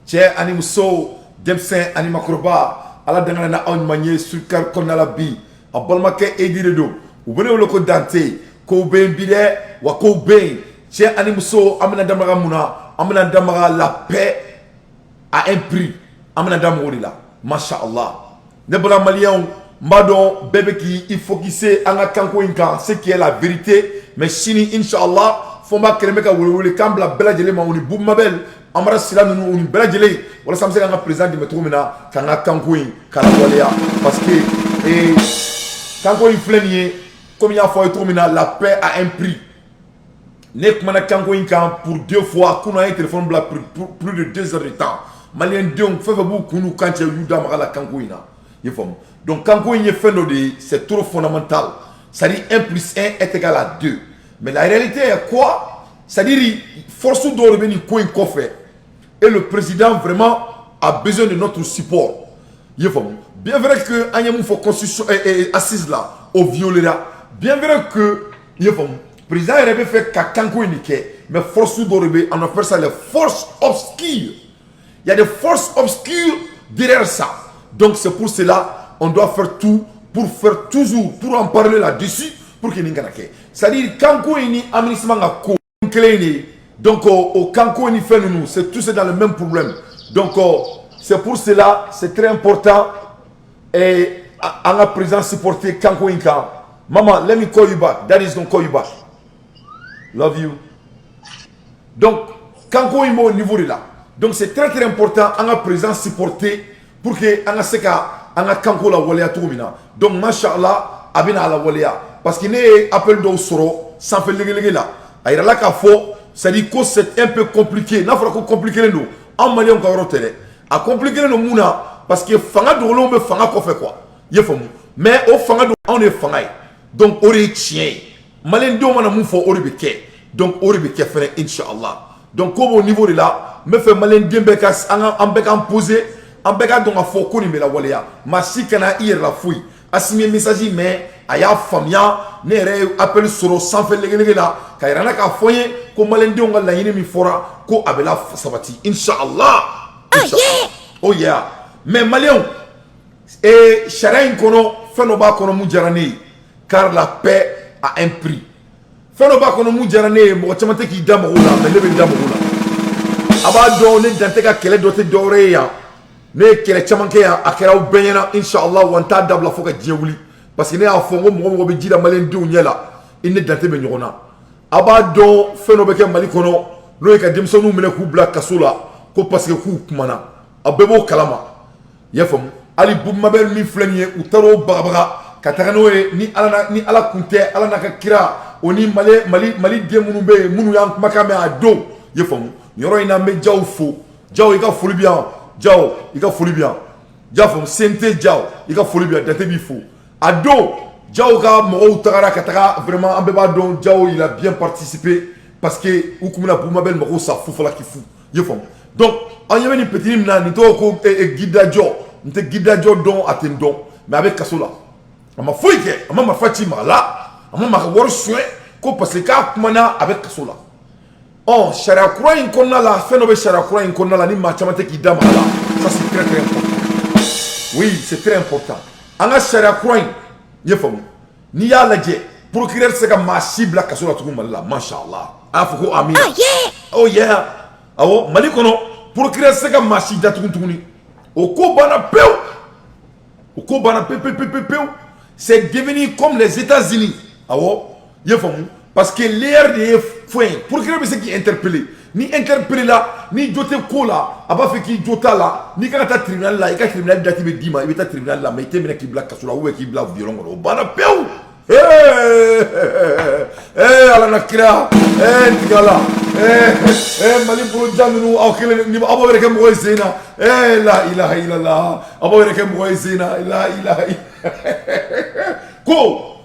cɛ ani muso denmisɛn ani makɔrɔba ala dangana na aw ɲuman ye Sucre kɔnɔna la bi a balimakɛ Edi de don u bɛ ne wele ko Dante kow bɛ yen bi dɛ wa kow bɛ yen cɛ ani muso an bɛna damaga mun na an bɛna damaga la paix à un prix an bɛna da mɔgɔw de la masha Allah ne bala maliyɛnw n b'a dɔn bɛɛ bɛ k'i focusser an ka kanko in kan ce qui est la vérité mais sini inshallah fo n b'a kɛlen bɛ ka welewele kan bila bɛɛ lajɛlen ma u ni Bubu Mabel Amara Sila ninnu u ni bɛɛ lajɛlen walasa an bɛ se k'an ka président dɛmɛ cogo min na k'an ka kanko in k'a lawaleya parce que kanko in filɛ nin ye comme n y'a fɔ aw ye cogo min na la paix à un prix ne kumana kanko in kan pour 2 fois kunun an ye téléphone bila plus de 2 heures de temps maliyɛn denw fɛn fɛn b'u kun n'u kan cɛ u y'u da maga la kanko in na i ye faamu donc kanko in ye fɛn dɔ de ye c'est trop fondamental c'est-à-dire 1 plus 1 est égal à 2 mais la réalité est quoi c'est-à-dire force dɔw de bɛ nin ko in kɔfɛ et le président vraiment a besoin de notre support i ye faamu bien vrai que an ye mun fɔ constitution assise la o violera bien vrai que i ye faamu président yɛrɛ bɛ fɛ ka kanko in de kɛ mais force dɔw de bɛ on appelle ça les forces obscures. Il y a des forces obscures derrière ça. Donc c'est pour cela on doit faire tout pour faire toujours, pour en parler là-dessus, pour qu'il n'y ait pas. C'est-à-dire, quand on est en ministre, donc au Kanko ni fait nous, c'est tous dans le même problème. Donc c'est pour cela, c'est très important et en la présence supporter Kanko Inka. Maman, let me call you back. Daddy is going to call you back. Love you. Donc Kanko Imo au niveau de là. Donc c'est très très important en la présence supporter pour que en a Kanko la waleya tout mina. Donc machallah abina la waleya parce qu'il n'est appel d'eau soro sans faire légué là. Aïra la kafo, ça dit que c'est un peu compliqué. N'a pas compliqué nous. En malien ka rotere. A compliqué nous mouna parce que fanga de l'on me fanga ko fait quoi. Yefom. Mais au fanga on est fanga. Donc ori tien. Malien do mana mou fo ori beke. Donc ori beke faire inshallah. Donc comme au niveau de là, me fait malien dembeka en beka poser en beka donc a fo ko ni me la waleya. Ma si kana hier la fouille. Assimé message mais aya famia ne re appel soro sans faire légué là. Kairana ka foye ko malien de on la yini mi fora ko abela sabati inshallah. Oh yeah. Mais malien et charin kono fenoba kono mujarane car la paix a un prix. Fenoba kono mujarane mo chamate ki damo la mais lebe damo la. Aba do ne dante ka kele dote dore ya. Ne kele chamanke ya akera ubenyana inshallah wanta dabla foka djewuli parce que ne a fongo mo be jira malien de unyela ine dante be nyona. Aba do fenoba ke malikono no ka demsonu mene ku black kasula ko parce que ku kumana abebo kalama yafam ali Bubu Mabel mi flenie utaro babara katarano ni ala kunte ala naka kira oni mali de munu be munu yang makame ado yafam yoro ina me jaw fo jaw ika foli bien jaw ika foli bien jafam sente jaw ika foli bien date bi fo ado jaw ka mo utara katara vraiment ambeba don jaw il a bien participé parce que ukumuna Bubu Mabel mo sa fo la ki fou yafam donc on y avait une petite mina ni to ko guidajo nte guidajo don atendon mais avec kasola ama foike ama ma fatima là ama ma wor soin ko parce que ka kumana avec kasola oh shara croix in konna la feno be shara croix in konna la ni ma chamate ki dama là ça c'est très très important oui c'est très important anga shara croix yefam ni ya laje procureur se ka ma cible kasola tout là machallah afuko amina oh yeah awo mali kono procureur se ka machine datuguni o ko bana peu c'est devenu comme les États-Unis awo yefamu parce que l'air de foin procureur be se qui interpeller ni interpeller là ni joté ko là aba fe ki jota là ni ka ta tribunal là e ka tribunal dati be dima e be ta tribunal là mais temena ki black kasula ou ki black violon o bana peu ala nakira tigala mali bulu jaminu akile ni abo reke mo zina la ilaha illallah abo reke mo zina la ilaha ko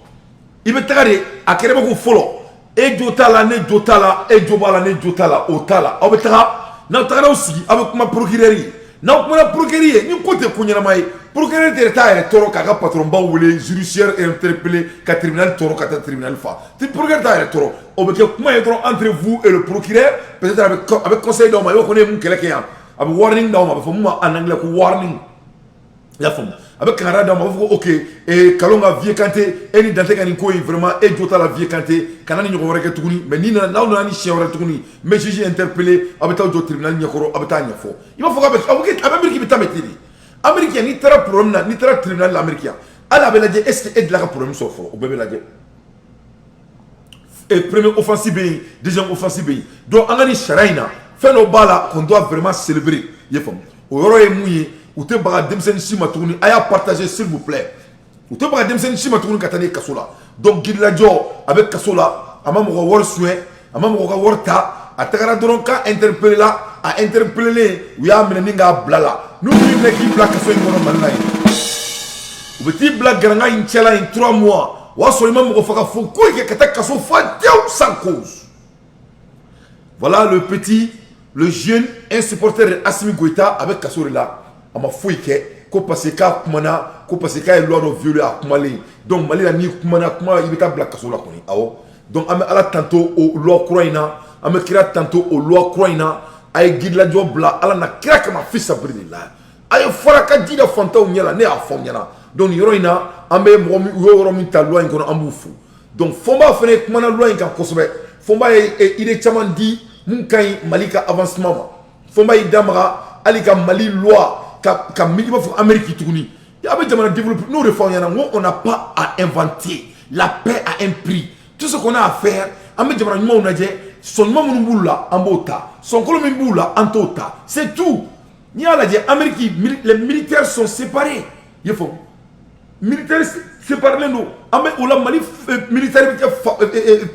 ibe tagare akere ko folo e jotala ne jotala e jobala ne jotala otala abe taga na taga aussi abe kuma procureur na kuma procureur ni côté kunyana mai procureur de l'état toro kaka patron ba wule judiciaire interpellé ka tribunal toro ka tribunal fa ti procureur ta toro o be ke kuma entre vous et le procureur peut-être avec conseil d'homme yo connaît mun kele ke ya abe warning da ma fo muma en anglais ko warning ya fo abe kangara da ma fo OK et kalonga vie kanté eni dante kan ko vraiment et jota la vie kanté kanani nyoko wara ke tuguni mais ni na na ni chien wara tuguni mais j'ai interpellé abe taw jo tribunal nyakoro abe ta nyafo il faut abe Amérique bi tametiri Américain ni tara problème na ni tara tribunal américain ala be ladje est-ce que aide la problème so fo o bebe ladje et première offensive deuxième offensive donc angani sharaina fait no bala qu'on doit vraiment célébrer yefam o yoro e muyi ou te baga demsen sima tourni aya partager s'il vous plaît ou te baga demsen sima tourni katane kasola donc gidla jo avec kasola ama mo wor soin ama mo ko worta atagara doron ka interpeller la a interpeller wiya meninga blala nous ne qui black kaso ngono malay ou petit black garanga in chela in 3 mois wa seulement mo faka fo ko ke kata kaso fa dew sans cause. Voilà le jeune insupporter de Assimi Goïta avec kaso là ama fo ke ko passer ka kumana ko passer ka loi de violer a kumale donc mali la ni kumana kuma ibita black kaso la koni awo donc ame ala tantôt au loi croina ame kira tantôt au loi croina ay guide la job bla ala na kira kama fils abri la ay fora ka dida fanta o nyala ne a fo nyala donc yoroina ambe mo yoro min ta loi ngono ambufu donc fomba fene kumana loi kan kosobe fomba e ide chaman di mun kay malika avancement fomba idamra alika mali loi ka miliba fo Amérique tuguni ya be jamana développer nous réformes yana on n'a pas à inventer la paix a un prix tout ce qu'on a à faire ambe jamana nyuma onaje son mamu mbula ambota son kolo mbula antota c'est tout ni ala je Amérique les militaires sont séparés il faut militaires séparés nous ambe ola mali militaire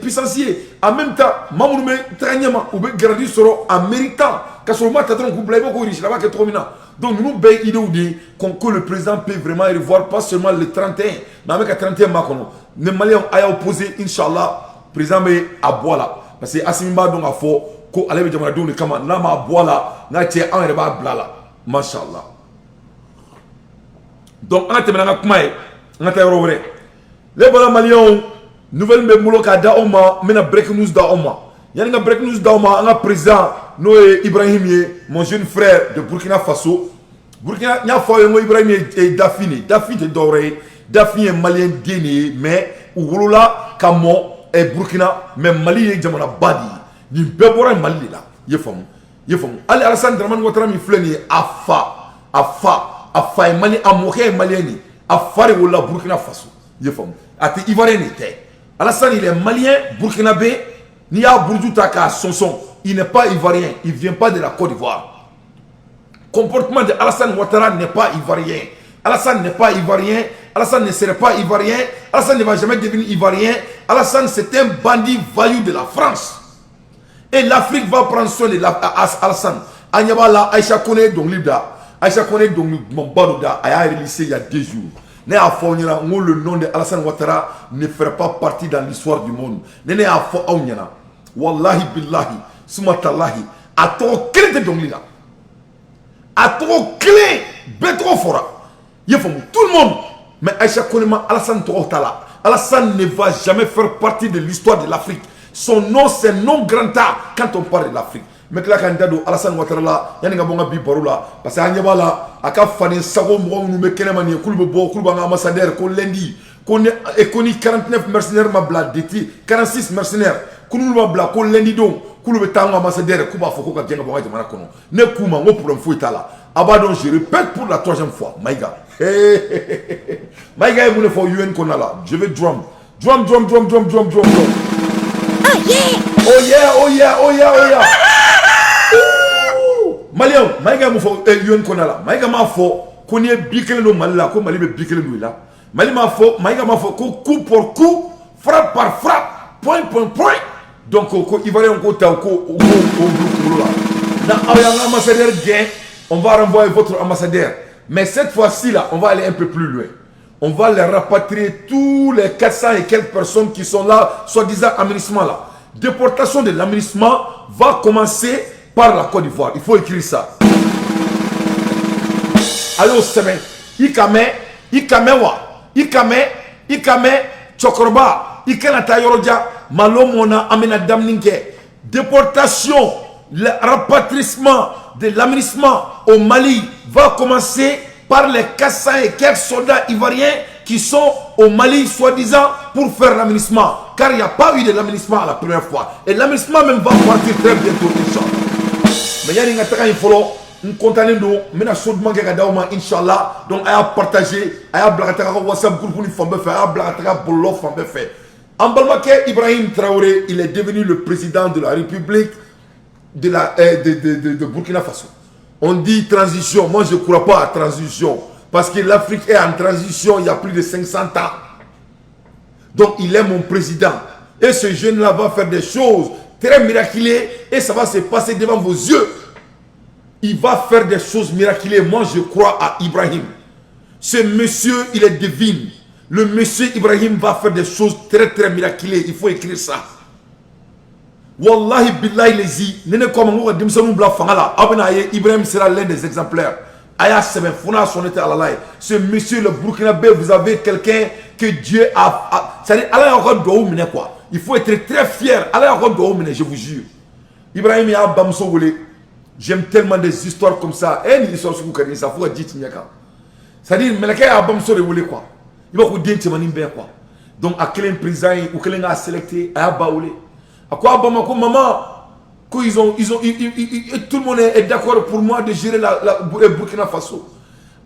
puissancier en même temps mamu me tranyama ou be gradi soro américain ka so mata ton couple ko riche là-bas que trop mina donc nous be idée que le président peut vraiment revoir pas seulement le 31 mais avec le 31 makono les Maliens a opposé inchallah président be abola parce que Assimba donc a fo ko ale be jamana doni kama na ma abola na tie en reba blala machallah donc on a terminé avec moi on a terminé les bala Maliens nouvelle me mulo ka da oma mena break news da oma yani nga break news da oma on a président Noé Ibrahim mon jeune frère de Burkina Faso Burkina nya fo yo Ibrahim et Dafine Dafine doré Dafine malien guinéen mais wolola kamo et Burkina mais Mali et jamana badi ni bebora Mali la yefam Ali Alassane Dramane Ouattara mi fleni afa Mali amoke malieni afare wala Burkina Faso yefam ati ivoirien était Alassane il est malien burkinabé ni a Bourdieu taka sonson il n'est pas ivoirien il vient pas de la Côte d'Ivoire comportement de Alassane Ouattara n'est pas ivoirien Alassane n'est pas ivoirien Alassane ne serait pas ivoirien Alassane ne va jamais devenir ivoirien Alassane c'est un bandit voyou de la France et l'Afrique va prendre soin de Alassane Agnabala Aïcha Kone donc Libda Aïcha Kone donc Mombarouda a réalisé il y a 2 jours le nom de Alassane Ouattara ne ferait pas partie dans l'histoire du monde. Nene a fo awnyana. Wallahi billahi, sumatallahi, a trop clé de donglina. A trop clé, betro fora. Yefom tout le monde. Mais Aïcha Konema Alassane Ouattara. Alassane ne va jamais faire partie de l'histoire de l'Afrique. Son nom c'est non grand art quand on parle de l'Afrique. Mais là quand dado Alassane Ouattara la yani nga bonga bi barula parce que anya bala aka fane sago mo nu me kenema ni kulbe bo kulba nga ambassadeur ko lendi ko ne ekoni 49 mercenaires ma bla deti 46 mercenaires kunu ma bla ko lendi don kulbe tango ambassadeur kuba foko ka jenga bonga jamana kono ne kuma ngo problème fo itala abadon je répète pour la 3e fois maïga maïga e mune fo UN konala je vais drum oh yeah Malien, Maïga m'a fait UN Konala. Maïga m'a fait qu'on est biclé no Malila, comme Mali biclé no là. Mali m'a fait, Maïga m'a fait coup pour coup, frappe par frappe, point. Donc, il va y avoir un côté au là. Dans l'ambassadeur gain, on va renvoyer votre ambassadeur. Mais cette fois-ci là, on va aller un peu plus loin. On va les rapatrier tous les 400 et quelques personnes qui sont là, soi-disant aménagement là. Déportation de l'aménagement va commencer par la Côte d'Ivoire. Il faut écrire ça. Allô, Semaine. Ikame, Chokorba, Ikanata Yoroja, Malomona, Amena Damninke. Déportation le rapatriement de l'aménagement au Mali va commencer par les 400 et quelques soldats ivoiriens qui sont au Mali, soi-disant, pour faire l'aménagement. Car il n'y a pas eu de l'aménagement la première fois. Et l'aménagement même va partir très bientôt, Inch'Allah. Mais il y a des gens qui font nous content nous mena chaudement que Gadaouma Inch'Allah. Donc, à partager, à blagataka WhatsApp groupe ni fambe fait, à blagataka bolo fambe fait. En Balmaké, Ibrahim Traoré, il est devenu le président de la République de Burkina Faso. On dit transition. Moi, je ne crois pas à transition. Parce que l'Afrique est en transition il y a plus de 500 ans. Donc, il est mon président. Et ce jeune-là va faire des choses très miraculeuses. Et ça va se passer devant vos yeux. Il va faire des choses miraculeuses. Moi, je crois à Ibrahim. Ce monsieur, il est divin. Le monsieur Ibrahim va faire des choses très, très miraculeuses. Il faut écrire ça. Wallahi billahi lezi, nene comme on dit ça nous bla fangala. Abenaye Ibrahim sera l'un des exemplaires. Aya seben funa sonete alalay. Ce monsieur le Burkinabé, vous avez quelqu'un que Dieu a. C'est-à-dire Allah a encore doit mine quoi. Il faut être très fier. Allah a encore doit mine, je vous jure. Ibrahim ya bamso wole. J'aime tellement des histoires comme ça. Et une histoire sur vous ça faut dire tinyaka. C'est-à-dire melaka ya bamso de wole quoi. Il va vous dire timani bien quoi. Donc à quel président ou quel a sélecté aya baoulé. À quoi Bamako, maman, tout le monde est d'accord pour moi de gérer le Burkina Faso.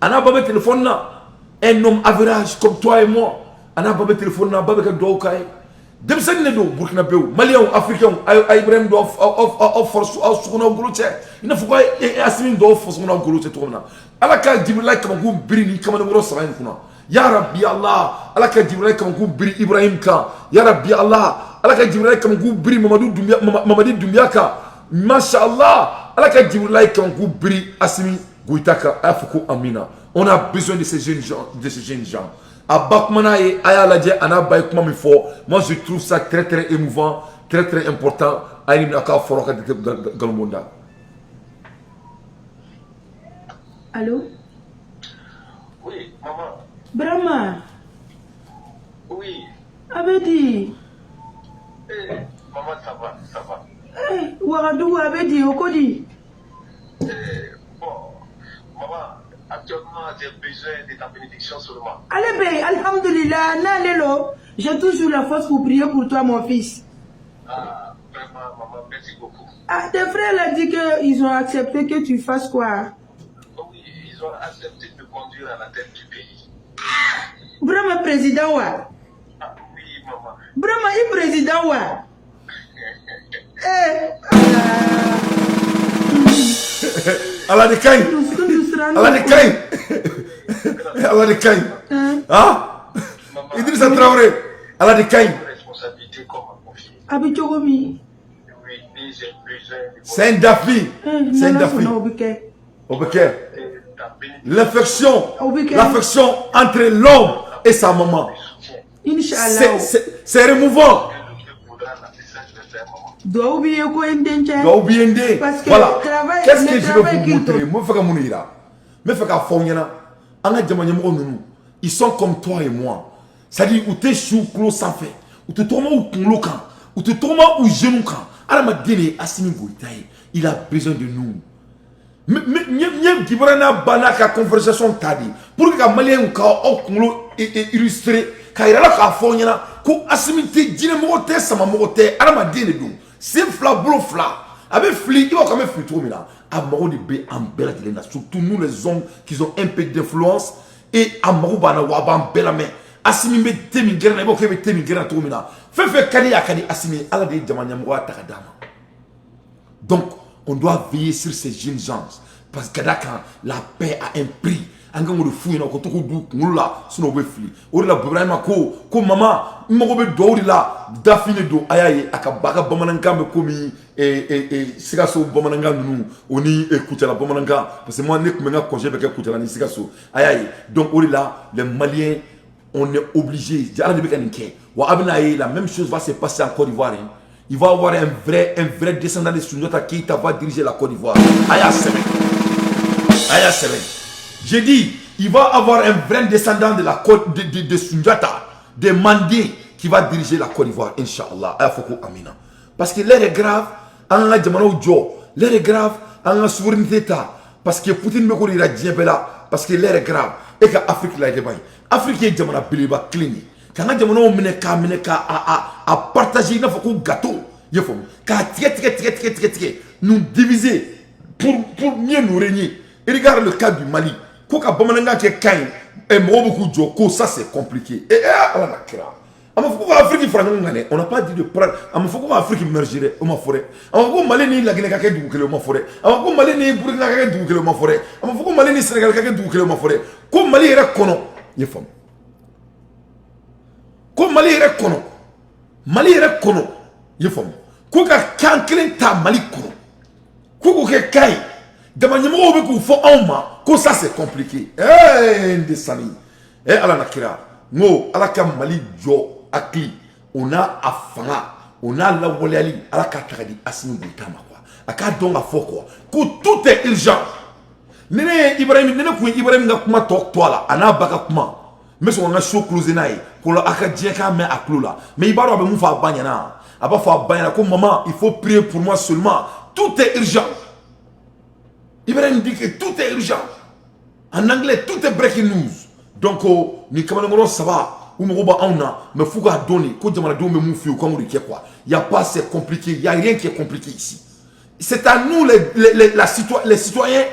On a pas de téléphone là, un homme average comme toi et moi. On a pas de téléphone là, pas de dokaï. Dem sen ne do Burkina Faso, Malien, Africain, Ibrahim do force au goloche. Il ne faut pas assumer do force au goloche tout là. Allah ka Jibril comme go brini comme no gros sain kuna. Ya Rabbi Allah, Allah ka Jibril comme go biri Ibrahim ka. Ya Rabbi Allah. Allah ka Jibril comme Goubri Mamadi Doumbia Masha'Allah. Allah ka Jibril comme Goubri Assimi Gouitaka Afoko Amina. On a besoin de ces jeunes gens. À Bakmana et Ayaladje Ana Baïkma Mifo. Moi je trouve ça très très émouvant, très très important. Aïe Naka Foroka de Galmonda. Allô? Oui, maman. Brahma. Oui. Abedi. Maman, ça va, ça va. Ouaradou Abedi, Okodi. Bon, maman, actuellement, j'ai besoin de ta bénédiction seulement. Allez, ben, Alhamdulillah, Nalelo. J'ai toujours la force pour prier pour toi, mon fils. Ah, vraiment, maman, merci beaucoup. Ah, tes frères ont dit qu'ils ont accepté que tu fasses quoi? Oui, ils ont accepté de conduire à la tête du pays. Brahma président, ouais. Ah, oui, maman. Brahma, il président, ouais. Allah de Kaï. Allah de Kaï. Allah de Kaï. Ah? Idrissa Traoré. Allah de Kaï. Responsabilité comme un confié. Abichogomi. Oui, mais j'ai besoin de C'est un défi. C'est un défi. L'affection entre l'homme et sa maman. Inch'Allah. C'est remouvant. Doit oublier quoi doit oublier parce que voilà. Travail, Qu'est-ce que je vais vous montrer? Moi, je vais vous dire. Mais je vais vous dire. Ils sont comme toi et moi. C'est-à-dire, où tu es chou, clos sans fait. Où tu tombes au clos quand. Où tu tombes au genou quand. Alors, ma délai, Assimi Goïtaï, il a besoin de nous. Mais, qui va la conversation tadi. Pour que les Maliens soient illustrés, quand il y a la fournière, qu'on assimile dîner sama moté, alors ma délai nous. C'est fla blo fla. Avec fli, il va quand même faire tout là. Amaro de B en belle surtout nous les hommes qui ont un peu d'influence et Amaro bana waban belle main. Assimi me temi guerre, il va que me temi guerre tout là. Fait kali akadi assimi ala de jamanya mwa takadama. Donc on doit veiller sur ces jeunes gens parce que quand la paix a un prix. Anga mo fou ina ko to ko du ngula suno be fili o la Ibrahima ko mama mo be do la dafine do ayaye akabaka bamananga me komi sigaso bamananga nu oni ekutela bamananga parce que moi ne ko menga congé be ekutela ni sigaso ayaye donc o là les Maliens on est obligé jara de be kanike wa abnaye la même chose va se passer en Côte d'Ivoire. Il va y avoir un vrai descendant de Soundiata qui va diriger la Côte d'Ivoire. Aya Semen. J'ai dit, il va avoir un vrai descendant de la côte de Soundiata, de Mandé, qui va diriger la Côte d'Ivoire, Inch'Allah. Parce que l'air est grave. l'heure est grave an ka souveraineté ta parce que Poutine be ko ira diɲɛ bɛɛ la parce que l'heure est grave et ka Afrique la de bayi Afrique ye jamana beleba clean ka nga jamana o minɛ ka a partager n'a fɔ ko gâteau ye fo ka tigɛ nous diviser pour mieux nous régner et regarde le cas du Mali ko ka bamananga ke kain et mo beaucoup jo ko ça c'est compliqué et ala na kira ama fo ko Afrique fara ngane on n'a pas dit de prendre ama fo ko Afrique merger o ma forêt ama ko Mali ni la Guinée ka ke du kele o ma forêt ama ko Mali ni Burkina ka ke du kele o ma forêt ama fo ko Mali ni Sénégal ka ke du kele o ma forêt ko Mali yɛrɛ kɔnɔ ye fam ko Mali yɛrɛ kɔnɔ ye fam ko ka kan kelen ta Mali kɔnɔ ko ko kɛ kai dama ɲɛmɔgɔw bɛ k'u fɔ anw ma ko ça c'est compliqué ndesani ala na kira ngo ala ka Mali jɔ akili on a a fanga on a la lawaleyali ala ka taga di Assimi Goïta ma quoi a ka dɔn ka fɔ quoi ko tout est urgent nene Ibrahim ka kuma tɔ to a la a n'a ba ka kuma n bɛ sɔn ka n ka show close n'a ye ko la a ka diɲɛ k'a mɛn a tulo la mais i b'a dɔn a bɛ mun fɔ a ba ɲɛna a b'a fɔ a ba ɲɛna ko maman il faut prier pour moi seulement tout est urgent. Ibrahim dit que tout est urgent. En anglais, tout est breaking news. Donc, ni kamana ça va. Ou m'oba auna, mais faut qu'on donne. Quand jamana do me moufi ou comme on dit quoi. Il y a pas c'est compliqué. Il y a rien qui est compliqué ici. C'est à nous les citoyens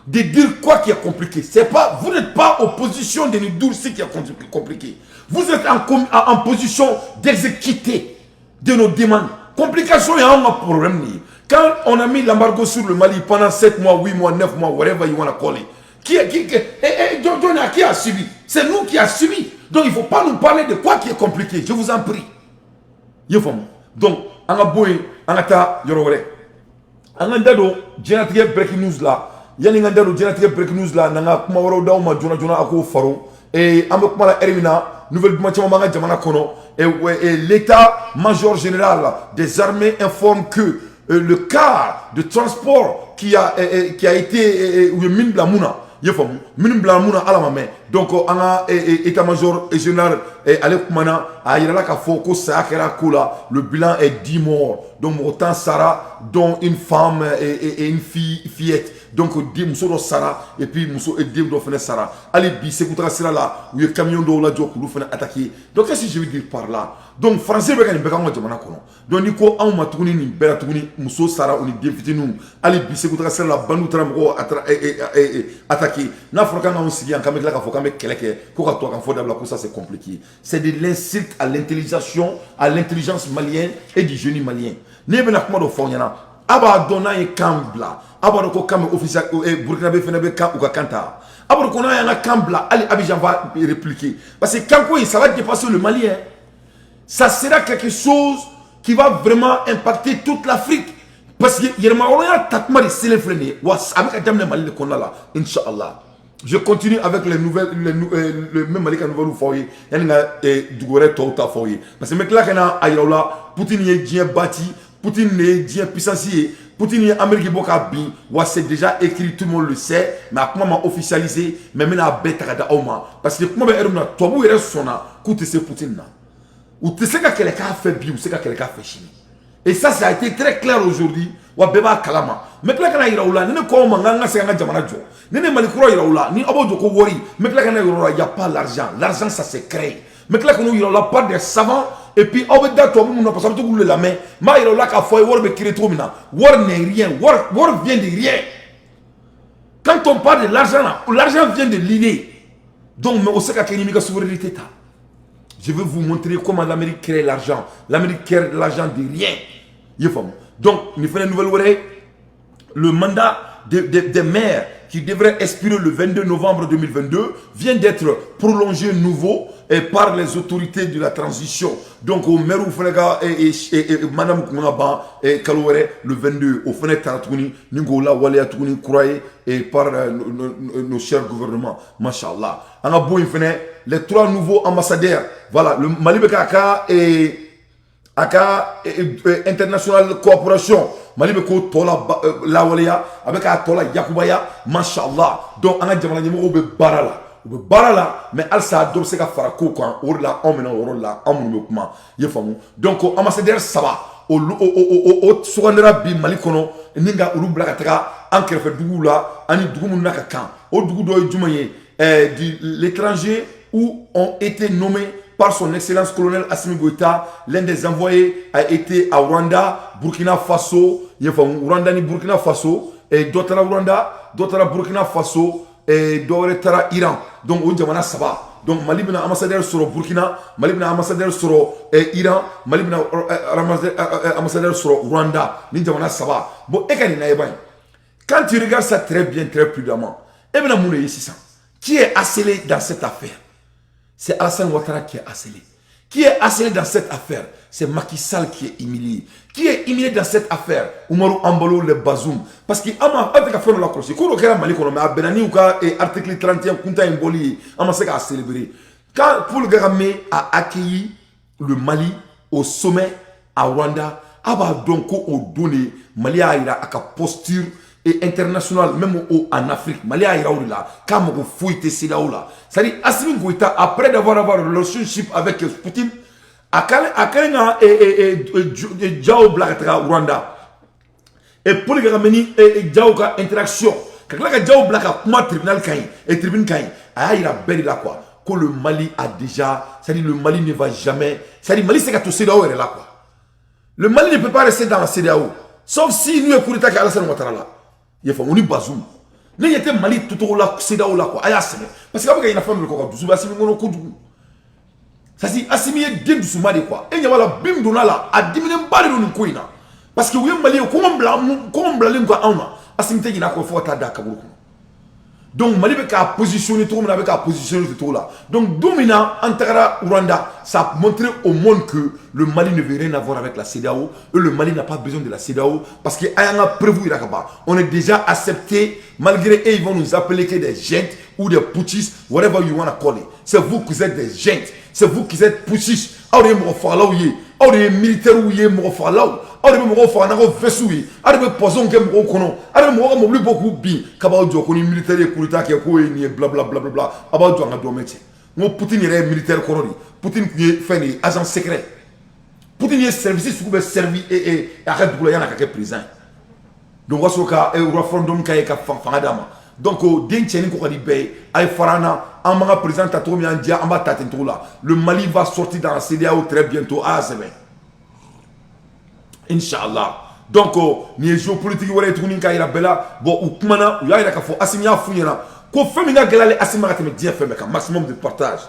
de dire quoi qui est compliqué. C'est pas, vous n'êtes pas en position de nous dire ce qui est compliqué. Vous êtes en position d'exécuter de nos demandes. Complication, il y a un problème. Quand on a mis l'embargo sur le Mali pendant 7 mois, 8 mois, 9 mois, whatever you want to call it, qui a subi? C'est nous qui a subi. Donc il ne faut pas nous parler de quoi qui est compliqué. Je vous en prie. Donc, on a besoin, on a ta yorore. On a dado, j'ai breaking news là. Yani on a dado, j'ai breaking news là. On a kuma waro da uma jona ako faro. Et on a kuma la Ermina, nouvelle dimension manga jamana kono. Et l'état-major général des armées informe que le car de transport qui a été mine blamuna mine blamuna à la main donc on a état-major général Alek Mana a yirala ka fo ko ça kera kula le bilan est 10 morts donc autant Sarah dont une femme et une fillette donc 10 muso do Sarah et puis muso et 10 do fene Sarah ali bi se kutra sira là où le camion do la jokulu fene attaqué donc qu'est-ce que je veux dire par là donc français be kan be kan jamana kono donc ni ko an matuguni ni bela tuguni muso Sarah ou ni defitinu ali bi se kutra sira la banu tramko attaqué na froka na on sigi en kamela ka fo kamé keleke ko ka to kan fo dabla ko ça c'est compliqué c'est de l'insulte à l'intelligence malienne et du génie malien ne be na kuma do fo nyana aba donna e kambla aba ko kam officiel Burkina be fene be ka ou ka kanta aba ko na ya kambla ali Abidjan va répliquer parce que quand quoi ça va dépasser le Mali hein. Ça sera quelque chose qui va vraiment impacter toute l'Afrique parce que yerma oya takma de selefrene wa avec jamne Mali ko na la inchallah. Je continue avec les nouvelles, le même Mali qui a nouveau foyer. Il y a du tout à foyer. Parce que mec là, Poutine est bien bâti, Poutine est bien puissancier, Poutine est Amérique Boka Bin. C'est déjà écrit, tout le monde le sait, mais à comment officialisé, mais maintenant à bête à Oma. Parce que comment est-ce que toi vous êtes sonna, coûte c'est Poutine là. Ou tu sais que quelqu'un a fait bien, ou tu sais que quelqu'un a fait chimie. Et ça a été très clair aujourd'hui. Wa beba kalama mekla kana iraula nene ko manga se nga jamana jo nene malikuro iraula ni abojo ko wori mekla kana iraula y a pas l'argent ça se crée mekla kana iraula pas des savants et puis obeda to mu no parce que tout la main ma iraula ka foi wor be créer trop mina wor n'est rien wor vient de rien quand on parle de l'argent vient de l'idée donc mais aussi ka kenimi ka souveraineté ta je vais vous montrer comment l'Amérique crée l'argent l'Amérique crée l'argent de rien yefam. Donc, nous faisons une nouvelle oreille. Le mandat des maires qui devrait expirer le 22 novembre 2022 vient d'être prolongé nouveau par les autorités de la transition. Donc, au maire Oufenega et Madame Kounaba et Kalouere, le 22, au Fenêtre Taratouni, Ningola, Walia Touni, Kouraye, et par nos chers gouvernements. Mashallah. On a beau les 3 nouveaux ambassadeurs. Voilà, le Malibekaka et Aka international coopération Mali be ko tola lawaleya avec a tola yakubaya mashallah donc anga jamana nyimo be barala mais alsa do se ka farako kan orla on mena orla amu kuma ye famu donc ambassadeur saba o sugandira bi Mali kono ni nga olu bila ka taga an kɛrɛfɛ duguw la ani dugu minnu na ka kan o dugu dɔ ye jumɛn ye de l'étranger où ont été nommés par son excellence colonel Assimi Goïta. L'un des envoyés a été à Rwanda, Burkina Faso, Rwanda ni Burkina Faso, et d'autres à Rwanda, d'autres à Burkina Faso, et d'autres à Iran. Donc, on dit Saba. Donc, Mali bina ambassadeur sur Burkina, Mali bina ambassadeur sur Iran, Mali bina ambassadeur sur Rwanda. Ni jamana Saba. Bon, quand tu regardes ça très bien, très prudemment, et bien, qui est asselé dans cette affaire? C'est Alassane Ouattara qui est asselé. Qui est asselé dans cette affaire? C'est Macky Sall qui est humilié. Qui est humilié dans cette affaire? Oumarou Ambalo le Bazoum. Parce qu'il a fait la crosse. Quand on a Mali, on a Benani ou article 31, Kunta Mboli, on a célébré. Quand Paul Kagame a accueilli le Mali au sommet à Rwanda, donc on donné Mali a une posture et international, même en Afrique, Mali a là, comme on fouille c'est là. C'est-à-dire, Assimi Goïta, après d'avoir un relationship avec Poutine, a Kalenga et Djao Blakatra Rwanda. Et pour les Gameni et Djao ka interaction. Quand la Djao Blaka, comment tribunal Kain et tribune Kain, a il a belle là quoi. Que le Mali a déjà, c'est-à-dire le Mali ne va jamais, c'est-à-dire le Mali c'est qu'à tout CEDEAO est là quoi. Le Mali ne peut pas rester dans la CEDEAO, sauf si nous est coup d'État qui a Alassane Ouattara là. Il faut on y Bazoum. Ne y était Mali tout au là CEDEAO là quoi. Aya semaine. Parce qu'il y a une femme de quoi du Assimi ngono ko du. Ça c'est Assimi est du Souma de quoi. Et il y a la bim dona là a diminué pas de nous koina. Parce que oui Mali comment blâmer quoi on a. Assimi te gina ko fota da kaburu. Donc Mali veut qu'à positionner tout le monde avec à positionner tout là. Donc dominant Antara Rwanda, ça a montré au monde que le Mali ne veut rien avoir avec la CEDEAO et le Mali n'a pas besoin de la CEDEAO parce qu'il y a un prévu on est déjà accepté malgré eux ils vont nous appeler que des gentes ou des putschistes, whatever you want to call it. C'est vous qui êtes des gentes, c'est vous qui êtes putschistes. Aurez mon fala ou yé, aurez militaire ou yé mon fala. Aure be mo fa na ko vesuwi aure be poison ke mo kono aure mo mo beaucoup bi kaba jo ko ni militaire kurita ke ko ni bla bla bla bla aba jo nga do métier mo Poutine est militaire korori Poutine qui est fait ni agent secret Poutine est service su ko be servi et arrête bula yana ka ke président donc wasoka e referendum ka e ka fa dama donc den cheni ko di be ay farana amanga président tato mi andia amba tatin là le Mali va sortir dans la CEDEAO très bientôt à Zében. Inch'Allah. Donc, ni géopolitique ou les trucs qui bella bon ou kumana ou ya kafo asimia funyana ko femina galale asimara te dia fe meka maximum de partage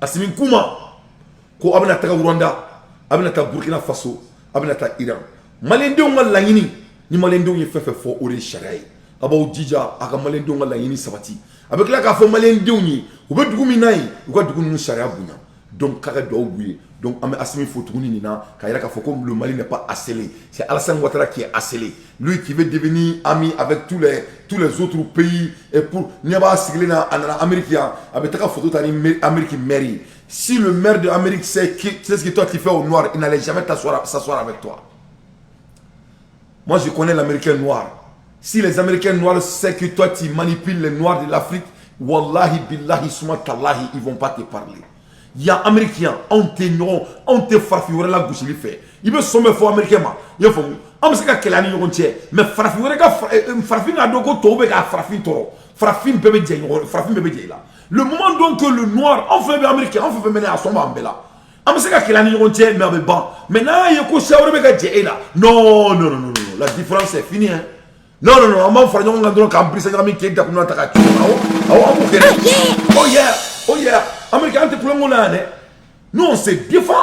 asimin kuma ko abna ta Rwanda abna ta Burkina Faso abna ta Iran malendo ngala yini ni malendo ye fefe fo ore sharai abaw dija aka malendo ngala yini sabati avec la ka fo malendo ni ou be dugu minai ou ka dugu nu sharia bunya donc kaka do oublier. Donc, Assimi Foutouni Nina, comme le Mali n'est pas asselé. C'est Alassane Ouattara qui est asselé. Lui qui veut devenir ami avec tous les autres pays. Et pour Niaba Siglina en Amérique, avec ta photo d'Amérique Mary. Si le maire de l'Amérique sait ce que toi tu fais au noir, il n'allait jamais s'asseoir avec toi. Moi, je connais l'Américain noir. Si les Américains noirs savent que toi tu manipules les noirs de l'Afrique, Wallahi, Billahi, Suma Tallahi, ils ne vont pas te parler. Il y a Américains, on te farfouille la bouche il fait. Il veut sommer fort Américain. Il faut. On sait qu'elle a une rontière. Mais farfouille farfouille a donc tombé à farfouille toro. Farfouille bébé dia, farfouille bébé dia là. Le moment donc que le noir, on fait Américain, on fait mener à son bambela. On sait qu'elle a une rontière mais avec ban. Maintenant il y a quoi ça au dia là. Non. La différence est finie hein. Non, on va faire un endroit qui a pris sa amie qui est d'accord avec toi. Oh yeah. Américains te pour nous on se défend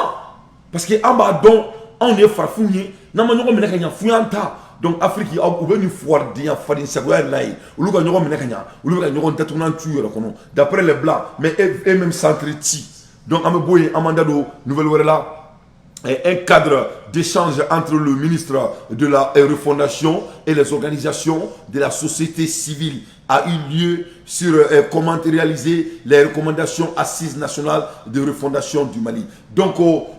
parce que en bas donc on est farfouillé na ma ñoko meneka nya fuyanta donc Afrique ou ben foire dia fadin sagoya lay ou lu ga ñoko meneka nya ou lu ga ñoko tatouna tuyo kono d'après les blancs mais eux même s'entretient donc am boye amandado nouvelle wala là un cadre d'échange entre le ministre de la refondation et les organisations de la société civile a eu lieu sur comment réaliser les recommandations assises nationales de refondation du Mali. Donc,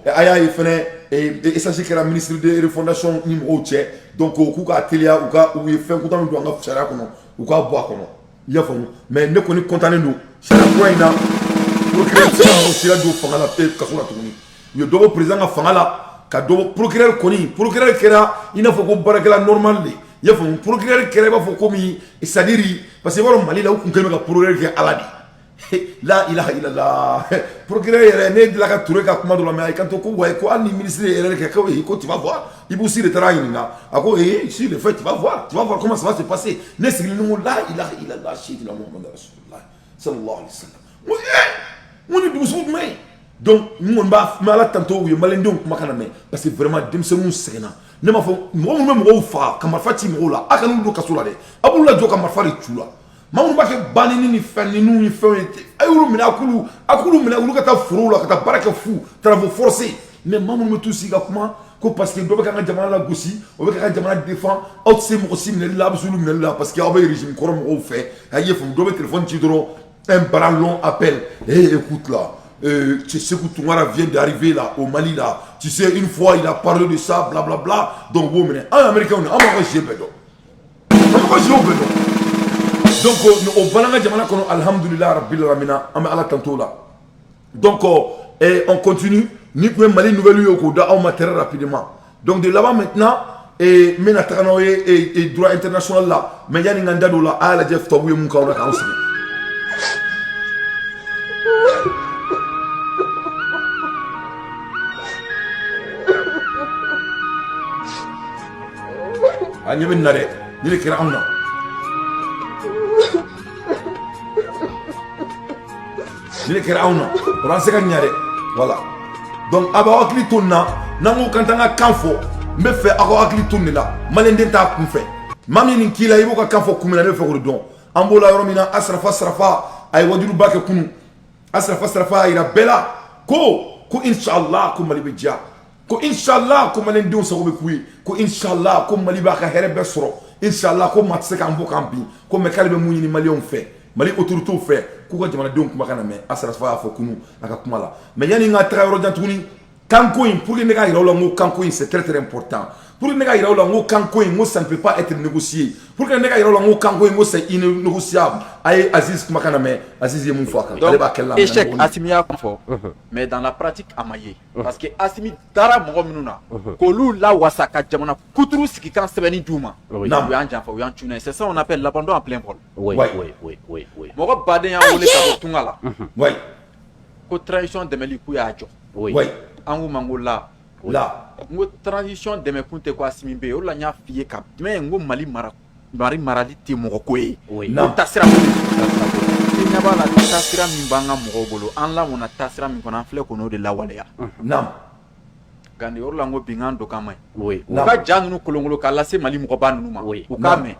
Aya et ça c'est que la ministre de refondation numéro 10. Donc, Kouka Atelia ou il fait un content de nous faire ou quoi boire comme il y a mais ne connaît content nous. C'est la point pour créer aussi la do fangala pe kasura tourni. Il doit président à fangala ka do procureur koni procureur kera ina fo ko barakela normal le ya fo procureur kera ba fo komi sadiri parce que waro mali la ko kelme ka procureur ke aladi la ilaha illallah procureur yere ne de la ka touré ka kuma do la mais quand ko way ko ani ministre yere ke ko tu vas voir il vous sur le terrain nga ako si le fait tu vas voir comment ça va se passer ne sigli no la ilaha illallah sayyidina muhammad rasulullah sallallahu alaihi wasallam on est doucement mais donc nous on va mala tanto yo malendon kuma kana mais parce que vraiment demsenu segena ne ma fo mo mo fa kamar fati mo la akanu do kasula de abula jo kamar fari chula mamu ba ke banini ni fani nu ni fete ayulu mina akulu mina ulu kata furu la kata baraka fu travaux forcés mais mamu me tout siga kuma ko parce que do be ka jamana la gosi o be ka jamana défend out se mo aussi mina la absolu mina la parce que abe régime korom o fait aye fu do be téléphone ci dro un ballon appel écoute là tu sais que Toumara vient d'arriver là au Mali là. Tu sais, une fois il a parlé de ça, blablabla. Bla, bla. Donc, vous menez. Un Américain, on est donc, au Bananga Djamana, alhamdulillah, Rabbil Ramina, Allah tantôt là. Donc, on continue. Ni pouvez Mali nouvelle yoko da au matériel rapidement. Donc, de là-bas maintenant, et Menatrano et droit international là, mais Yann Ngandado là, à la Jeff Tobou Mouka, on a commencé. Ani ben nare ni le kira amna ni le kira amna ran se kan nyare voilà donc aba akli tunna nangu kantanga kanfo me fe ako akli tunni la malende ta kun fe mami ni kila ibo ka kanfo kumina ne fe ko don ambola yoromina asrafa ay wadiru bake kunu asrafa ira bela ko inshallah ko mali bija ko inshallah ko malen diw sa ko be kuyi ko inshallah ko mali ba ka herebe soro inshallah ko matse kan bo kampi ko me kalbe mu ni malion fe mali autorité fe ko ko jamana diw kuma kana me asra fa fo kunu aka kuma la mais yani nga tra ro jantuni kanko in pour que ne ga iraw ngo kanko in c'est très important pour que ne ga iraw ngo kanko in ça ne peut pas être négocié pour que ne ga iraw ngo kanko in c'est innégociable ay Aziz kuma kana me Aziz ye mun fo aka ale ba kella échec Assimia confort mais dans la pratique amaye parce que Assimi dara mogo minuna ko lu la wasaka jamana kuturu siki kan sebeni duma na bu anja fa wu antuna c'est ça on appelle l'abandon en plein vol oui mogo baden ya wole ka tungala oui ko transition de meli ku ya jo oui angu mangola là ngo transition de me kunte ko Assimi be o la nya fiye ka mais ngo mali marali ti mogo ko e na tasira nyaba la tasira min banga mogo bolo an la mona tasira min kona fle ko no de la waleya nam gandi orla ngo bingando kama oui u ka janunu kolongolo ka lase mali mogo ba nunu ma u ka me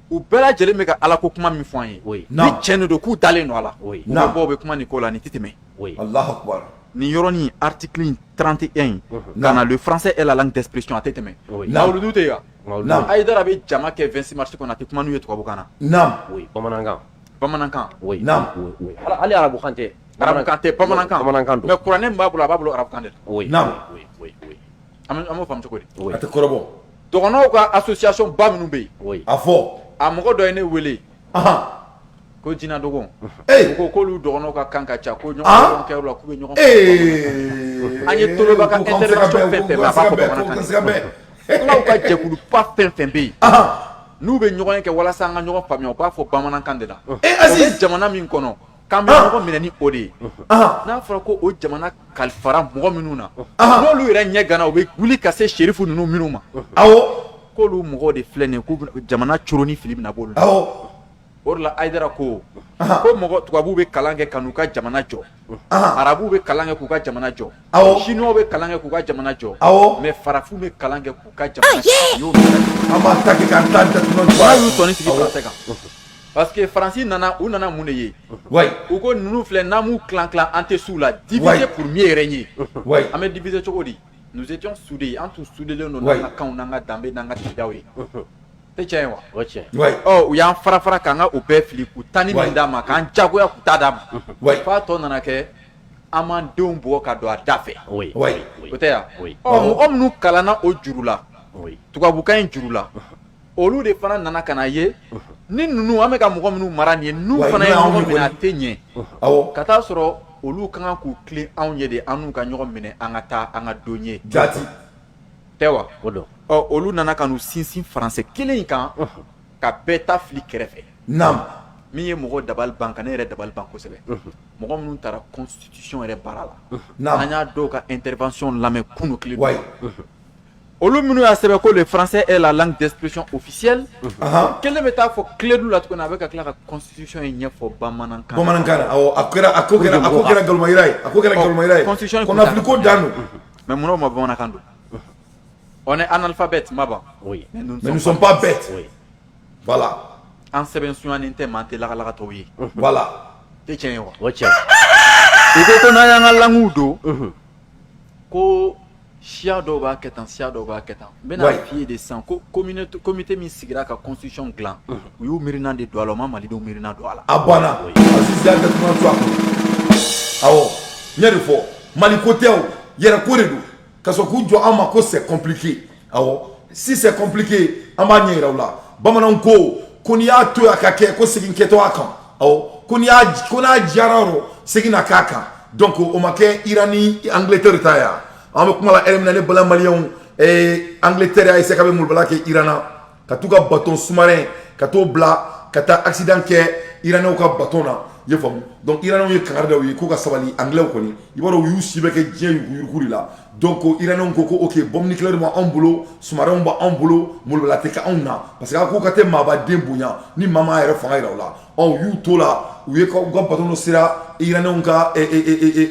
u bela jele me ka ala ko kuma mi fanye ni chenu do ku dale no ala na bo be kuma ni ko la ni titime Allahu akbar ni yoroni article 31 kana le français est la langue d'expression à titime na lu dute ya nam aidara be jama ke 26 mars ko na te kuma nu yeto ko bokana nam bamanankan nam ali arabu khante bamanankan mais qur'an ba bulu arabu kan de nam amo fam chokodi ate korobo dogono ko association ba minu be afo amogo do ene wele aha ko jina dogon ko lu dogono ka kanka cha ko nyon ko ke la ku be nyon anye tolo ba ka intervention pepe ba ko bamanankan la ka jekulu pa fembe nous be nyon ke wala sanga nyon famio ba fo bamanankan de la Aziz jamana min kono kambe mogo minani ode na fara ko o jamana kalfara mogo minuna no lu ira nya gana o be wuli ka se sherifu nunu minuma awo ko lu mogo de flene ko jamana churoni film na bolu awo orla aidara ko mogo tubabu be kalange kanuka jamana jo arabu be kalange ku ka jamana jo chinois be kalange ku ka jamana jo mais farafu be kalange ku ka jamana yo ama take kan tante non ba yu toni sigi français kan parce que Francis nana ou nana muneye ou ko nous flè namu clan en dessous là diviser pour mieux régner ame diviser chokodi nous étions soudés entre soudés le nona kan nanga dambe nanga tidawe te chenwa oh ya fara kanga o be flipu tani mindama kan jago ya kutada fa to nana ke amandon bo ka do adafe oteya oh nous kalana o jurula tukabukan jurula olu de fana nana kana ye ni nunu ameka mogo minu mara ni nu fana ye mogo mina tenye kata soro olu kanga ku clean anw ye de anu ka nyogo mine anga ta anga donye jati Tewa. Odo. Oh, olu nana ka nous sinsin français kelen kan ka beta fli kɛrɛfɛ. Nam. Min ye mɔgɔ dabal ban ka ne yɛrɛ dabal ban kosɛbɛ. Mɔgɔ minnu taara constitution yɛrɛ baara la. Nam. An y'a dɔw ka intervention lamɛn kunu kile. Ouais. Olu minnu y'a sɛbɛn ko le français est la langue d'expression officielle. Kelen bɛ taa fɔ clé du la tuguni a bɛ ka tila ka constitution in ɲɛfɔ bamanankan. Bamanankan awɔ a kɛra galmayira ye a ko kɛra galmayira ye. Constitution qu'on applique ko dan don. Mais munna o ma bamanankan don. On est analphabète Maba. Oui. Mais nous ne sommes pas bêtes. Oui. Voilà. An sɛbɛn suɲanen tɛ maa tɛ lagalakatɔw ye. Voilà. Tɛ tiɲɛ ye wa. O tiɲɛ. I ko ko n'an y'an ka langues don. Ko siya dɔw b'a kɛ tan siya dɔw b'a kɛ tan. N bɛna f'i ye de sisan ko comité min sigira ka constitution dilan u y'u miirina de don a la u ma malidenw miirina don a la. A banna. Azizi y'a datuma to a kɔnɔ. Awɔ n ye de fɔ Mali ko tɛ o yɛrɛ ko de don ka sɔrɔ k'u jɔ an ma ko c'est compliqué. Awɔ si c'est compliqué an b'a ɲɛ yira u la bamananw ko n'i y'a to a ka kɛ ko segin kɛtɔ a kan. Awɔ ko n'a diyara yɔrɔ segin na k'a kan donc o ma kɛ Iran ni Angleterre ta ye an bɛ kuma la ɛri min na ne bala maliyɛnw Angleterre y'a essayé k'a bɛ mulubala kɛ Iran na ka t'u ka bateau sous-marin ka t'o bila ka taa accident kɛ Iranɛw ka bateau na i ye faamu donc Iranɛw ye kangari da u ye k'u ka sabali Anglais kɔni i b'a dɔn u y'u si bɛ kɛ diɲɛ yuruguyurugu de la donc Iranɛw ko ok bombe nucléaire b'anw bolo sous-marin b'anw bolo mulubala tɛ kɛ anw na parce que a ko ka tɛ maabaden bonya ni maa m'a yɛrɛ fanga yira u la u y'u to la u ye u ka bateau dɔ sera Iranɛw ka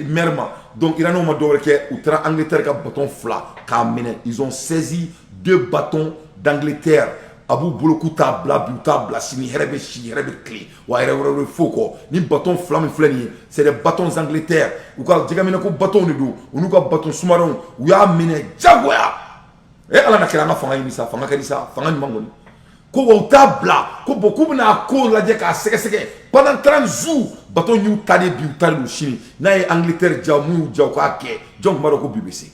mer ma donc Iranɛw ma dɔwɛrɛ kɛ u taara Angleterre ka bateau fila k'a minɛ ils ont saisi 2 bâtons d'Angleterre a b'u bolo k'u t'a bila bi u t'a bila sini hɛrɛ bɛ si hɛrɛ bɛ tile wa hɛrɛ wɛrɛ bɛ fo kɔ ni bâton fila min filɛ nin ye c'est des bâtons Angleterre u ka jɛgɛminɛ ko bâton de don u n'u ka bâton sous-marin u y'a minɛ jagoya ala na kɛra an ka fanga ɲini sa fanga ka di sa fanga ɲuman kɔni ko wa u t'a bila ko bon k'u bɛna ko lajɛ k'a sɛgɛsɛgɛ pendant 30 jours bâton y'u ta de bi u ta de don sini n'a ye Angleterre ja mun y'u ja u k'a kɛ jɔn tun b'a dɔn ko bi bɛ se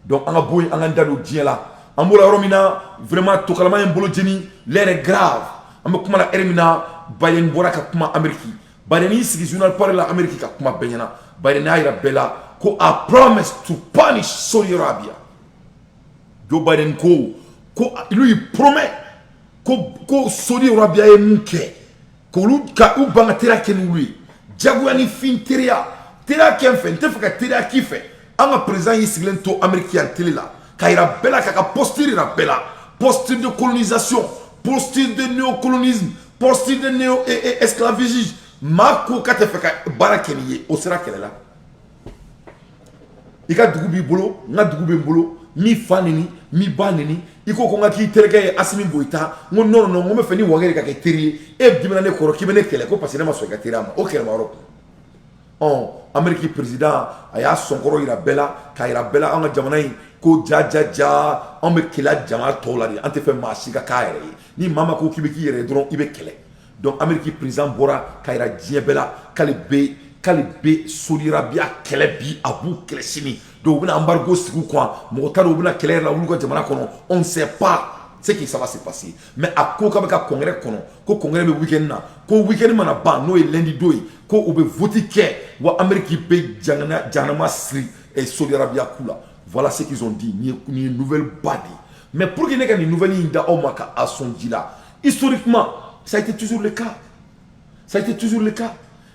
donc an ka bɔ yen an k'an da don diɲɛ la an b'o la yɔrɔ min na vraiment tokalama ye n bolo jeni l'heure est grave an bɛ kuma la heure min na Biden bɔra ka kuma Amérique Biden y'i sigi journal parler la Amérique ka kuma bɛɛ ɲɛna Biden y'a yira bɛɛ la ko a promise to punish Saudi Arabia Joe Biden ko lui promet ko Saudi Arabia ye mun kɛ k'olu ka u ban ka teriya kɛ n'olu ye jagoya ni fin teriya kɛ n fɛ n tɛ fɛ ka teriya k'i fɛ an ka président y'i sigilen to Amérique yan télé la k'a yira bɛɛ la k'a ka posture yira bɛɛ la posture de colonisation posture de néocolonisme posture de néo-esclavagisme maa ko k'a tɛ fɛ ka baara kɛ nin ye o sera kɛlɛ la i ka dugu b'i bolo n ka dugu bɛ n bolo mi fa nini mi ba nini i ko n ka k'i terikɛ ye Asimi Goïta n ko non n bɛ fɛ ni Wagɛrɛ ka kɛ teri ye e dimina ne kɔrɔ k'i bɛ ne kɛlɛ ko parce que ne ma sɔn i ka teriya ma o kɛlɛmayɔrɔ kun Amérique président a y'a sɔnkɔrɔ yira bɛɛ la k'a yira bɛɛ la an ka jamana in ko ja an bɛ kɛlɛ jamana tɔw la de an tɛ fɛ maa si ka k'a yɛrɛ ye ni maa ma ko k'i bɛ k'i yɛrɛ ye dɔrɔn i bɛ kɛlɛ donc Amérique président bɔra k'a yira diɲɛ bɛɛ la k'ale bɛ Saudi Arabia kɛlɛ bi a b'u kɛlɛ sini donc u bɛna embargo sigi u kan mɔgɔ t'a dɔn u bɛna kɛlɛ yɛrɛ la olu ka jamana kɔnɔ on ne sait pas ce qui ça va se passer mais a ko k'a bɛ ka congrès kɔnɔ ko congrès bɛ week-end na ko week-end mana ban n'o ye lundi don ye ko u bɛ vote kɛ wa Amérique bɛ jahanama siri Saudi Arabia ku la voilà ce qu'ils ont dit nin ye nouvelle ba de ye mais pour que ne ka nin nouvelle in da aw ma ka a sɔn ji la historiquement ça a été toujours le cas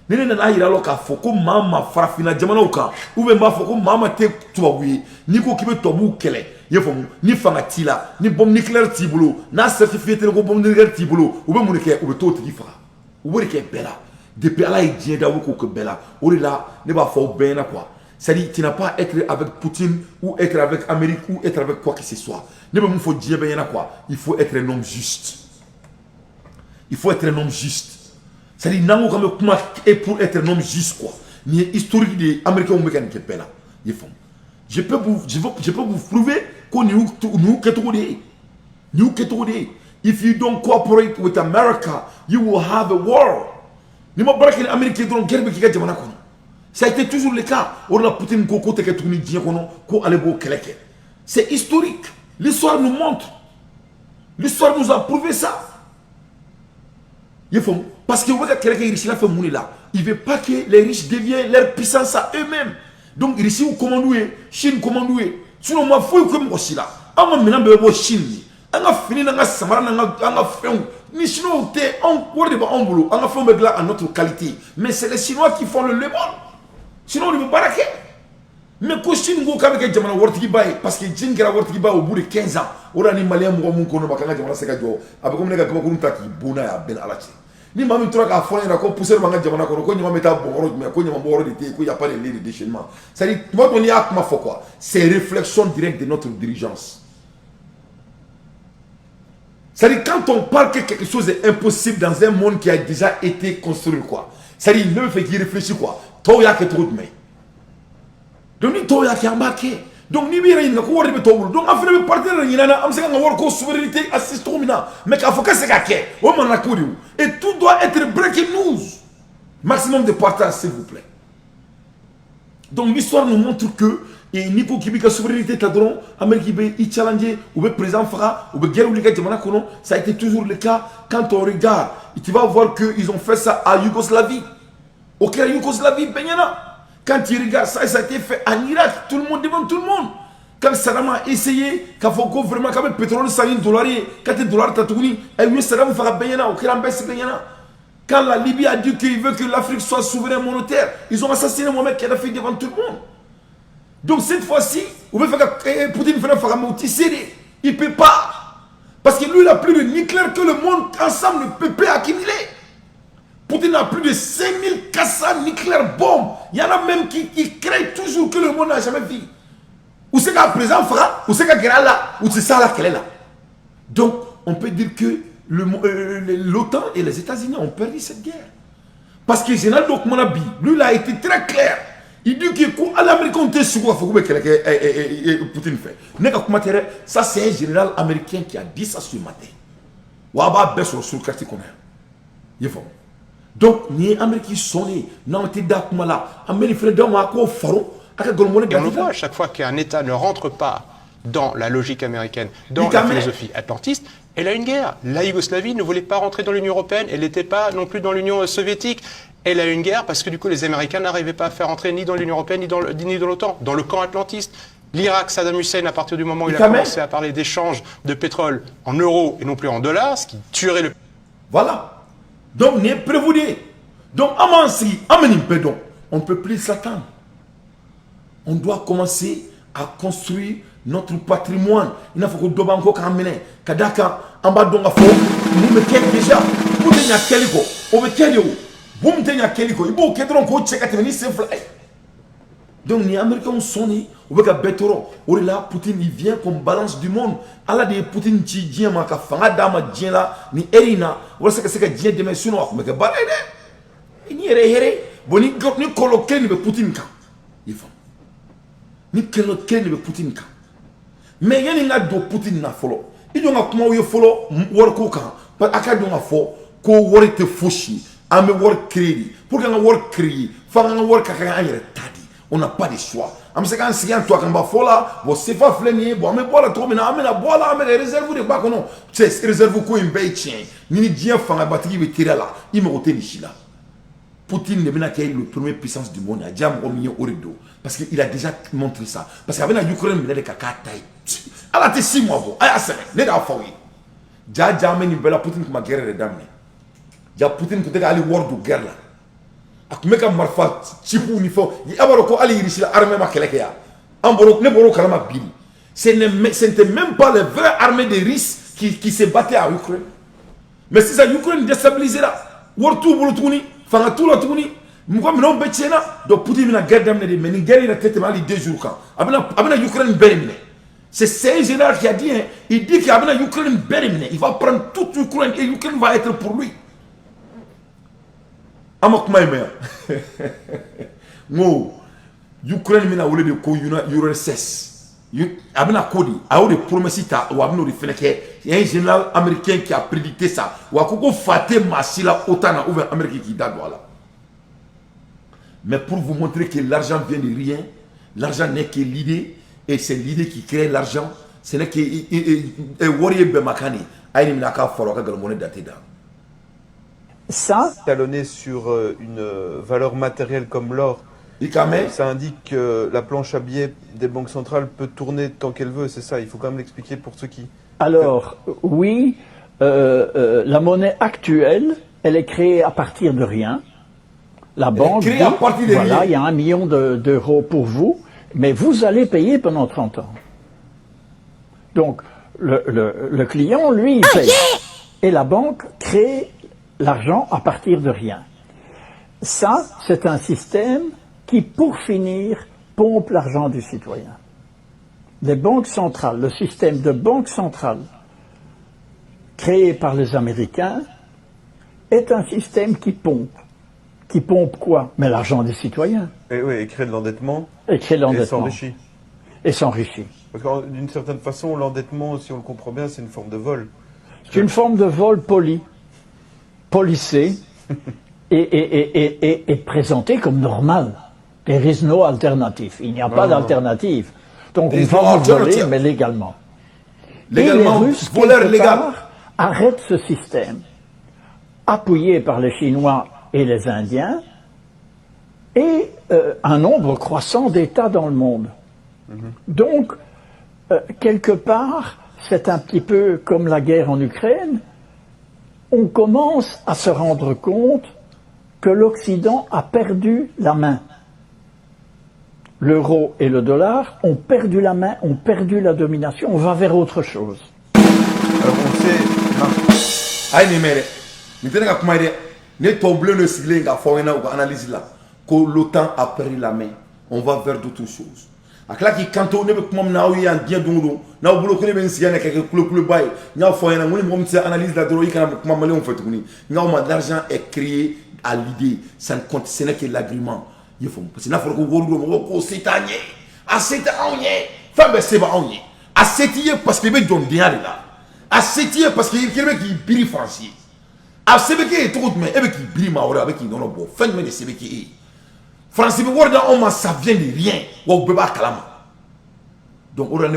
ni ne nana yira la k'a fɔ ko maa ma farafinna jamanaw kan ou bien n b'a fɔ ko maa ma tɛ tubabu ye n'i ko k'i bɛ tubabuw kɛlɛ i y'a faamu ni fanga t'i la ni bombe nucléaire t'i bolo n'a certifié tɛ ko bombe nucléaire t'i bolo u bɛ mun de kɛ u bɛ t'o tigi faga u b'o de kɛ bɛɛ la depuis ala ye diɲɛ da u k'o kɛ bɛɛ la o de la ne b'a fɔ aw bɛɛ ɲɛna quoi c'est-à-dire tu n'as pas être avec Poutine ou être avec Amérique ou être avec quoi que ce soit ne bɛ mun fɔ diɲɛ bɛɛ ɲɛna quoi il faut être un homme juste c'est-à-dire n'an ko k'an bɛ kuma pour être un homme juste quoi nin ye historique de ye américains bɛ ka nin kɛ bɛɛ la i ye faamu je peux vous prouver ko nin y'u kɛcogo de ye if you don't cooperate with America you will have a war ni ma baara kɛ ni Amérique ye dɔrɔn guerre bɛ k'i ka jamana kɔnɔ ça a été toujours le cas o de la Poutine ko tɛ kɛ tuguni diɲɛ kɔnɔ ko ale b'o kɛlɛ kɛ c'est historique l'histoire nous montre l'histoire nous a prouvé ça il faut parce que vous voyez que les riches là fait monnaie là il veut pas que les riches deviennent leur puissance à eux-mêmes donc Russie ou commandoué Chine commandoué sinon ma foi ko mo sila anga mina be bo Chine anga fini nga samara anga feu ni chinois te on word ba on bulu anga feu là à notre qualité mais c'est les chinois qui font le bon sinon on ne barake mais ko Chine go ka be jamana wortiki baye parce que jin gara wortiki baye au bout de 15 ans ora ni malien mo mun ko no bakanga jamana seka jo abe ko mneka ko ko ntaki buna ya ben alachi ni mami tora ka fona na ko pousser banga jamana ko nyama meta boro mais ko nyama boro de te ko y a pas de lieu de déchaînement ça dit moi on y a comment faut quoi c'est réflexion directe de notre dirigeance. Ça dit quand on parle que quelque chose est impossible dans un monde qui a déjà été construit quoi ça dit ne fait qu'il réfléchit quoi to ya que trop de mais donc ni to ya qui embarqué donc ni bien il ko wori be to donc afina be partenaire ni nana am seka ngor ko souveraineté assiste mina mais ka foka seka ke o man na kodi et tout doit être breaking news maximum de partage s'il vous plaît. Donc l'histoire nous montre que et Nico qui la souveraineté tadron Amérique be i challenger ou be président fera ou be guerre ou les jamana kono ça a été toujours le cas quand on regarde et tu vas voir que ils ont fait ça à Yougoslavie. OK, la Yougoslavie benyana. Quand tu regardes ça, ça a été fait en Irak, tout le monde devant tout le monde. Quand Saddam a essayé, quand il faut vraiment quand le pétrole $100, quand le dollar tatouni, et lui Saddam fera benyana, au Kiran Bess benyana. Quand la Libye a dit qu'il veut que l'Afrique soit souveraine monétaire, ils ont assassiné Mohamed Kadhafi devant tout le monde. Donc cette fois-ci, vous pouvez faire que Poutine fasse un mouti serré. Il ne peut pas. Parce que lui, il a plus de nucléaire que le monde ensemble ne peut pas accumuler. Poutine a plus de 5400 nucléaires bombes. Il y en a même qui créent toujours que le monde n'a jamais vu. Ou c'est qu'un président fera, ou c'est qu'un guerre là, ou c'est ça là qu'elle est là. Donc, on peut dire que l'OTAN et les États-Unis ont perdu cette guerre. Parce que le général Dokmanabi, lui, il a été très clair. Il dit que l'Amérique on était sur quoi Poutine fait. Ça, c'est un général américain qui a dit ça ce matin. Waba Bessor sur le quartier qu'on a. Donc, les Américains sont nés. Non, tu es d'accord là. Américains sont et on le voit à chaque fois qu'un État ne rentre pas dans la logique américaine, dans la philosophie atlantiste, elle a une guerre. La Yougoslavie ne voulait pas rentrer dans l'Union européenne, elle n'était pas non plus dans l'Union soviétique. Elle a une guerre parce que du coup les Américains n'arrivaient pas à faire entrer ni dans l'Union européenne ni dans l'OTAN, dans le camp atlantiste. L'Irak, Saddam Hussein, à partir du moment où il a commencé à parler d'échange de pétrole en euros et non plus en dollars, ce qui tuerait le... Voilà. Donc, n'est prévoudé. Donc, on ne peut plus s'attendre. On doit commencer à construire notre patrimoine. Il faut que nous fassions ça. Kadaka, en bas de nous mettons déjà. Vous avez quel go? Vous avez quel go? Vous avez donc les Américains sont nés, on veut que Betoro, on est là, Poutine il vient comme balance du monde. Allah de Poutine qui vient ma kafanga dama vient là, ni Erina, on sait que c'est que vient demain sur nous, mais que balade, il n'y a rien. Bon ni coloquer ni Poutine quand, il faut. Ni coloquer ni Poutine quand. Mais il y a do Poutine na follow. Il y a comment il follow work quand, parce que il y a fo, ko work te fushi, ame work crédit. Pour qu'on work crédit, faut qu'on work quand il y a tadi. On n'a pas de choix. Am se kan sigan to kan ba fola, bo sefa fleni, bo ame bola to mina amena bola ame réserve de ba kono. C'est réserve ko imbe tien. Ni dia fanga batiki be tira là. Il me roté ni chila. Poutine ne bina kay le premier puissance du monde a jam au orido parce qu'il a déjà montré ça. Parce qu'avec la Ukraine mais de kaka taille. Ala te 6 mois bo. Aya sene, ne da fawi. Ja jamen ni bela Poutine kuma guerre de dame. Ja Poutine ko de ali war du guerre là. Akumeka marfa chipu ni fo yi abaro ko ali yirisi la armée ma keleke ya amboro ne boro kalama bili ce n'était même pas les vraies armées des Russes qui se battaient à Ukraine mais si ça Ukraine déstabilisé là wor tout bolo tuni fanga tout la tuni mko mino betchena do Poutine na guerre d'amne de meni guerre na tête mali 2 jours quand abena Ukraine bérimine c'est un général qui a dit hein, il dit qu'abena Ukraine bérimine il va prendre toute Ukraine et Ukraine va être pour lui. Amak maïmea. Ngo Ukraine mina wole de ko URSS. Abena kodi, a ou de promesses ta ou abeno de feneke. Il y a un général américain qui a prédicté ça. Ou a koko faté masila otana ou Amérique qui da là. Mais pour vous montrer que l'argent vient de rien, l'argent n'est que l'idée et c'est l'idée qui crée l'argent. Ce n'est que warrior bemakani. Aïni minaka foroka galmone dateda. Ça, talonné sur une valeur matérielle comme l'or, Ça indique que la planche à billets des banques centrales peut tourner tant qu'elle veut, c'est ça, il faut quand même l'expliquer pour ceux qui... Alors, oui, la monnaie actuelle, elle est créée à partir de rien. La banque dit, voilà, il y a 1 million d'euros pour vous, mais vous allez payer pendant 30 ans. Donc, le client, lui, il paye. Et la banque crée l'argent à partir de rien. Ça, c'est un système qui, pour finir, pompe l'argent du citoyen. Les banques centrales, le système de banque centrale créé par les Américains est un système qui pompe. Qui pompe quoi? Mais l'argent des citoyens. Et oui, et crée de l'endettement. Et crée de l'endettement. Et s'enrichit. Et s'enrichit. Parce que d'une certaine façon, l'endettement, si on le comprend bien, c'est une forme de vol. C'est une forme de vol poli, policé, et présenté comme normal. There is no alternative. Il n'y a pas d'alternative. Donc on va voler, mais légalement. Légalement, et les Russes, voleur légal. Arrêtent ce système, appuyé par les Chinois et les Indiens, et un nombre croissant d'États dans le monde. Donc, quelque part, c'est un petit peu comme la guerre en Ukraine, on commence à se rendre compte que l'Occident a perdu la main. L'euro et le dollar ont perdu la main, ont perdu la domination, on va vers autre chose. Alors on sait... l'OTAN a perdu la main, on va vers d'autres choses. Aklaki kanto ne be kuma na o yan dia dongo na o bulo ko ne be nsia na keke kulo bay nya fo yana ngoni mo mtse analyse la doro ikana kuma male on fait tuni nya o l'argent est créé à l'idée ça ne compte ce n'est que l'agrément il faut parce que na fo ko woru mo ko setanye a setanye fa be se ba onye a setiye parce que be don dia là a setiye parce que il be qui biri français a sebeke to ko me e be qui biri ma ora be qui non bo fin me de sebeke français ça vient de rien. Donc on a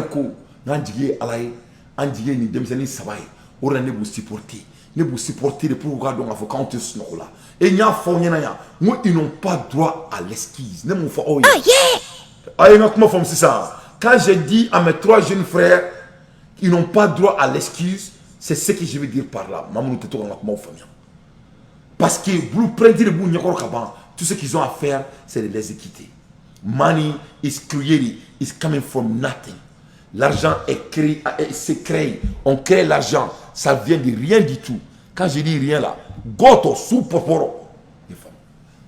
ni demseni sabaye on a vous supporter pour regarder donc faut quand là et nya fo nyana ya moi ils n'ont pas droit à l'esquisse ne mon fo oh yeah comment font ça quand je dis à mes 3 jeunes frères ils n'ont pas droit à l'excuse c'est ce que je veux dire par là maman te to comment famille parce que vous prenez le bout nyakoro kaban tout ce qu'ils ont à faire, c'est de les équiter. Money is created, is coming from nothing. L'argent est créé, c'est créé. On crée l'argent, ça vient de rien du tout. Quand je dis rien là, goto sous poporo.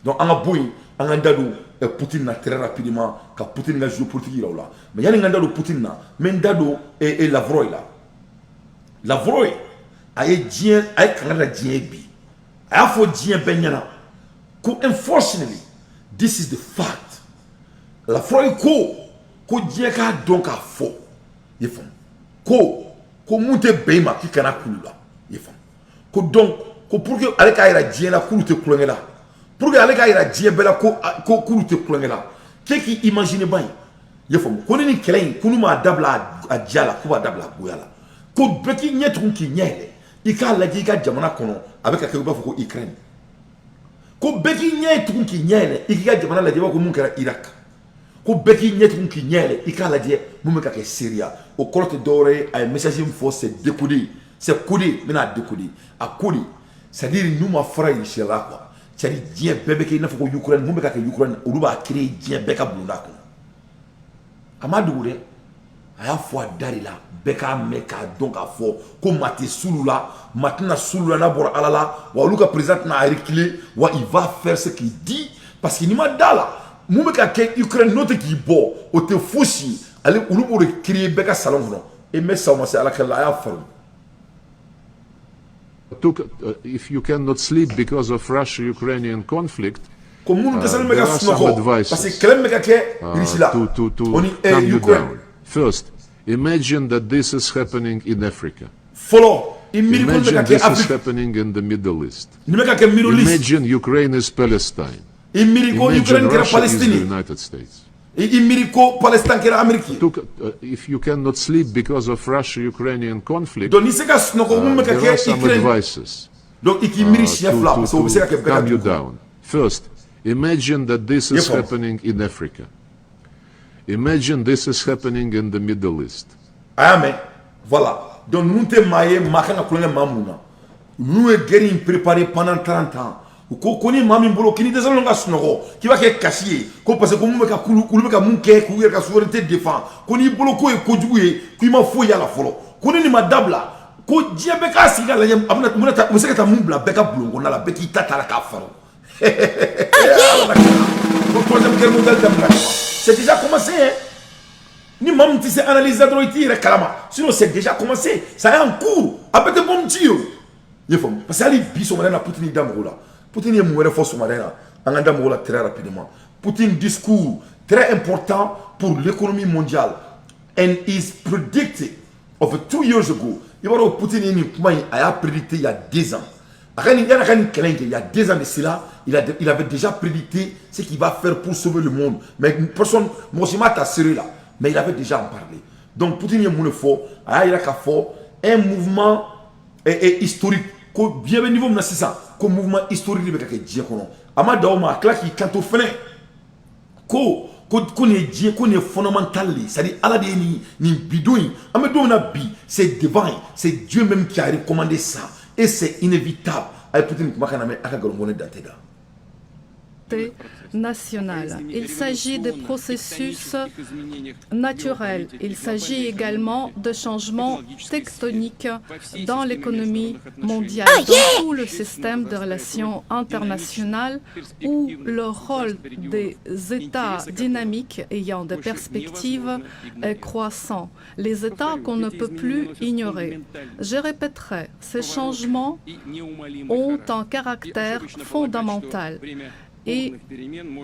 Donc on a bouillé, on a dadou, Poutine n'a très rapidement, car Poutine n'a joué politique là. Mais il y a un dadou Poutine là, mais dadou et Lavrov là. Lavrov a eu dien, a eu quand même dien bi, a fait dien benyana. Unfortunately, this is the fact. La foi ko dieu ka donc a faux. Yefam. Ko monte beima ki kana kulula. Yefam. Ko donc ko pour que ale ka ira dieu la kulu te kulengela. Pour que ale ka ira dieu bela ko kulu te kulengela. Qui imagine ban. Yefam. Ko ni kelen kunu ma dabla a diala ko ba dabla goyala. Ko beki nyetun ki nyele. Ika la ka jamana kono avec akeba foko Ukraine. Ko beki nye tukun ki nyele ikika jamana la jeba ko mun kera Iraq ko beki nye tukun ki nyele ikika la je mun ka ke Syria o kolote dore ay message fo c'est décoder c'est coder mena décoder a coder c'est-à-dire nous ma frère ici là quoi c'est-à-dire die bebe ke na fo ko Ukraine mun ka ke Ukraine o ruba créer die beka blunda ko amadu re aya fo dari la beka meka donc a fo ko mate sulula maintenant sulula na bor alala wa luka président na reculé wa il va faire ce qu'il dit parce qu'il m'a dala mumeka ke Ukraine note qui bo o te fushi ale ulu pour créer beka salon non et mais ça c'est ala kala ya forme if you cannot sleep because of Russia-Ukrainian conflict comme nous descend mega snoko parce que to calm you down. First, imagine that this is happening in Africa. Imagine this is happening in the Middle East. Imagine Ukraine is Palestine. Imagine Russia is the United States. If you cannot sleep because of Russia-Ukrainian conflict, there are some advices to calm you down. First, Imagine that this is happening in Africa. Imagine this is happening in the Middle East. Amen. Voilà. Donc nous te maillé makana kolonga mamuna. Nous est guéri préparé pendant 30 ans. Ou ko koni mami bolo kini des longa sunoko qui va ke cacher ko parce que mu ka kulu ka mun ke ku ka souveraineté défend koni bolo ko e ko juye ku ma fo ya la folo koni ni madabla ko diebe ka siga la yam amna mu ta mu sekata mun bla beka bulongo na la beki tata la ka faro. C'est déjà commencé hein. Ni mam ti se analyse droiti re kalama sinon c'est déjà commencé ça est en cours après de bon tio yefom parce que ali biso na Poutine damola Poutine est mourir force marina en damola très rapidement Poutine discours très important pour l'économie mondiale and is predicted of 2 years ago il va Poutine a prédicté il y a 10 ans il y a 10 ans de cela il avait déjà prédicté ce qu'il va faire pour sauver le monde mais personne moi je m'attends sérieux là mais il avait déjà en parlé. Donc, Poutine est mon fort, il a fort, un mouvement historique, bien au niveau de ça, comme mouvement historique de Dieu. Amadaoma, claque, quand on fait, qu'on est fondamental, c'est-à-dire, Allah ni bidouin, c'est divin, c'est Dieu même qui a recommandé ça, et c'est inévitable. Poutine, nationale. Il s'agit de processus naturels. Il s'agit également de changements tectoniques dans l'économie mondiale, dans tout le système de relations internationales où le rôle des États dynamiques ayant des perspectives est croissant. Les États qu'on ne peut plus ignorer. Je répéterai, ces changements ont un caractère fondamental et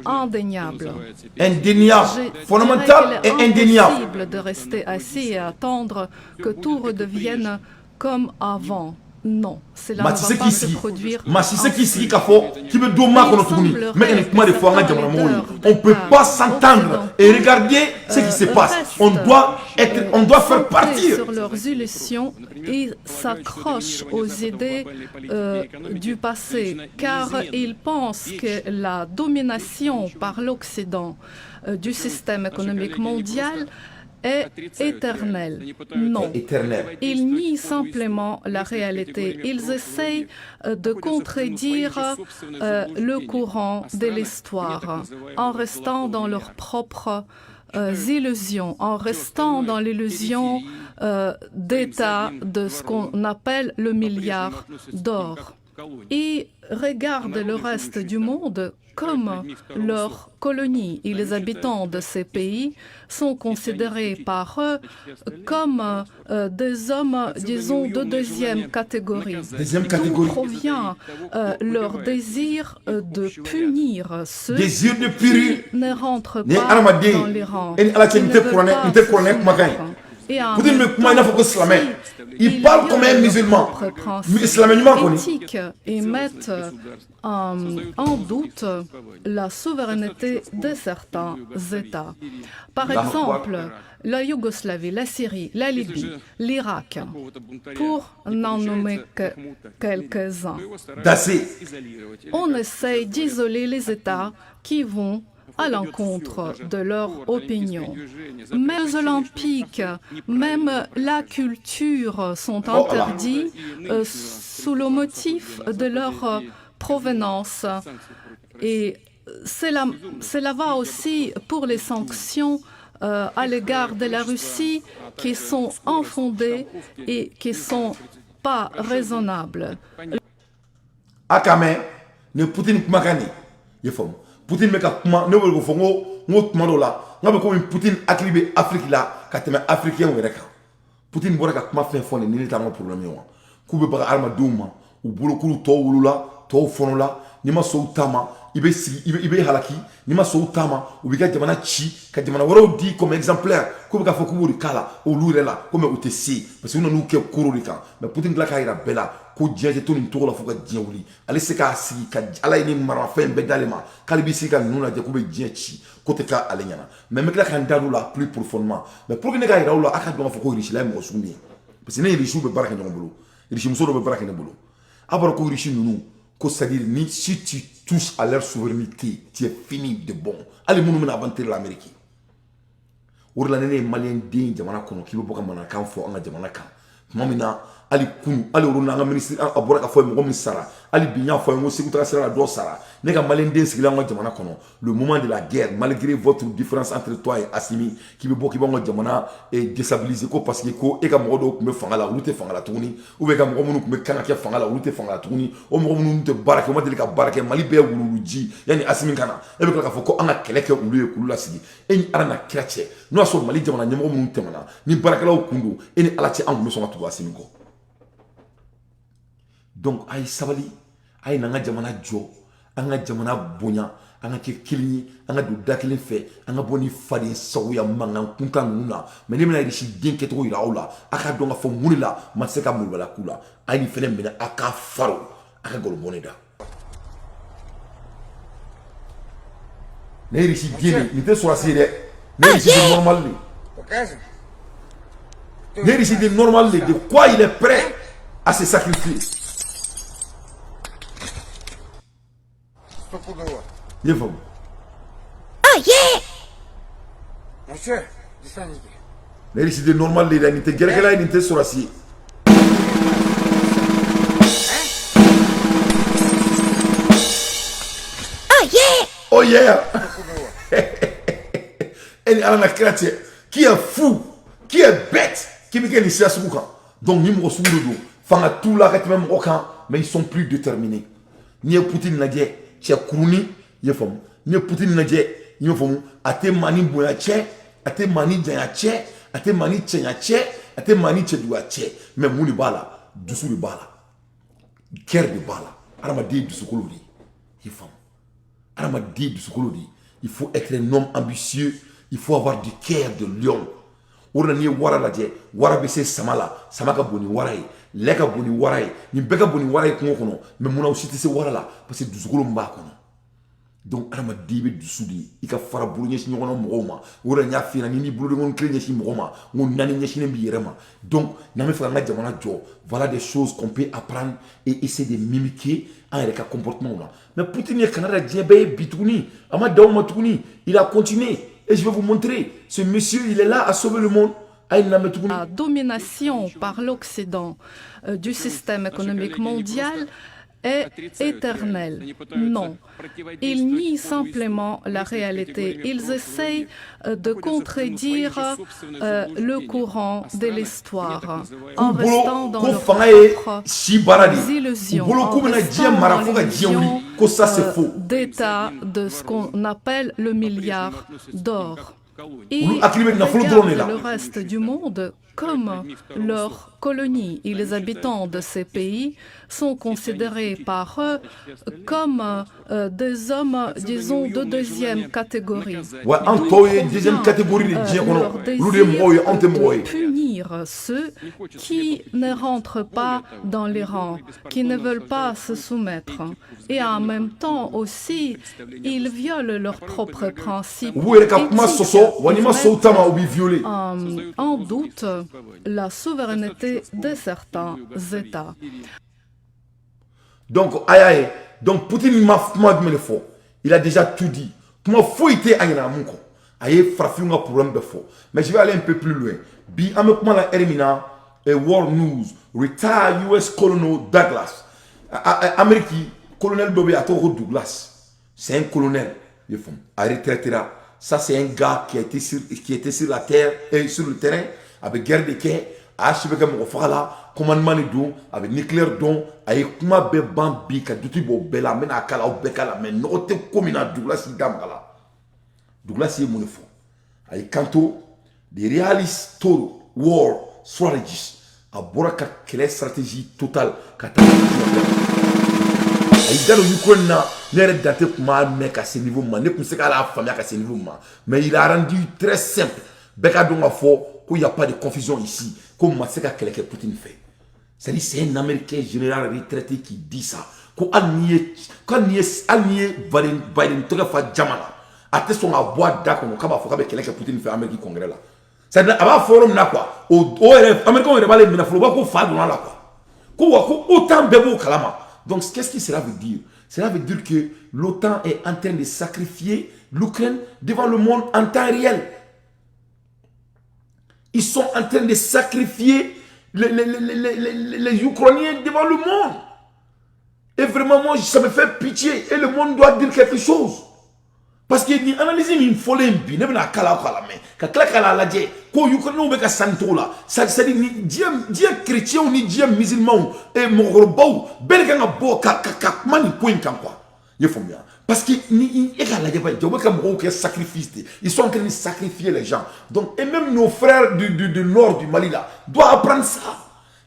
indéniable. Indéniable, fondamental et indéniable. Il est impossible de rester assis et attendre que tout redevienne comme avant. Non, cela ne va pas se produire. On ne peut pas s'entendre et regarder ce qui se passe. On doit faire partir. Sur leurs illusions et s'accrochent aux idées du passé, car ils pensent que la domination par l'Occident du système économique mondial est éternel. Non. Ils nient simplement la réalité. Ils essayent de contredire le courant de l'histoire en restant dans leurs propres illusions, en restant dans l'illusion d'état de ce qu'on appelle le milliard d'or. Ils regardent le reste du monde comme leur colonie et les habitants de ces pays sont considérés par eux comme des hommes, disons, de deuxième catégorie. D'où provient leur désir de punir ceux qui ne rentrent pas dans les rangs, qui ne veulent pas et en il parle comme un musulman. Éthique et mettent en doute la souveraineté de certains États. Par exemple, la Yougoslavie, la Syrie, la Libye, l'Irak, pour n'en nommer que quelques-uns. On essaye d'isoler les États qui vont à l'encontre de leur opinion. Même les Olympiques, même la culture sont interdits sous le motif de leur provenance. Et cela va aussi pour les sanctions à l'égard de la Russie qui sont infondées et qui ne sont pas raisonnables. Akame, ne Poutine Makani, Poutine me ka kuma ne wele ko fongo ngo tuma do la ngabe ko Poutine aklibe Afrique la ka teme africain wele ka Poutine bora ka kuma fen fone ni ta ngo problème yo ku be ba arma duma u bolo kulu to wulula to fono la ni ma so tama ibe halaki ni ma so tama u bi ka jamana chi ka jamana woro di comme exemplaire ku be ka fo ku buri kala o lure la comme o te si parce que nous ke kuro ka mais Poutine la ka ira bela ko diaje to ni to la fo ka diawli ale se ka si ka ala ni mara fen be dalema kalibi si ka nuna je ku be diachi ko te ka ale nyana mais me la kan dalu la plus profondément mais pour que ne ka ira la aka do fo ko richi la mo sumi parce que ne richi be baraka nyongolo richi muso do be baraka ne bolo abaro ko richi nunu ko c'est-à-dire ni si tu touches à leur souveraineté, tu es fini de bon. Allez, nous avons inventé l'Amérique. Ou la nene malien den jamana kono ki bo ka mana kan fo anga jamana kan mamina ali kunu ali ru na nga ministre abora ka fo mo mi sara ali binya fo ngo siku tra sara do sara ne ka malien den sigila ngo jamana kono le moment de la guerre malgré votre différence entre toi et Assimi ki be bo ki ngo jamana et déstabiliser ko parce que ko e ka mo do me fanga la lute fanga la tuni ou be ka mo mo me kana ke fanga la lute fanga la tuni o mo mo te barake mo deli ka barake mali be wuluji yani Assimi kana e be ka fo ko anga keleke ulu e kulu la sigi e ni arana krache no so mali jamana nyamo mo temana ni barakalaw kundu e ni alati angu so matu Assimi ko. Donc ay sabali ay nanga jamana jo anga jamana bonya anga ke kilini anga do dakile fe anga boni fadi sawya manga kunta nuna mais ni mena rishi den keto iraula aka donga fo munila maseka mulbala kula ay ni fene mena aka faro aka gol boneda ne rishi den ni te so asire ne rishi normal ne rishi normal de quoi il est prêt à se sacrifier. Ah yeah! Monsieur, disanique. Les décidé normal les l'unité guerre là unité sur assis. Ah yeah! Oh yeah! Elle a la créature qui est fou, qui est bête, qui me gagne ici à ce moment. Donc ni mo sous le dos, fanga tout la reste même aucun, mais ils sont plus déterminés. Ni Poutine n'a dit Tchè Kourouni, il faut ni Poutine n'a dit il faut ate mani boya tchè, ate mani djanya tchè, ate mani tchenya tchè, ate mani tchèdouya tchè. Mais mouni bala, dessous le bala, guerre de bala. Aramadi du Sokolodi, il faut. Aramadi du Sokolodi, il faut être un homme ambitieux, il faut avoir du cœur de lion. Ourna ni wara la dje, wara bese samala, samaka boni warai, leka boni warai, ni beka boni warai kono, mais mouna aussi te se wara la, parce que du Sokolo mba kono. Donc arama dibe du soudi, ika fara bulu nyeshi nyono mroma, ourna nya fina ni bulu ngon kle nyeshi mroma, ngon nani nyeshi nembi yerema. Donc name fera nga jamana jo, voilà des choses qu'on peut apprendre et essayer de mimiquer avec un comportement là. Mais Poutine est Canada djebe bitouni, ama dauma touni, il a continué. Et je vais vous montrer, ce monsieur, il est là à sauver le monde. La domination par l'Occident du système économique mondial est éternelle. Non. Ils nient simplement la réalité. Ils essayent de contredire le courant de l'histoire en restant dans leurs propres illusions, en restant dans l'illusion d'état de ce qu'on appelle le milliard d'or. Ils regardent le reste du monde comme leurs colonies. Et les habitants de ces pays sont considérés par eux comme des hommes, disons, de deuxième catégorie. De punir ceux qui ne rentrent pas dans les rangs, qui ne veulent pas se soumettre. Et en même temps aussi, ils violent leurs propres principes. En doute la souveraineté de certains États. Donc, donc Poutine m'a dit le faux. Il a déjà tout dit. Comment faut été à Yanamuko? Aïe, frappé un problème de faux. Mais je vais aller un peu plus loin. Bi amekuma la Ermina et World News. Retired US Colonel Douglas. Amérique, colonel Bobé Atoro Douglas. C'est un colonel. Il faut arrêter. Ça, c'est un gars qui était sur la terre et sur le terrain avec guerre de quai. Achevé comme on fera là, commandement de don, avec nucléaire don, avec kuma be bambi, ka duty bo bela, men akala ou bekala, men note comme une Douglas Idamala. Douglas est mon fond. Avec kanto, des réalistes toro, war strategies, à boraka quelle stratégie totale, katana. Il a dit qu'on a daté à ce niveau, mais il a rendu très simple. Qu'il n'y a pas de confusion ici, comme Masseka Keleke Poutine fait. C'est-à-dire c'est un Américain général retraité qui dit ça. Quand il est Biden, Jamala, à tes son boîte d'accord, comme Keleke Poutine fait Amérique Congrès là. C'est-à-dire à forum là quoi. Au Américain on va les mettre, il faut pas qu'on fasse là quoi. Autant bébé au kalama. Donc, qu'est-ce que cela veut dire? Cela veut dire que l'OTAN est en train de sacrifier l'Ukraine devant le monde en temps réel. Ils sont en train de sacrifier les Ukrainiens devant le monde. Et vraiment, moi, ça me fait pitié. Et le monde doit dire quelque chose. Parce que ni analyse min folen bi ne bena kala mais ka kala kala la je ko Ukraine be ka santo la ça dit ni Dieu chrétien ou ni Dieu musulman et mogorbaw bel ka bo ka mani point kan quoi. Il faut bien parce que ni e ka la je ba jo ka mo ke sacrifice. Ils sont en train de sacrifier les gens. Donc et même nos frères du nord du Mali là doivent apprendre ça.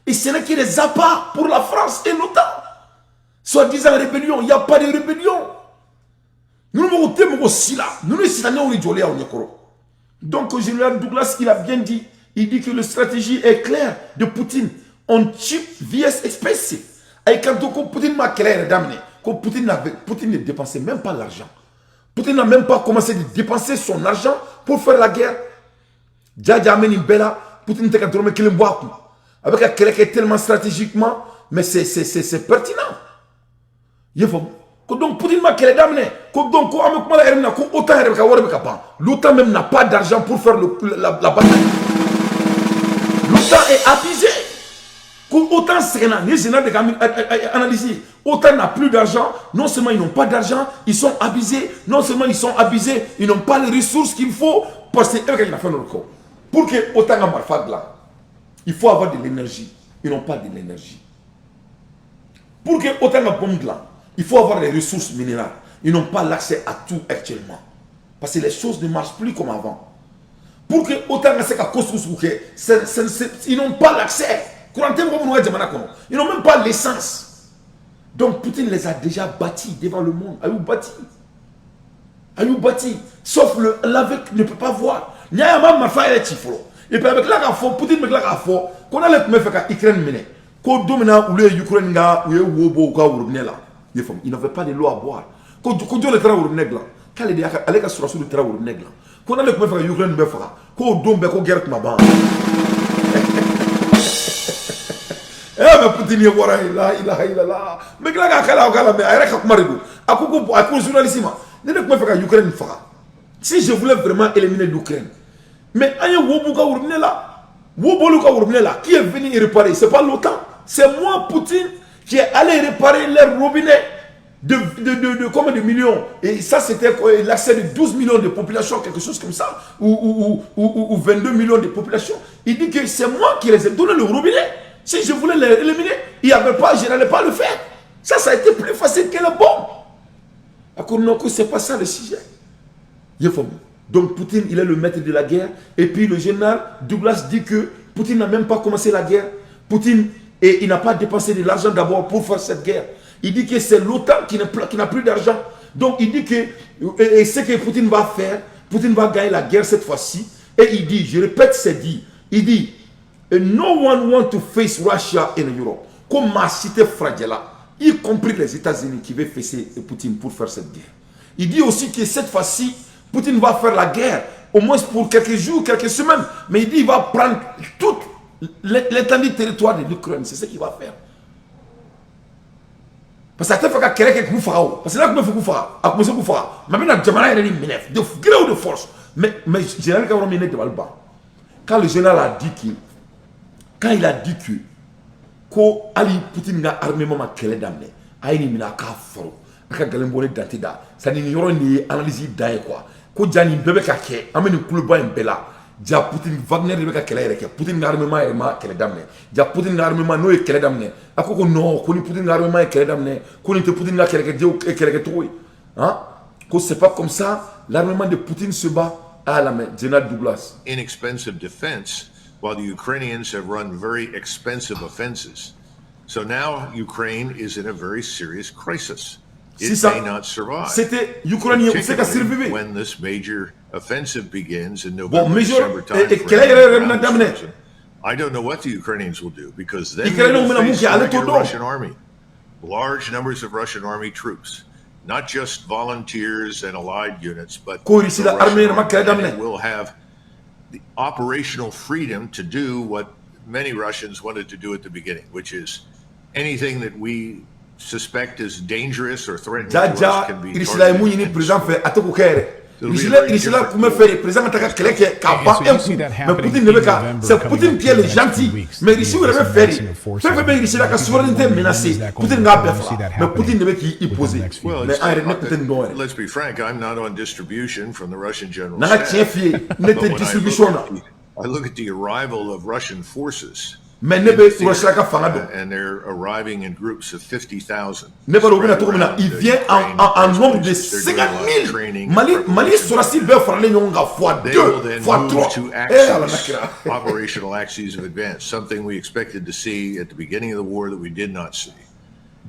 Et ce n'est que des appâts pour la France et l'OTAN. Soit disant rébellion, il n'y a pas de rébellion. Nous ne sommes là. Nous ne sommes pas. Donc, le général Douglas, il a bien dit. Il dit que la stratégie est claire de Poutine. On cheap vs expensive. Et quand Poutine m'a clair d'amener, Poutine ne dépensait même pas l'argent. Poutine n'a même pas commencé de dépenser son argent pour faire la guerre. Djadja amène une belle. Poutine n'a pas dormi qu'il boit. Avec un clair qui est tellement stratégiquement, mais c'est pertinent. Il faut. Donc, Poutine m'a créé d'amener. Donc, l'OTAN même n'a pas d'argent pour faire la bataille. L'OTAN est abusé. L'OTAN, c'est analysé. L'OTAN n'a plus d'argent. Non seulement ils n'ont pas d'argent, ils sont abusés. Non seulement ils sont abusés, ils n'ont pas les ressources qu'il faut. Parce que pour que l'OTAN ait un là, il faut avoir de l'énergie. Ils n'ont pas de l'énergie. Pour que l'OTAN ait un bombe là, il faut avoir les ressources minérales. Ils n'ont pas l'accès à tout actuellement. Parce que les choses ne marchent plus comme avant. Pour que autant ils n'ont pas l'accès. Ils n'ont même pas l'essence. Donc Poutine les a déjà bâtis devant le monde. Ayou bâti. Sauf l'aveugle ne peut pas voir. Et puis avec la Poutine me l'a fait. Qu'on a le fait qu'Ukraine mène. Qu'on domine où les Ukrainiens il n'avait pas de l'eau à boire. Quand Dieu le travail au nègre, quand il est allé sur le travail au nègre, quand on a le fait que Ukraine me fera, quand on donne qu'on guerre ma bande. Eh mais Poutine est voilà, il a. Mais là, mais avec Marigo, à quoi journaliste, ne le fait que Ukraine fera. Si je voulais vraiment éliminer l'Ukraine, mais il y a Wobuka Urmela, Woboluka Urmela, qui est venu réparer, c'est pas l'OTAN, c'est moi Poutine qui est allé réparer leurs robinets de combien de millions. Et ça, c'était l'accès de 12 millions de population, quelque chose comme ça, ou 22 millions de population. Il dit que c'est moi qui les ai donné le robinet. Si je voulais les éliminer, il n'y avait pas, je n'allais pas le faire. Ça a été plus facile que la bombe. Donc, ce n'est pas ça le sujet. Donc, Poutine, il est le maître de la guerre. Et puis, le général Douglas dit que Poutine n'a même pas commencé la guerre. Poutine... Et il n'a pas dépensé de l'argent d'abord pour faire cette guerre. Il dit que c'est l'OTAN qui n'a plus d'argent. Donc il dit que et ce que Poutine va faire, Poutine va gagner la guerre cette fois-ci. Et il dit, je répète, c'est dit, il dit, no one want to face Russia in Europe. Comme ma cité fragile, y compris les États-Unis qui veulent fesser Poutine pour faire cette guerre. Il dit aussi que cette fois-ci, Poutine va faire la guerre, au moins pour quelques jours, quelques semaines. Mais il dit qu'il va prendre toute l'étendue du territoire de l'Ukraine. C'est ce qu'il va faire. Parce que ça fait quelqu'un qui parce que là, il faut mais de gré ou de force. Mais général quand le général a dit que, quand il a dit que Ali Poutine a armement ma kele d'amener, aïe ni mina ka foro, aka galembole datida, ça ni yoro ni analyse d'ailleurs quoi. Ko jani bébé kake, ameni kuluba mbela. Ja Poutine Wagner de ka kele reke, Poutine armement et ma kele d'amener. Ja Poutine armement no e kele d'amener. Ako non, ko ni Poutine armement et kele d'amener, ko ni te Poutine la kele ke kele toi. Hein? Ko c'est pas comme ça, l'armement de Poutine se bat à la main. General Douglas. Inexpensive defense, while the Ukrainians have run very expensive offenses. So now Ukraine is in a very serious crisis. It may not survive. C'était Ukrainien, c'est qu'à survivre. When this major offensive begins in November, December time. I don't know what the Ukrainians will do because then they will face a regular Russian army, large numbers of Russian army troops, not just volunteers and allied units, but the Russian army will have the operational freedom to do what many Russians wanted to do at the beginning, which is anything that we suspect is dangerous or threatening to Jaja us can be irisila emu yini président fait atoko kere. Irisila kume fait président taka keleke kaba mais Poutine ne veut pas. C'est Poutine qui est le gentil. Mais ici vous devez faire. Fait bien irisila ka souveraineté menacée. Poutine n'a pas fait. Mais Poutine ne veut qui y poser. Mais en réalité Poutine non. Let's be frank, I'm not on distribution from the Russian general Nana tient staff. fier. N'était distribution là. I look at the arrival of Russian forces. Mais ne veut Russia ka fangado. And they're arriving in groups of 50,000. Ne veut pas tourner. Il vient en nombre de 50 000. Mali sera si bien farlé nyonga fois 2, fois 3. Operational axes of advance, something we expected to see at the beginning of the war that we did not see.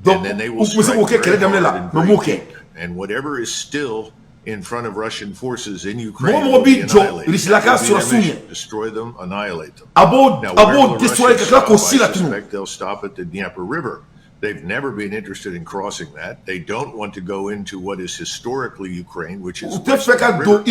Donc, and then they will strike very hard and me break deep. And whatever is still in front of Russian forces in Ukraine will be annihilated. Destroy them, annihilate them. Now, I suspect they'll stop at the Dnieper River. They've never been interested in crossing that. They don't want to go into what is historically Ukraine, which is west of the river.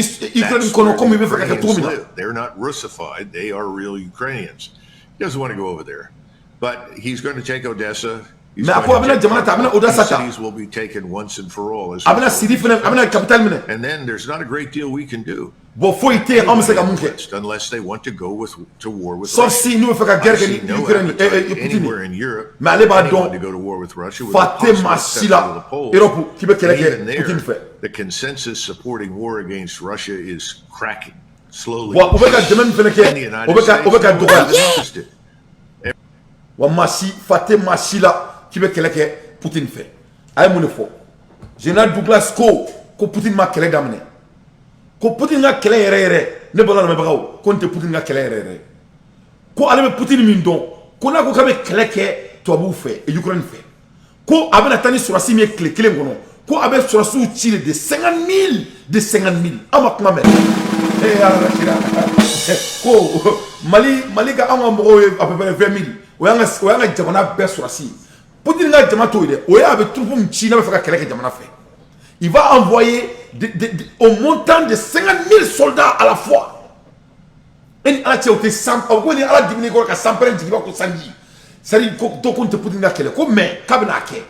That's where the Ukrainians live. They're not Russified. They are real Ukrainians. He doesn't want to go over there. But he's going to take Odessa. Mais après abena jamana ta abena Odessa ta cities will be taken once and for all. Abena city fene abena capital mine. And then there's not a great deal we can do. Bo faut ite am se ka munke. Unless they want to go to war with Sauf si nous fait ka guerre que Ukraine anywhere in Europe. Mais allez ba don to go to war with Russia. Fatima Sila Europe qui be keleke Putin fait. The consensus supporting war against Russia is cracking slowly. Wa obeka demain fene ke obeka doka. Wa masi Fatima Sila qui veut que Poutine fait. Aïe mon fort. Général Douglas ko Poutine m'a kelé d'amener. Ko Poutine a kelé rere ne bolana me bagaw ko nte Poutine a kelé rere. Ko ale Poutine min don ko na ko kabe kelé ke to abu fait et Ukraine fait. Ko abena tani sur la simie clé clé ngono. Ko abe sur sous tiré de 50 000 ama kuma me. Eh ala kira. Ko Mali ka anga mo à peu près 20 000. Oyanga jamana be sur la si. Poutine n'a jamais tout aidé. Oya avec tout le monde Chine va faire quelque chose fait. Il va envoyer au montant de 50 000 soldats à la fois. Et à la théorie, on va dire à la diminuer quoi, 100 prendre qui va qu'on s'ennuie. Ça dit donc on te Poutine n'a qu'elle. Comme mais kabina qu'elle.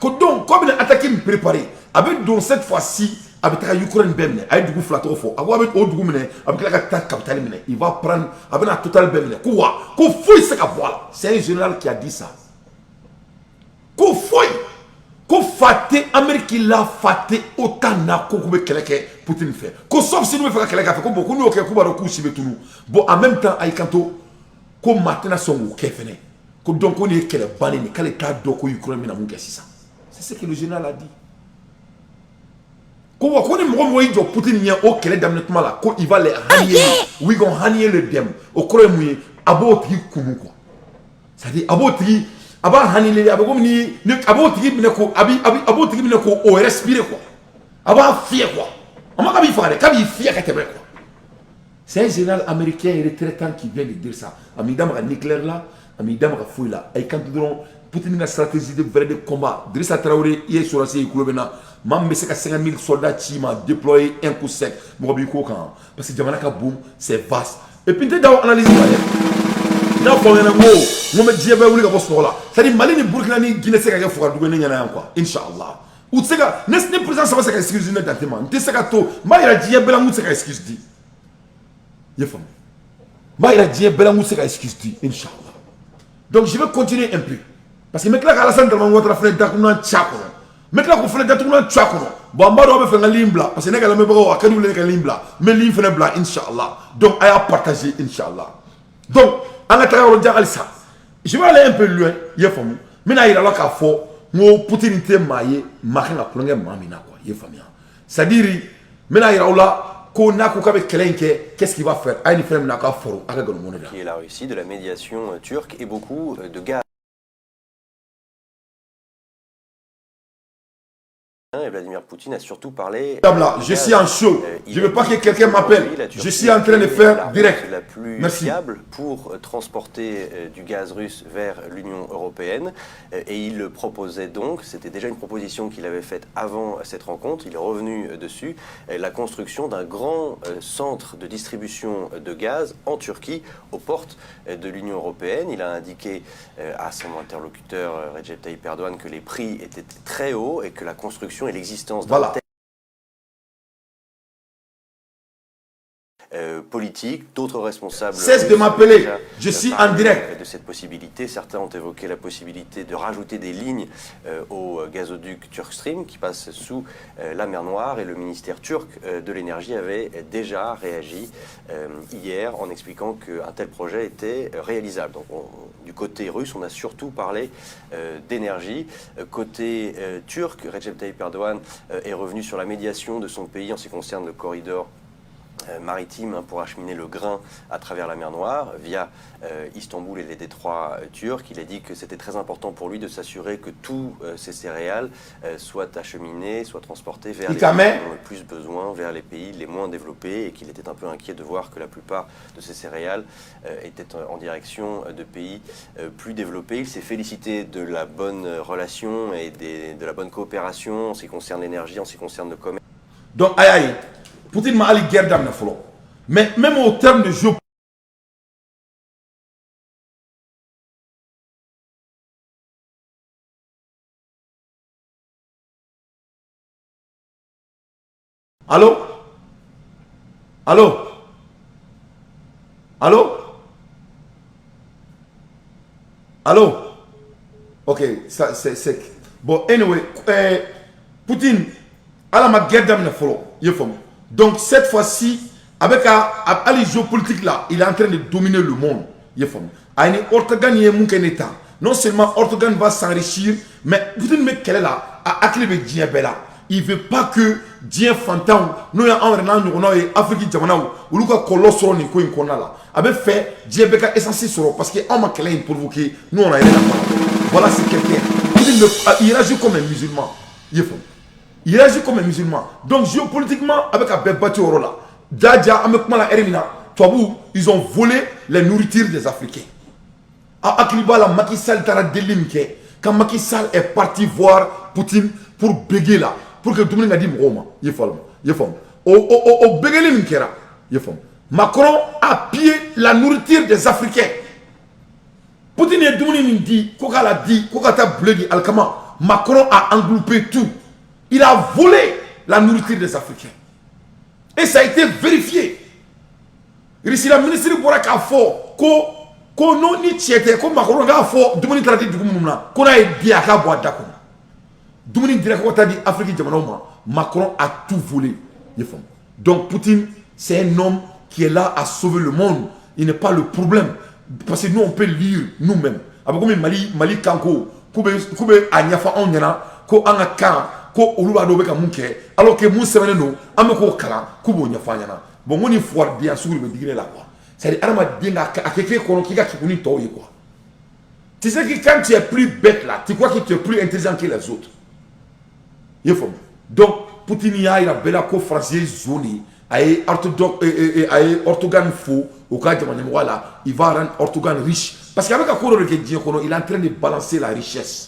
Donc comme il a attaqué me préparer. Avec donc cette fois-ci avec la Ukraine bemne, avec du coup flato fort. Avec autre coup mene, avec la capitale mene. Il va prendre avec la totale bemne. Quoi? Qu'on fouille ce qu'a voilà. C'est un général qui a dit ça. Ko foy ko faté Amérique la faté autant na ko be keleke Poutine fait ko sauf si nous fait keleke fait ko beaucoup nous ko ba ko sibe tout bon en même temps ay kanto ko matena songo ke fene ko donc on est kele bani ni kale ta do ko Ukraine na munga sisa c'est ce que le général a dit ko wa ko ni mo mo yijo Poutine nya o kele damnetement là ko il va les ranier we gon ranier le dem o kro mu abo ti kunu quoi ça dit abo ti aba hanile aba gomni ne abo tigi bine ko abo tigi bine ko o respirer quoi aba fier quoi ama kabi fare kabi fier ka tebe quoi c'est un général américain retraitant qui vient de dire ça ami dama nucléaire là ami dama fouille là et quand nous Poutine na stratégie de vrai de combat Drissa Traoré hier sur la série Koulobena même c'est que 50 000 soldats qui m'a déployé un coup sec mo bi ko kan parce que jamana ka boom c'est vaste et puis d'avoir analysé n'a pas rien à voir. Nous me disons que nous sommes là. C'est-à-dire Mali ni Burkina ni Guinée c'est quelque chose qui est quoi. Inch'Allah. Ou c'est que n'est président ça va se excuse nous d'antément. Tu sais que tout. Ma il a dit bela nous c'est excuse dit. Yefam. Ma il a dit bela nous c'est excuse dit. Inch'Allah. Donc je vais continuer un peu. Parce que maintenant Alassane Dramane votre frère d'Akuna Tchako. Maintenant qu'on fait d'Akuna Tchako. Bon ma doit faire un limbla parce que n'est que la même pas à nous les limbla. Mais lim fait bla Inch'Allah. Donc à partager Inch'Allah. Donc je vais aller un peu loin, il faut mais là il a là qu'à fort, moi Poutine te maillé, marqué la plonge mamina quoi, il faut bien. C'est-à-dire, mais là il a là qu'on a qu'avec qu'est-ce qu'il va faire? Qui est la Russie de la médiation turque et beaucoup de gaz. Et Vladimir Poutine a surtout parlé... Je suis en show. Je ne veux pas que quelqu'un m'appelle. Je suis en train de faire direct. La plus fiable pour transporter du gaz russe vers l'Union européenne. Et il proposait donc, c'était déjà une proposition qu'il avait faite avant cette rencontre, il est revenu dessus, la construction d'un grand centre de distribution de gaz en Turquie, aux portes de l'Union européenne. Il a indiqué à son interlocuteur Recep Tayyip Erdogan que les prix étaient très hauts et que la construction et l'existence d'un tel politique, d'autres responsables... Cesse de m'appeler, je suis en direct. De cette possibilité, certains ont évoqué la possibilité de rajouter des lignes au gazoduc Turkstream qui passe sous la mer Noire, et le ministère turc de l'énergie avait déjà réagi hier en expliquant qu'un tel projet était réalisable. Donc du côté russe, on a surtout parlé d'énergie. Côté turc, Recep Tayyip Erdogan est revenu sur la médiation de son pays en ce qui concerne le corridor maritime pour acheminer le grain à travers la mer Noire via Istanbul et les détroits turcs. Il a dit que c'était très important pour lui de s'assurer que tous ces céréales soient acheminées, soient transportées vers les pays qui ont le plus besoin, vers les pays les moins développés, et qu'il était un peu inquiet de voir que la plupart de ces céréales étaient en direction de pays plus développés. Il s'est félicité de la bonne relation et de la bonne coopération en ce qui concerne l'énergie, en ce qui concerne le commerce. Donc, aïe, Poutine m'a allé guerre d'âme, mais même au terme de jeu. Allô? Allô? Allô? Allô? Ok, ça c'est... Bon, anyway, Poutine, à la guerre d'âme, il faut. Donc cette fois-ci, avec les géopolitique là, il est en train de dominer le monde. Ortogan est mon État. Non seulement Ortogan va s'enrichir, mais vous dites mais quelle est là? Il veut pas que Dieu Fantan, nous avons Afrique Jamana, ou nous avons colossal ni quoi qu'on a là. Avec fait, Dieu Beka essentiel sur parce que on m'a créé pour vous que nous on a rien à faire. Voilà c'est quelqu'un. Il agit comme un musulman. Il réagit comme un musulman. Donc géopolitiquement, avec un bâti au là, Djadja, avec Mala Erimina, ils ont volé les nourritures des Africains. À Akliba, la Macky Sall tara délimqué. Quand Macky Sall est parti voir Poutine pour béguer là, pour que tout le monde a dit Roma, il faut. Au béguer l'Inkera, il faut. Macron a pillé la nourriture des Africains. Poutine est dit, Koka l'a dit, Koka t'a blégé Alkama. Macron a englobé tout. Il a volé la nourriture des Africains. Et ça a été vérifié. Ici, la ministre de Borak a fait que non ni tiété, que Macron a fait, Dumuni Tradi du Goumouna, qu'on a dit à Kaboua Dakona. Dumuni Direkota dit Afrique Jamanoma, Macron a tout volé. Donc Poutine, c'est un homme qui est là à sauver le monde. Il n'est pas le problème. Parce que nous, on peut lire nous-mêmes. Avec Mali Kanko, Koube Agnafa Onyana, Ko Angaka. Alors que nous sommes nous, nous bon, on est fort bien sûr, me dire là quoi. C'est à quelqu'un qui a quoi. Tu sais que quand tu es plus bête là, tu crois que tu es plus intelligent que les autres. Donc, Poutine il a bela ko français zone, aïe orthogan faux, au cas de voilà, il va rendre orthogan riche. Parce qu'avec un cours de Dieu, il est en train de balancer la richesse.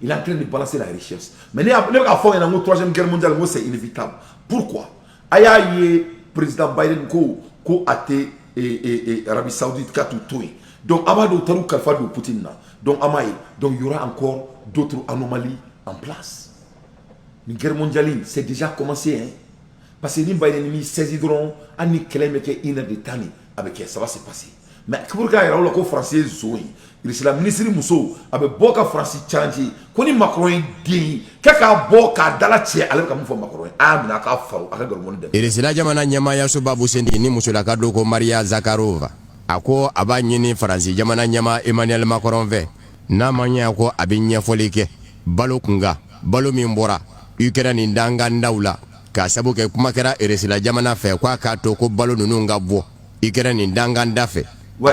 Il est en train de balancer la richesse. Mais il y a une troisième guerre mondiale, c'est inévitable. Pourquoi? Le président Biden qui a été Arabie Saoudite qui a tout tué. Donc, Poutine. Donc, il y aura encore d'autres anomalies en place. Une guerre mondiale, c'est déjà commencé. Hein? Parce que les Biden saisiront un éclair qui est inadétani avec ça va se passer. Mais pour qu'il y ait un français Zoé, il est la ministre de Mousso, avec beaucoup de Français changés, qu'on est Macron dit, qu'à beaucoup dans la tienne, alors qu'on fait Macron, ah, mais n'a qu'à faire, avec le monde. Il est là, Jamana Nyamaya Sobabu Sendini, Mousso la Kadoko Maria Zakharova. Ako abanyini Fransi, Jamana Nyama Emmanuel Macron ve. Na manya ko abinya folike, balo kunga, balo mimbora, Ukraine ndanga ndaula. Ka sabuke kumakera eresila Jamana fe kwa katoko balo nununga bo. Ukraine ndanga ndafe.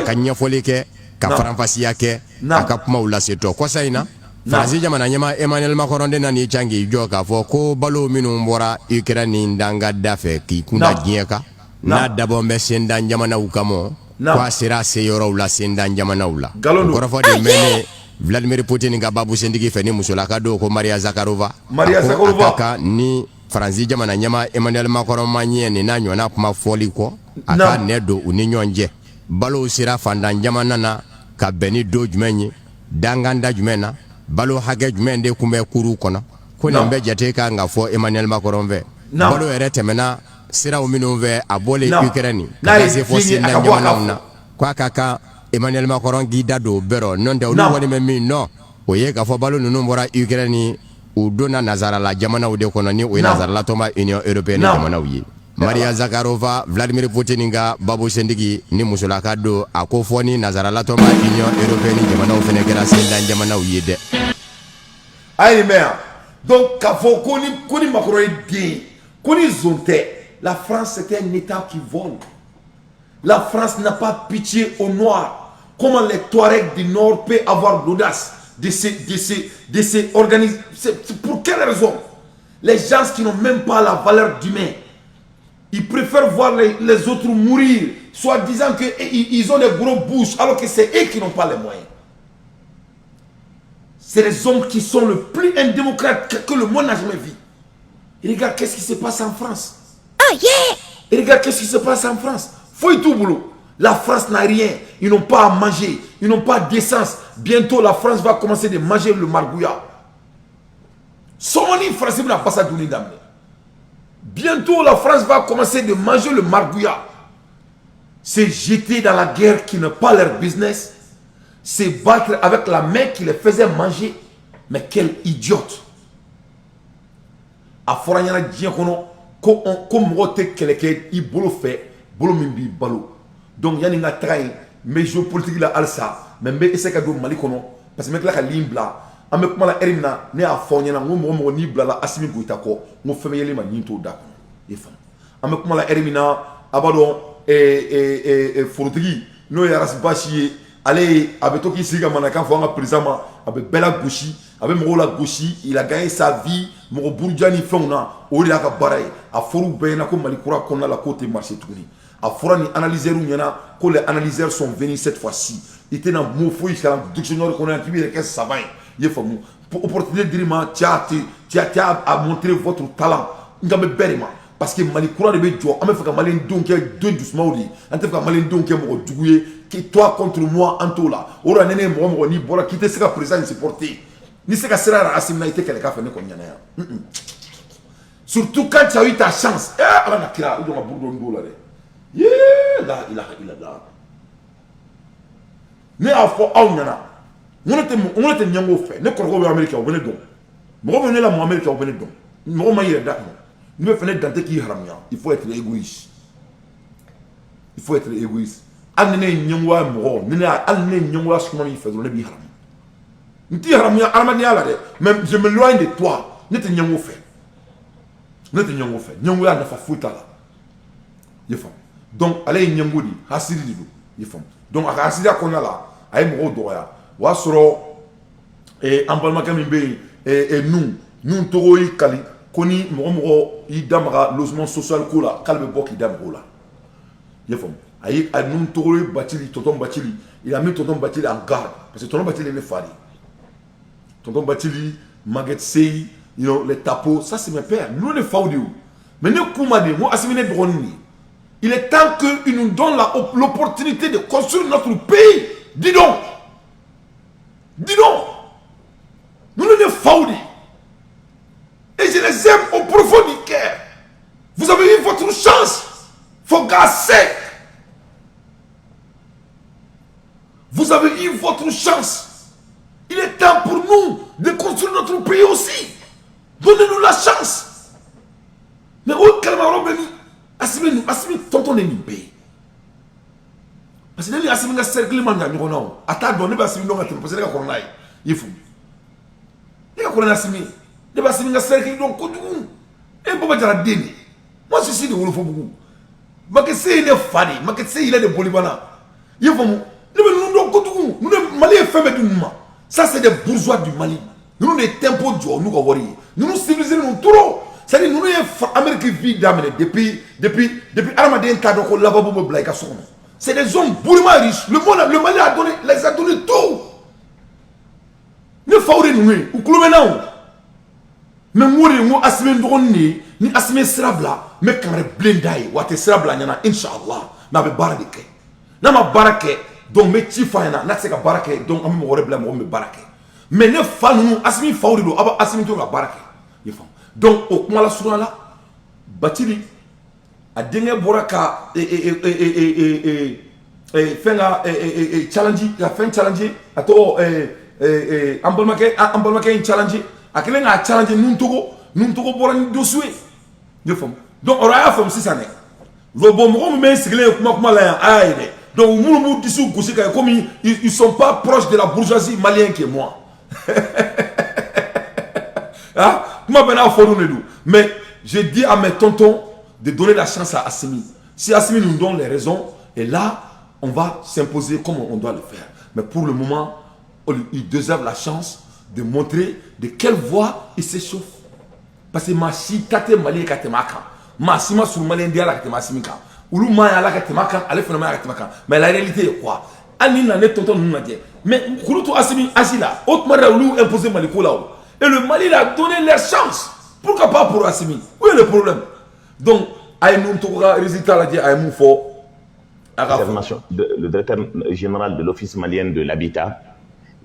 Kanya folike ka faranfasiya kɛ a ka kumaw lase tɔ kɔsa in na France jamana nyama Emmanuel Macron de nani changi joka fo ko balo minu mbora Ukraine ndanga dafe ki kunda gieka na dabombe senda jamana ukamo kwa sira se yoro la senda jamana ula ko fo de mene Vladimir Putin ga babu sendigi feni musula kado ko Maria Zakharova ka ni France jamana nyama Emmanuel Macron manye ni na nyona kuma foli ko aka nedo uni nyonje balo sira fanda jamana na ka beni do jumenyi danganda jumena balo hage jumende kumbe kuru kono ko nembe jate ka nga fo Emmanuel Macron ve balo ere temena sira uminu ve abole Ukraine ka se fo sinda jamana na kwa kaka Emmanuel Macron gida do bero nonde ulu woni memi no oye ka fo balo nunu mbora Ukraine u dona nazara la jamana u de kono ni o nazara la toma Union Européenne jamana uyi Maria Zakharova Vladimir Putin nga babu sendigi ni musula kado akofoni nazara la toma Union Européenne jamana u fene kera senda jamana uyi de ayi mea donc ka fo koni Macron est bien koni zonte la France c'était un état qui vole. La France n'a pas pitié aux Noirs. Comment les Touaregs du Nord peuvent avoir l'audace de se organiser? Pour quelle raison? Les gens qui n'ont même pas la valeur d'humain, ils préfèrent voir les autres mourir, soit disant qu'ils ont des gros bouches, alors que c'est eux qui n'ont pas les moyens. C'est les hommes qui sont le plus indémocrates que le monde n'a jamais vu. Et regarde qu'est-ce qui se passe en France. Oh yeah! Et regarde qu'est-ce qui se passe en France. Faut tout boulot. La France n'a rien. Ils n'ont pas à manger. Ils n'ont pas d'essence. Bientôt, la France va commencer de manger le margouillat. Somoni français n'a pas ça donné d'amener. Bientôt, la France va commencer de manger le margouillat. C'est jeter dans la guerre qui n'est pas leur business. C'est battre avec la main qui les faisait manger. Mais quel idiote. A foranyana diɲɛ kɔnɔ ko mɔgɔ tɛ kɛlɛ kɛ I bolo fɛ bolo min b'i balo donc yani n ka taga yen n bɛ géopolitique la halisa mais n bɛ essayer ka don Mali kɔnɔ parce que n bɛ tila ka ligne bila an bɛ kuma la heure min na ne y'a fɔ aw ɲɛna n ko mɔgɔ mɔgɔ n'i bilala Asimi Goyita kɔ n ko fɛn bɛ yɛlɛ ma ɲin t'o da kɔnɔ i faamu an bɛ kuma la heure min na a b'a dɔn forotigi n'o ye Arasi Basi ye ale a bɛ to k'i sigi ka mankan fɔ an ka président ma a bɛ bɛɛ la gosi a bɛ mɔgɔw la gosi il a gagné sa vie mɔgɔ buruja ni fɛnw na o de y'a ka baara ye a fɔr'u bɛɛ ɲɛna ko Mali kura kɔnɔna la k'o tɛ marché tuguni a fɔra ni analyseurs ɲɛna ko les analyseurs sont venus cette fois-ci i tɛna mot foyi kalan dictionnaire kɔnɔ yan k'i bɛ yɛrɛ kɛ savant ye i ye faamu opportunité dir'i ma tu as montré votre talent n kan bɛ bɛɛ de ma parce que Mali kura de bɛ jɔ an bɛ fɛ ka maliyɛndenw kɛ den dusumanw de ye an tɛ fɛ ka maliyɛndenw kɛ mɔgɔ jugu ye toi contre moi an t'o la o de la ne ne mɔgɔ mɔgɔ n'i bɔra k'i tɛ se ka président in supporter ni se ka sira Asimi na i tɛ kɛlɛka fɛ ne kɔni ɲɛna yan surtout quand tu as eu ta chance ala na kira i dɔn ka buru dɔɔni d'o la dɛ yee la ilaha illallah ne y'a fɔ aw ɲɛna n ko ne tɛ ɲɛngo fɛ ne kɔrɔkɛw bɛ Amérique o bɛ ne dɔn mɔgɔ bɛ ne la mɔ Amérique o bɛ ne dɔn mɔgɔ ma yɛrɛ da kɔnɔ ni bɛ fɛ ne dan tɛ k'i haramuya il faut être égoïste il faut être égoïste hali ni ne ye ɲɛngoya mɔgɔ hali ni ne ye ɲɛngoya suma min fɛ dɔrɔn ne b'i haramu n t'i haramuya adamadenya la dɛ mais je m'éloigne de toi ne tɛ ɲɛngo fɛ ne tɛ ɲɛngo fɛ ɲɛngoya nafa foyi t'a la i ye faamu donc ale ye ɲɛngo de hasidi de don i ye faamu donc a ka hasidiya kɔnɔna la a ye mɔgɔw dɔgɔya o y'a sɔrɔ an balimakɛ min bɛ yen nun togo y'i kali ko ni mɔgɔ mɔgɔ y'i da maga logement social ko la k'ale bɛ bɔ k'i da maga o la i ye faamu a nun togo ye Bacili tonton Bacili il a mis tonton Bacili en garde parce que tonton Bacili est ne fa de tonton Bacili Maguette Sey les tapos ça c'est mes pères nous les faw de mais ne kuma de moi Asimi ne dɔgɔnin de il est temps qu'ils nous donnent l'opportunité de construire notre pays dis donc nous les faw de et je les aime au profond du cœur vous avez eu votre chance faut gasser. Vous avez eu votre chance. Il est temps pour nous de construire notre pays aussi. Donnez-nous la chance. Mais où Kalmaro Beni Asimi tonton n'est ni parce que les Asimi n'a cercle manga ni kono. Ata donné Asimi non ngati parce que les corona il faut. Les corona Asimi, les Asimi n'a cercle donc ko dugou. Et Baba Jara deni. Moi je suis de Wolofo beaucoup. Makese il est fadi, Makese il est de Bolivana. Il faut nous ne Mali est fait du Mali. Ça, c'est des bourgeois du Mali. Nous les tempos du nous avons nous civilisés nous trop. C'est-à-dire nous les Amérique vie d'amener depuis Aramadien Tadoko Lavabo Blaika Son. C'est des hommes bourrement riches. Le Mali les a donné tout. Ne faudrait nous ou Cloumenao. Mais moi nous assumer drone ni assumer srabla mais quand même blindai ou te srabla nyana inshallah na be barake. Na ma barake donc me tifana na seka barake donc am mo rebla mo me barake. Mais ne fa nous assumer faudrait do aba assumer to la barake. Donc au kuma la sura la batili a dengue boraka fenga challenge la fin challenge ato ambalmake challenge akele nga challenge nun togo boran dosue de fam donc ora fam sisane lo bon mo me sigle kuma la aide donc munu disu kusika comme ils sont pas proches de la bourgeoisie malienne que moi. Ah, mais je dis à mes tontons de donner la chance à Assimi. Si Assimi nous donne les raisons, et là, on va s'imposer comme on doit le faire. Mais pour le moment, il déserve la chance de montrer de quelle voie il s'échauffe. Parce que Machi tate Mali katemaka, Massima sur Mali indiala katemassimika, Oulu Maya la katemaka, allez faire Maya katemaka. Mais la réalité est quoi? Annie n'a pas tonton nous n'a dit. Mais Kouroutou Assimi Asila, autre Mara Oulu imposé Maliko là-haut. Et le Mali a donné les chances. Pourquoi pas pour Assimi? Où est le problème? Donc, le directeur général de l'Office malien de l'habitat,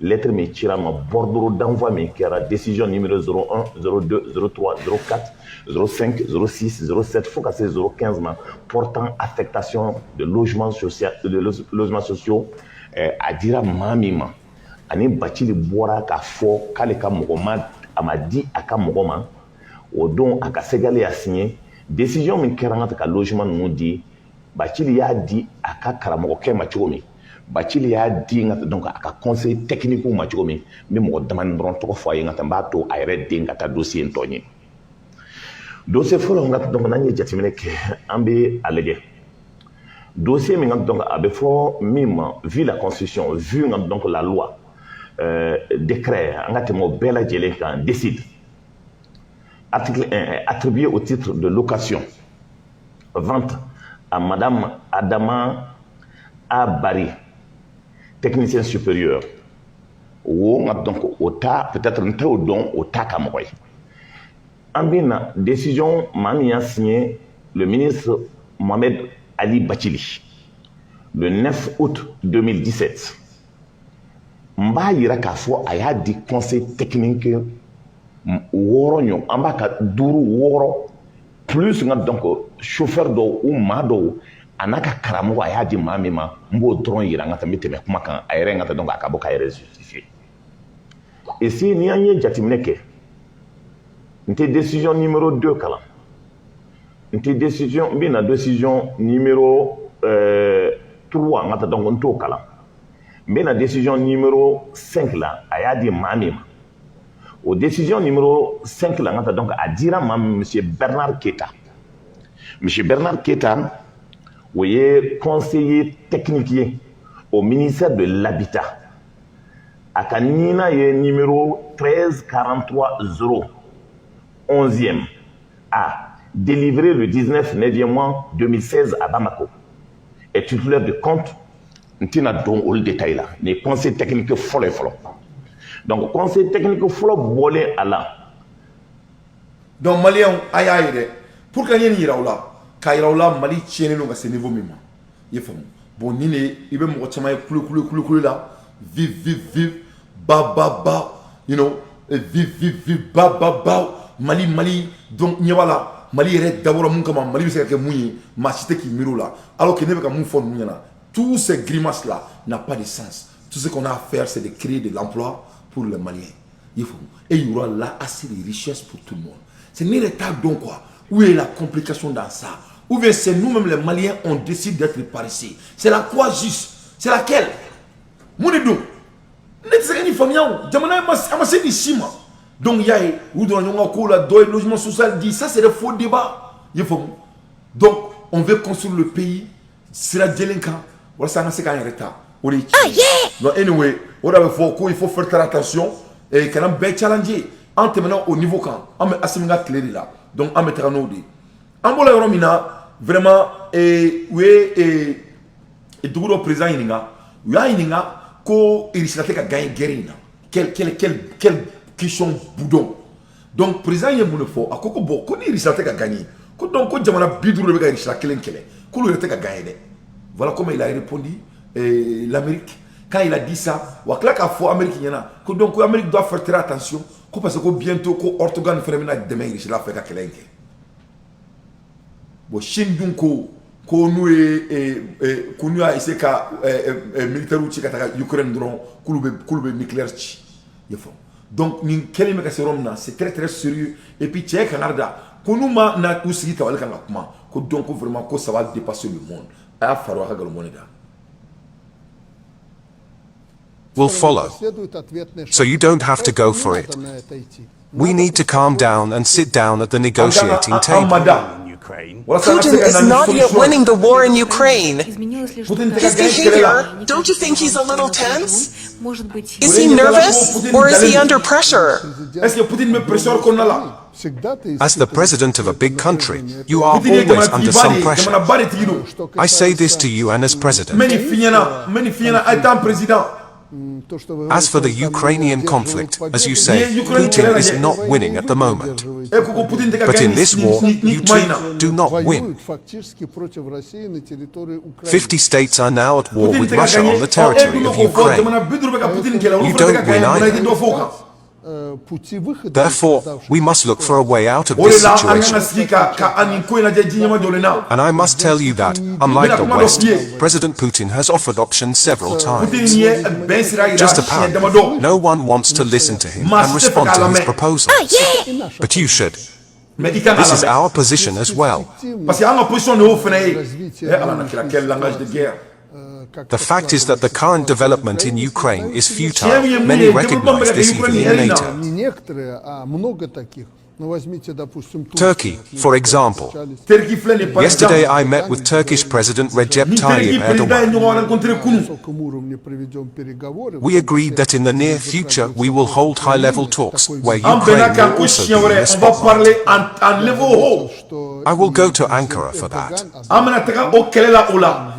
lettre Michirama, bordereau d'envoi, mais qui a la décision numéro 01, 02, 03, 04, 05, 06, 07, faut casser 015, portant affectation de logements sociaux à Dira Mamima. Ani Bachili Bora Kafo, Kaleka Mogoma, Amadi Aka Mogoma, Odon Aka Segale a signé. Décision min kéranga ka logement nous dit Bachili ya dit aka karamoko ke machomi Bachili ya dit donc aka conseil technique ou machomi mais mo demande ron to fo yi ngata mbato ayre dinga ta dossier ntonyi dossier folo ngata donc nanye jatimene ke ambe alege dossier mi ngata donc abe fo mima vu la constitution vu donc la loi décret ngata mo bela jele kan décide. Article 1 attribué au titre de location. Vente à Madame Adama Abari, technicien supérieur. Ou donc au ta peut-être un au don au ta Kamoy. En bien, décision m'a signé le ministre Mohamed Ali Bachili le 9 août 2017. Mba yiraka fo aya di conseil technique woro ñom ambaka duru woro plus nga donc chauffeur do ou mado anaka karamo aya di mamima mbo dron yira nga tamite me kuma kan ayre nga donc akabo ka justifier et si ni anye jatimneke nte décision numéro 2 kala nte décision bina décision numéro 3 nga donc nto kala bina décision numéro 5 là aya di mamima. Aux décisions numéro 5, donc, à dire à M. Bernard Keita. M. Bernard Keita, est conseiller technique au ministère de l'Habitat. À Kanina, il est numéro 13430, 11e, a délivré le 19 mois 2016 à Bamako. Et titulaire de compte, nous avons le détail là. Les conseils techniques folles. Donc, conseil technique, il faut voler à la. Donc, Malien, aïe, pour qu'il y ait un là, Mali tient à ce niveau même. Il faut. Bon, il veut me retirer là. Vive, ba, you know, vive, ba. Mali, donc, n'y a pas là. Mali est d'abord mon comment, Mali c'est que mouillé, ma cité qui miro là. Alors qu'il n'y a pas mon fond mouillana. Tous ces grimaces là n'ont pas de sens. Tout ce qu'on a à faire, c'est de créer de l'emploi pour les Maliens. Il faut. Et il y aura là assez de richesses pour tout le monde. Ce n'est pas donc quoi. Où est la complication dans ça? Ou bien c'est nous-mêmes les Maliens, on décide d'être par ici. C'est la quoi juste? C'est laquelle? Mounidou. Donc il y a où dans le logement social dit ça c'est le faux débat. Il faut. Donc on veut construire le pays. C'est la délinquant. Voilà ça c'est quand il y a retard. Donc, anyway, il faut faire très attention. et quand on challenger en terminant au niveau quand on met Assimi clé là donc on mettra nos dés en bon la romina vraiment et oui et du président ininga ko irislate ka gagner guerre quel question boudon donc président ye mun fo akoko bo ko ni irislate ka gagner ko donc ko jamana biduru be ka irislate kelen ko le ka gagner voilà comment il a répondu l'Amérique quand il a dit ça wa kla ka fo Amérique nyana ko donc l'Amérique doit faire très attention ko parce que bientôt ko ortogane fenemena demain irislate ka kelen bon Chine ko nous a essayé ka militaire ou ka Ukraine dron kulube nucléaire ci yefo donc ni kelime ka serom na c'est très sérieux et puis tchè Canada ko nous ma na usigi tawal kan kuma ko donc vraiment ko ça va dépasser le monde a faro ha gal moneda will follow so you don't have to go for it. We need to calm down and sit down at the negotiating table. Putin is not yet winning the war in Ukraine. His behavior, don't you think he's a little tense? Is he nervous or is he under pressure? As the president of a big country, you are always under some pressure. I say this to you and as president. As for the Ukrainian conflict, as you say, Putin is not winning at the moment. But in this war, you too do not win. 50 states are now at war with Russia on the territory of Ukraine. You don't win either. Therefore, we must look for a way out of this situation. And I must tell you that, unlike the West, President Putin has offered options several times. Just apparently, no one wants to listen to him and respond to his proposals. But you should. This is our position as well. The fact is that the current development in Ukraine is futile. Many recognize this even in NATO. Turkey, for example. Yesterday I met with Turkish President Recep Tayyip Erdogan. We agreed that in the near future we will hold high-level talks where Ukraine will also be in the spotlight. I will go to Ankara for that.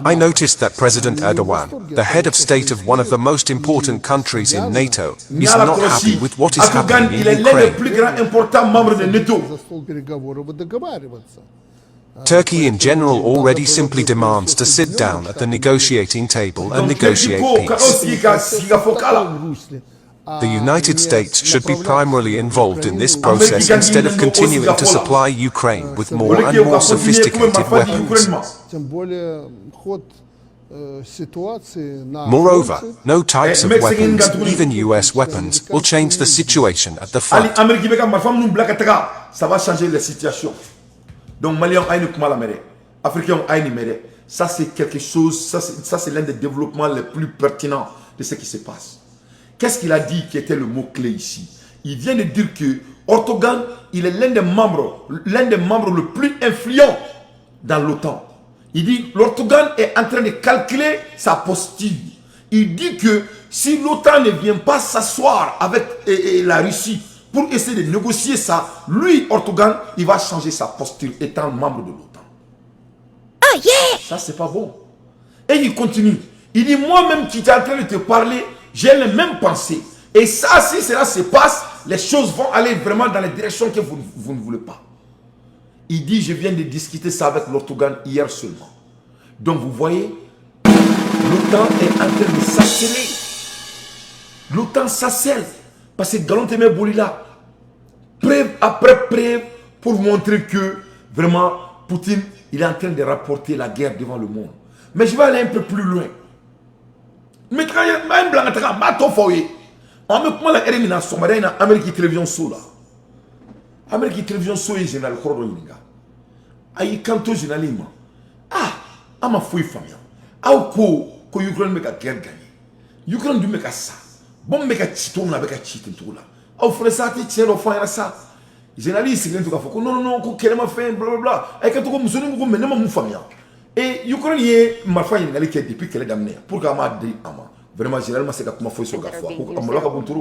I noticed that President Erdogan, the head of state of one of the most important countries in NATO, is not happy with what is happening in Ukraine. Turkey in general already simply demands to sit down at the negotiating table and negotiate peace. The United States should be primarily involved in this process instead of continuing to supply Ukraine with more and more sophisticated weapons. Moreover, no types of weapons, even US weapons, will change the situation at the front. Ça va changer la situation. Donc, Maliens ont une kumala Africains ont une mère. Ça, c'est quelque chose, ça, c'est l'un des développements les plus pertinents de ce qui se passe. Qu'est-ce qu'il a dit qui était le mot-clé ici? Il vient de dire que Erdogan, il est l'un des membres le plus influents dans l'OTAN. Il dit l'Erdogan est en train de calculer sa posture. Il dit que si l'OTAN ne vient pas s'asseoir avec la Russie pour essayer de négocier ça, lui, Erdogan, il va changer sa posture étant membre de l'OTAN. Ah yeah! Ça, c'est pas bon. Et il continue. Il dit, moi-même qui suis en train de te parler, j'ai les mêmes pensées. Et ça, si cela se passe, les choses vont aller vraiment dans les directions que vous ne voulez pas. Il dit, je viens de discuter ça avec l'Erdogan hier seulement. Donc, vous voyez, l'OTAN est en train de s'accélérer. L'OTAN s'accèle. Parce que Galantemé Bolila, preuve après preuve, pour montrer que vraiment, Poutine, il est en train de rapporter la guerre devant le monde. Mais je vais aller un peu plus loin. Mais quand il y a un blanc, on me prend la RMI Somalie, Amérique Télévision Sola. Amérique Télévision Sola, général Korodoninga. Aïe, kanto généralement. Ah, ama fouille famille. Ah, ko Ukraine me ka guerre gagné. Ukraine du me ka ça. Bon me ka chito na be ka chito tout là. Ah, frère ça ti tiens l'enfant ya ça. Généraliste c'est tout ka foko. Non non, ko kelema fait bla bla bla. Aïe ka to ko musoni ko menema mu famille. Et Ukraine y ma famille ngali qui depuis qu'elle est damnée. Pour que ma dit ama. vraiment généralement c'est comme faut sur gafwa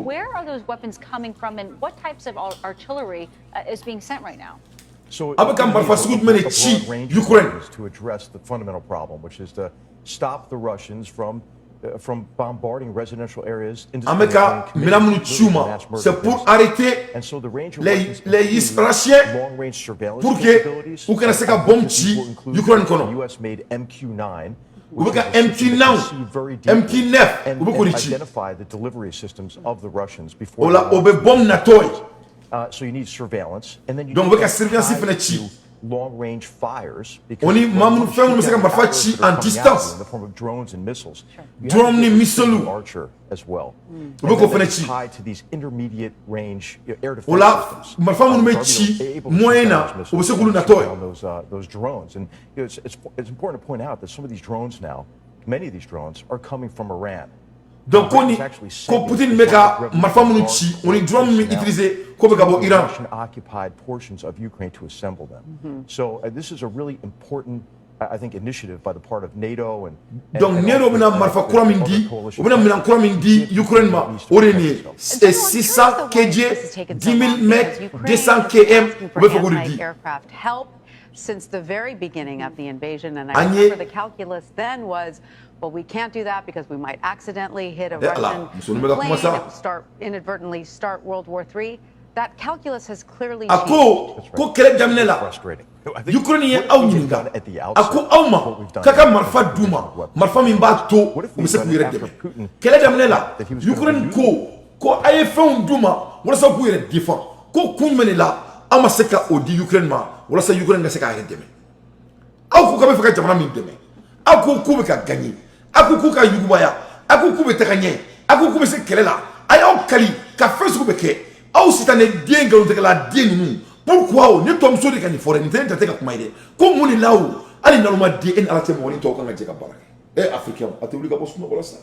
where are those weapons coming from and what types of artillery is being sent right now? So Ukraine to address the fundamental problem, which is to stop the Russians from bombarding residential areas. C'est pour arrêter les Israéliens pour que Ukraine se bombe Ukraine kono. US-made MQ-9. MQ9 and identify the delivery systems of the Russians before. So you need surveillance, and then you need long-range fires because in the form of drones and missiles. Archer as well. Tied to these intermediate range air defense systems. Those drones, and it's important to point out that some of these drones now, many of these drones, are coming from Iran. Donc ko Putin meka marfa munu ci oni drone mi utiliser ko be gabo Iran occupied portions of Ukraine to assemble them. So this is a really important I think initiative by the part of NATO and donc NATO bina marfa kura min di bina mina kura min di Ukraine ma oreni 600 kg 10000 mètres 200 km be fo di aircraft help since the very beginning of the invasion, and I remember the calculus then was, well, we can't do that because we might accidentally hit a Russian plane, inadvertently start World War III. That calculus has clearly changed. Ukraine au nyinga ako auma kaka marfa duma marfa min ba to o se ku yere deme kele damne la Ukraine ko ay fe duma wala sa ku yere defend ko kunmene la ama seka odi Ukraine ma wala sa Ukraine nga seka yere deme ako ka be faka jamana min deme ako ku be ka gagner ako ku ka yugubaya ako ku be takanye ako ku be se kele la ayo kali ka fesu be ke au sitane dienga on te la dienu. Pourquoi ni tom so de kan fore ni tente ka kuma ide ko muni lawo ali na luma di en alate mo ni to kan ga baraka e africain atuli ka bosu no wala sa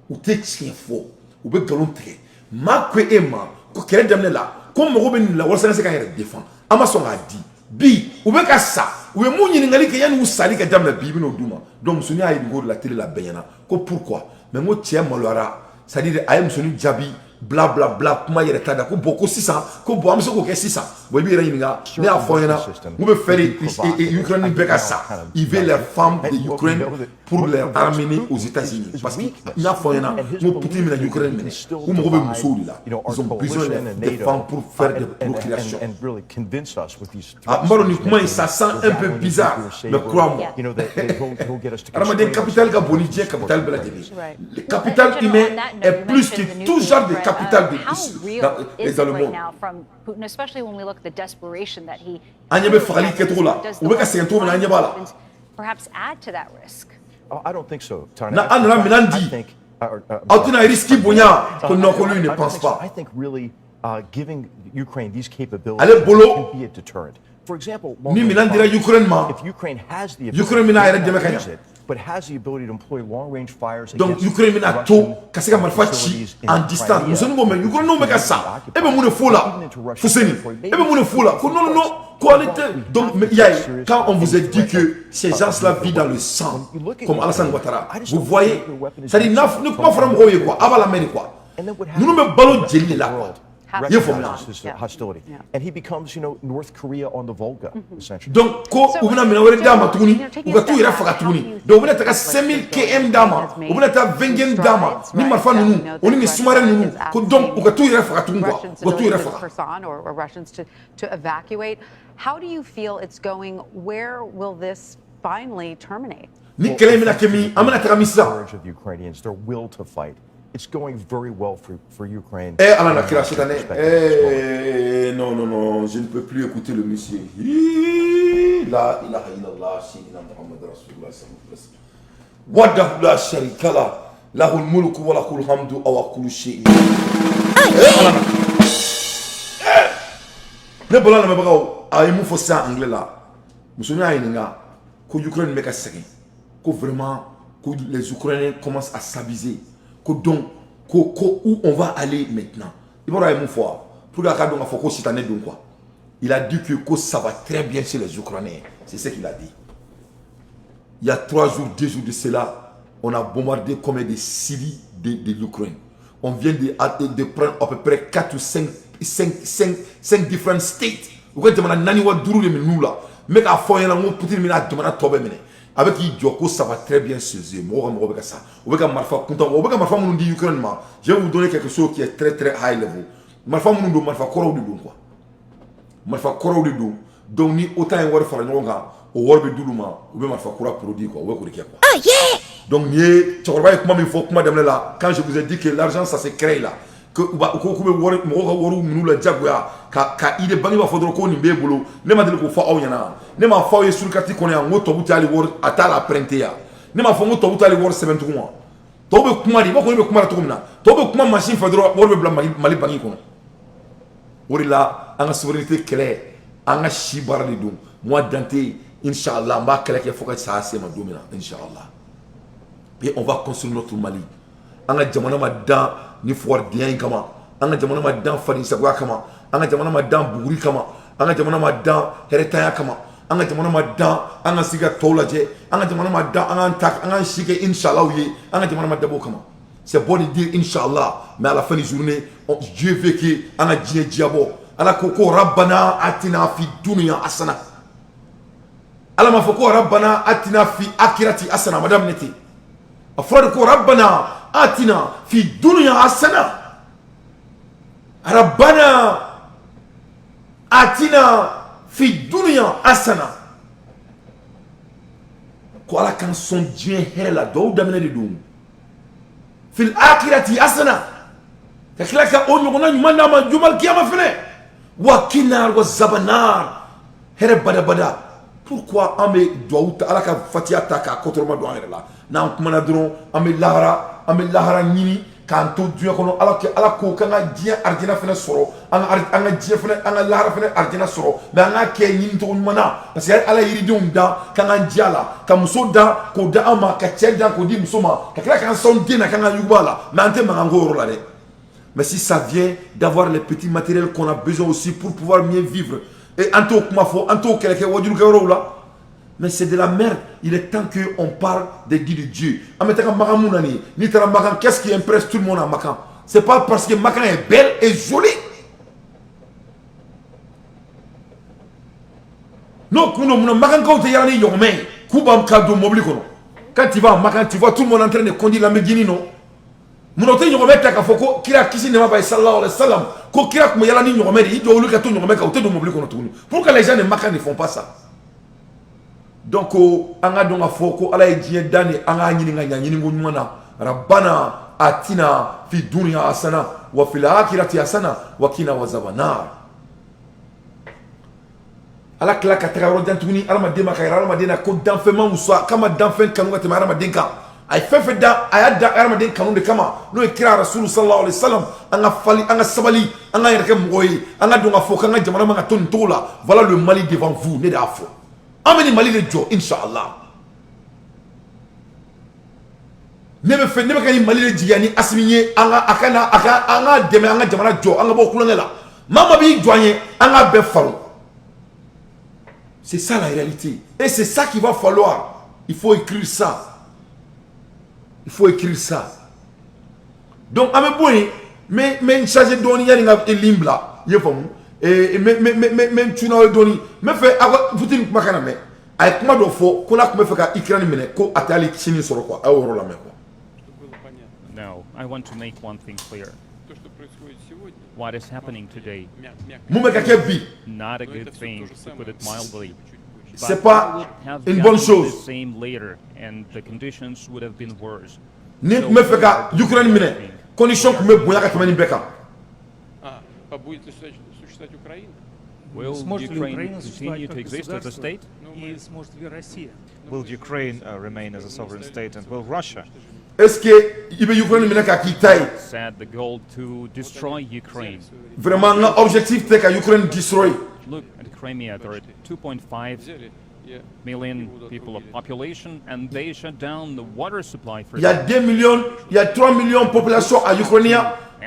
u te tien fo u be galon tre ma ko ema ko kere demne la ko mo go be ni la wala sa ka yere défend ama so ga di bi u be ka sa u be munyi ni ngali ke yan u sali ka demna bi bi no duma donc suni ay ngo la télé la benyana ko pourquoi mais mo tie mo lora ça dit ayam suni jabi bla bla bla kuma yere tada ko boko 600 ko bo amso ko ke 600 bo bi rani nga ne afoyena mo be faire Ukraine beka ça ils veulent les femmes de Ukraine pour les amener aux États-Unis parce que na afoyena mo putin na Ukraine ou mo be musouli là ils ont besoin de femmes pour faire des procréations maroni kuma ça sent un peu bizarre mais crois-moi Ramadan capital ga bonidien capital bela debi le capital humain est plus que tout genre de capital de les Allemands. Putin, especially when we look at the desperation that he perhaps add to that risk. I don't think so, Tana. I think I think really giving Ukraine these capabilities can be a deterrent. For example, if Ukraine has the ability to use it, but has the ability to employ long-range fires donc Ukraine mina to kasika marfachi en distance nous sommes mais Ukraine no meka ça et be mune fola fuseni et be mune fola ko non qualité donc quand on vous a dit que ces gens-là vivent dans le sang comme Alassane Ouattara vous voyez ça dit naf ne pas faire moyer quoi avant la mer quoi nous me ballon jelly là quoi hostility, and he becomes, North Korea on the Volga, essentially. Donc, ko ubina mina wale dama tuni, uga tu ira faka tuni. Donc, ubina taka 5000 km dama, ubina taka 20 dama, ni marfa nunu, oni ni sumare nunu. Ko donc uga tu ira faka tuni kwa, uga tu ira faka. Or Russians to evacuate. How do you feel it's going? Where will this finally terminate? Ni kele mina kemi, amina taka misa. Courage of the Ukrainians, their will to fight. It's going very well for Ukraine. Alana Kira cette année. Non, je ne peux plus écouter le monsieur. La ilaha illallah, sayyidina Muhammad rasulullah sallallahu alaihi wasallam. Wahdahu la sharika la, lahul mulku wa lahul hamdu wa kullu shay'in. Ne bola na mabagaw, ay mu fo ça anglais là. Musonya ayinga ko Ukraine meka segi. Ko vraiment que les Ukrainiens commencent à s'aviser. Donc, où on va aller maintenant? Il va y avoir une fois. Pour la cadre, il a dit que ça va très bien chez les Ukrainiens. C'est ce qu'il a dit. Il y a 3 jours, 2 jours de cela, on a bombardé combien de civils de l'Ukraine. On vient de prendre à peu près 4 ou 5 different states. Vous voyez, mais à fond, il y a avec Idioko, ça va très bien se faire. Je vais vous donner quelque chose qui est très très high level. Donc, ni autant de faire au world douluma ou bien marfa kura produit quoi. Ah yeah. Donc quand je vous ai dit que l'argent ça se crée là que ka ide bangi ba fodro ko ni be bolo ne ma dele ko fa aw yana ne ma fa sur carte ko ne ngo to butali wor atala printe ya ne ma fa ngo to butali wor 70 mois to be kuma di ba ko be kuma to kuma to be kuma machine fodro wor be bla mali bangi ko wori la anga souveraineté claire anga shibar li dum moi dante Inch'Allah, et on va construire notre Mali. On a jamana madan ni fordian kama, on a jamana madan farisagwa kama, on a jamana madan buri kama, on a jamana madan heretaya kama, on a jamana madan on a siga tolaje, on a jamana madan on a tak, on a shike Inch'Allah oui, on a jamana madan kama. C'est bon de dire Inch'Allah, mais à la fin de la journée, Dieu veut que on a djé diabo, ala koko rabbana atina fi dunya asana. Allah m'a fait quoi Rabbana atina fi akirati asana madame neti. Afrad ko Rabbana atina fi dunya asana. Rabbana atina fi dunya asana. Ko ala kan son Dieu hela do damene de dum. Fil akirati asana. Taklaka onyo kona nyumana ma jumal kiyama fene. Wa kinar wa zabanar. Here bada bada. Pourquoi on me doit à la fatia taka contre ma doit là na kumana dron on me lahara nini quand tout Dieu kono ala ko kanga dia ardina fena soro anga dia fena anga lahara fena ardina soro mais anga ke nini to mana parce que ala iridium da kanga dia la kamuso da ko da ama ka tchenda ko di musoma ka kala kan son dina kanga yubala mais ante mango la de. Mais si ça vient d'avoir les petits matériels qu'on a besoin aussi pour pouvoir mieux vivre. Et mais c'est de la merde. Il est temps qu'on parle des guides de Dieu. Qu'est-ce qui impresse tout le monde à Macan? C'est pas parce que Macan est belle et jolie. Non, quand tu vas à Macan, tu vois tout le monde en train de conduire la Médine, non? Munote nyomete takafoko kila kisi ne maba sallallahu alayhi wa sallam ko kila kuma yala ni nyomete il doit le kato nyomete ka do mobli kono tunu pourquoi les gens ne font pas ça donc anga donga foko ala ejie dani anga nyini nga nyini ngonywana rabbana atina fi dunya hasana wa fil akhirati hasana wa qina wazabanar ala kala katara rodantuni ala madema kaira ala madena ko danfement musa kama danfen kanu ka temara madenka ay fefe da ayadda armadin kanun de kama no ikra rasul sallallahu alaihi wasallam anga fali anga sabali anga yerke moyi anga donga foka anga jamana manga ton tola voilà le Mali devant vous ne da fo ameni Mali le jo inshallah nebe fe nebe kani Mali le jigani asminye anga akana anga deme anga jamana jo anga bo kulongela mama bi joanye anga be falo. C'est ça la réalité et c'est ça qu'il va falloir. Il faut écrire ça. Il faut écrire ça. Donc, à me boire, mais chargé de donner un limbla, il faut et même tu n'as donné, mais fait vous dites que ma mais avec moi de faux, qu'on a comme fait qu'à écrire une minute, qu'on a allé signer sur quoi, à euro la même quoi. Now, I want to make one thing clear. What is happening today? Not a good thing, to put it mildly. C'est pas une bonne chose. Ni me fait qu'à Ukraine mine, condition que me boya qu'à beka. Will Ukraine continue to exist as a state? Will Ukraine remain as a sovereign state, and will Russia? Est-ce que il veut Ukraine mine qu'à quitter? Set the goal to destroy Ukraine. Vraiment, l'objectif c'est qu'à Ukraine destroy. Look at Crimea, there are 2.5 million people of population, and they shut down the water supply for. Il y a 2 millions, il y a 3 millions de population à Ukraine.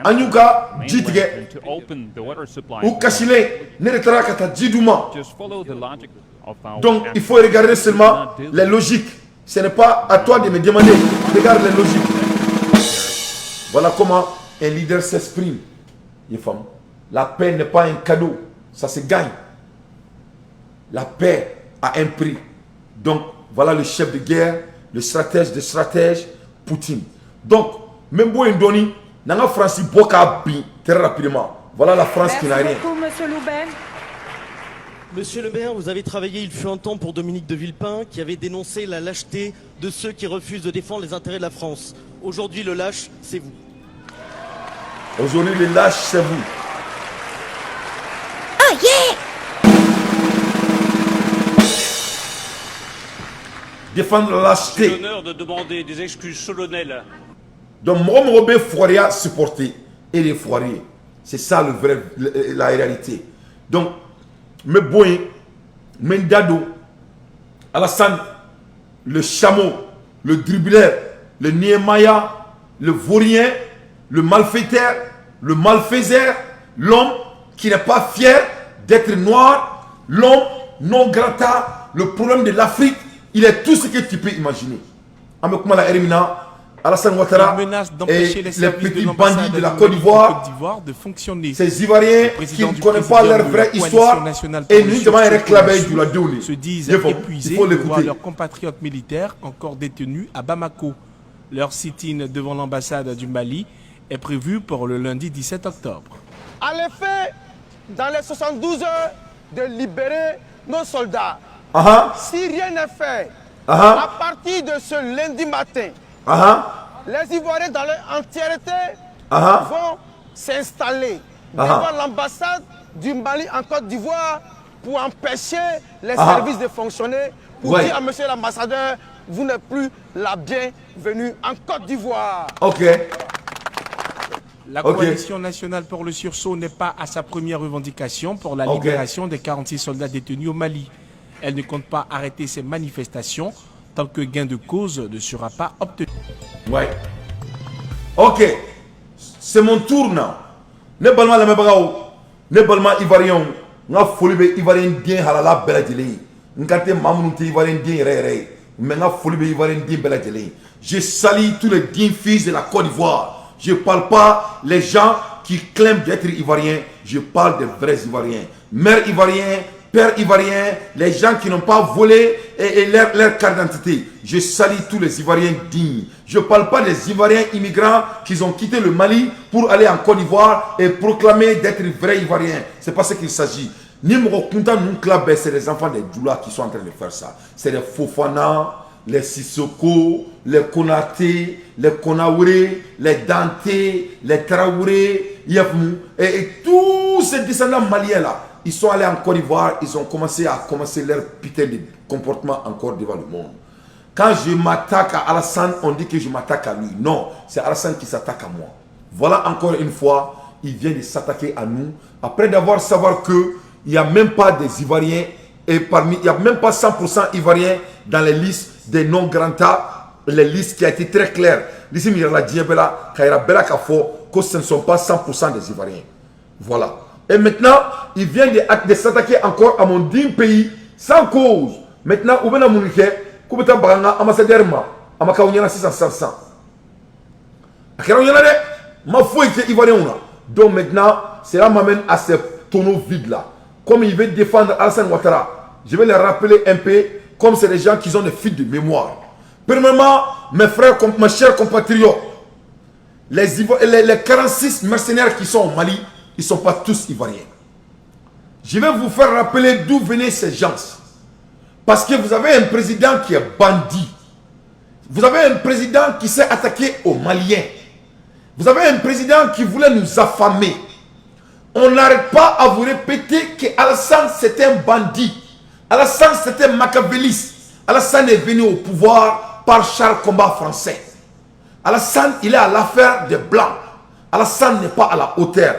Anyuka jitige. Ou kashile ne retara kata jiduma. Donc il faut regarder seulement les logiques. Ce n'est pas à toi de me demander. Regarde les logiques. Voilà comment un leader s'exprime. La paix n'est pas un cadeau. Ça se gagne. La paix a un prix. Donc, voilà le chef de guerre, le stratège des stratèges, Poutine. Donc, même si Indoni, la France très rapidement. Voilà la France qui n'a rien. Merci beaucoup, Monsieur Louben. Monsieur le maire, vous avez travaillé il fut un temps pour Dominique de Villepin, qui avait dénoncé la lâcheté de ceux qui refusent de défendre les intérêts de la France. Aujourd'hui, le lâche, c'est vous. Aujourd'hui, le lâche, c'est vous. Oh yeah! Défendre la lâcheté. J'ai l'honneur de demander des excuses solennelles. Donc, moi, Foiria supporter et les foiriers. C'est ça le vrai, la réalité. Donc, mes boyens, Mendado, Alassane, le chameau, le dribbleur, le Nehemiah, le vaurien, le malfaiteur, le malfaiseur, l'homme qui n'est pas fier d'être noir, l'homme non grata, le problème de l'Afrique, il est tout ce que tu peux imaginer. Alassane Ouattara et les petits bandits de la Côte d'Ivoire, ces Ivoiriens qui ne connaissent pas leur vraie histoire et uniquement réclament du Ladouni. Se disent épuisés de voir leurs compatriotes militaires encore détenus à Bamako. Leur sit-in devant l'ambassade du Mali est prévu pour le lundi 17 octobre. À l'effet, dans les 72 heures, de libérer nos soldats. Si rien n'est fait, à partir de ce lundi matin, les Ivoiriens dans leur entièreté vont s'installer devant l'ambassade du Mali en Côte d'Ivoire pour empêcher les services de fonctionner, pour dire à monsieur l'ambassadeur, vous n'êtes plus la bienvenue en Côte d'Ivoire. La coalition nationale pour le sursaut n'est pas à sa première revendication pour la libération des 46 soldats détenus au Mali. Elle ne compte pas arrêter ces manifestations tant que gain de cause ne sera pas obtenu. Ouais. Ok. C'est mon tour now. Ne balma la mebrao. Ne balma ivarien. Nga folibe ivarien bien halala beladjeli. Ngate mamounte ivarien bien rere. Mais nga folibe ivarien bien beladjeli. Je salue tous les dignes fils de la Côte d'Ivoire. Je ne parle pas les gens qui clament d'être ivoiriens. Je parle des vrais ivoiriens. Mère ivoirien, père ivoirien, les gens qui n'ont pas volé et leur carte d'identité. Je salue tous les Ivoiriens dignes. Je ne parle pas des Ivoiriens immigrants qui ont quitté le Mali pour aller en Côte d'Ivoire et proclamer d'être vrais Ivoiriens. C'est pas ce qu'il s'agit. C'est les enfants des Djoula qui sont en train de faire ça. C'est les Fofana, les Sissoko, les Konaté, les Konaouré, les Dante, les Traoré, Yafmou, et tous ces descendants maliens là. Ils sont allés en Côte d'Ivoire, ils ont commencé leur putain de comportement en Côte d'Ivoire du monde. Quand je m'attaque à Alassane, on dit que je m'attaque à lui. Non, c'est Alassane qui s'attaque à moi. Voilà encore une fois, il vient de s'attaquer à nous. Après d'avoir savoir que il n'y a même pas des Ivoiriens, et il n'y a même pas 100% Ivoiriens dans les listes des non-grands, les listes qui a été très claires. L'ici, il y a la Diabela, que ce ne sont pas 100% des Ivoiriens. Voilà. Et maintenant, il vient de s'attaquer encore à mon digne pays sans cause. Maintenant, où est-ce que vous avez un ambassadeur? Je suis un 600. Donc maintenant, cela m'amène à ce tonneau vide-là. Comme il veut défendre Alassane Ouattara, je vais les rappeler un peu comme c'est des gens qui ont des fuites de mémoire. Premièrement, mes frères, mes chers compatriotes, les 46 mercenaires qui sont au Mali, ils ne sont pas tous Ivoiriens. Je vais vous faire rappeler d'où venaient ces gens. Parce que vous avez un président qui est bandit. Vous avez un président qui s'est attaqué aux Maliens. Vous avez un président qui voulait nous affamer. On n'arrête pas à vous répéter que Alassane c'était un bandit. Alassane c'était un machiavéliste. Alassane est venu au pouvoir par char combat français. Alassane il est à l'affaire des Blancs. Alassane n'est pas à la hauteur.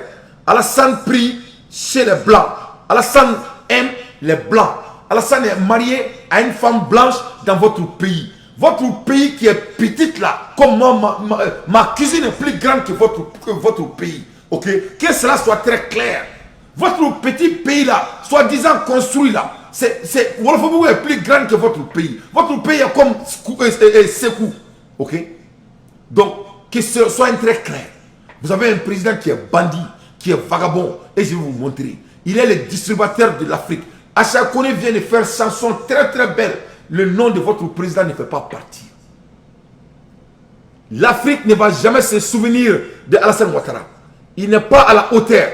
Alassane prie chez les Blancs. Alassane aime les Blancs. Alassane est marié à une femme blanche dans votre pays. Votre pays qui est petite là, comme moi, ma cuisine est plus grande que votre pays. Ok? Que cela soit très clair. Votre petit pays là, soi-disant construit là, Wolfsburg est plus grand que votre pays. Votre pays est comme Sekou. Ok? Donc, que ce soit très clair. Vous avez un président qui est bandit, qui est vagabond. Et je vais vous montrer. Il est le distributeur de l'Afrique. Achakone vient de faire chanson très très belle. Le nom de votre président ne fait pas partie. L'Afrique ne va jamais se souvenir de Alassane Ouattara. Il n'est pas à la hauteur.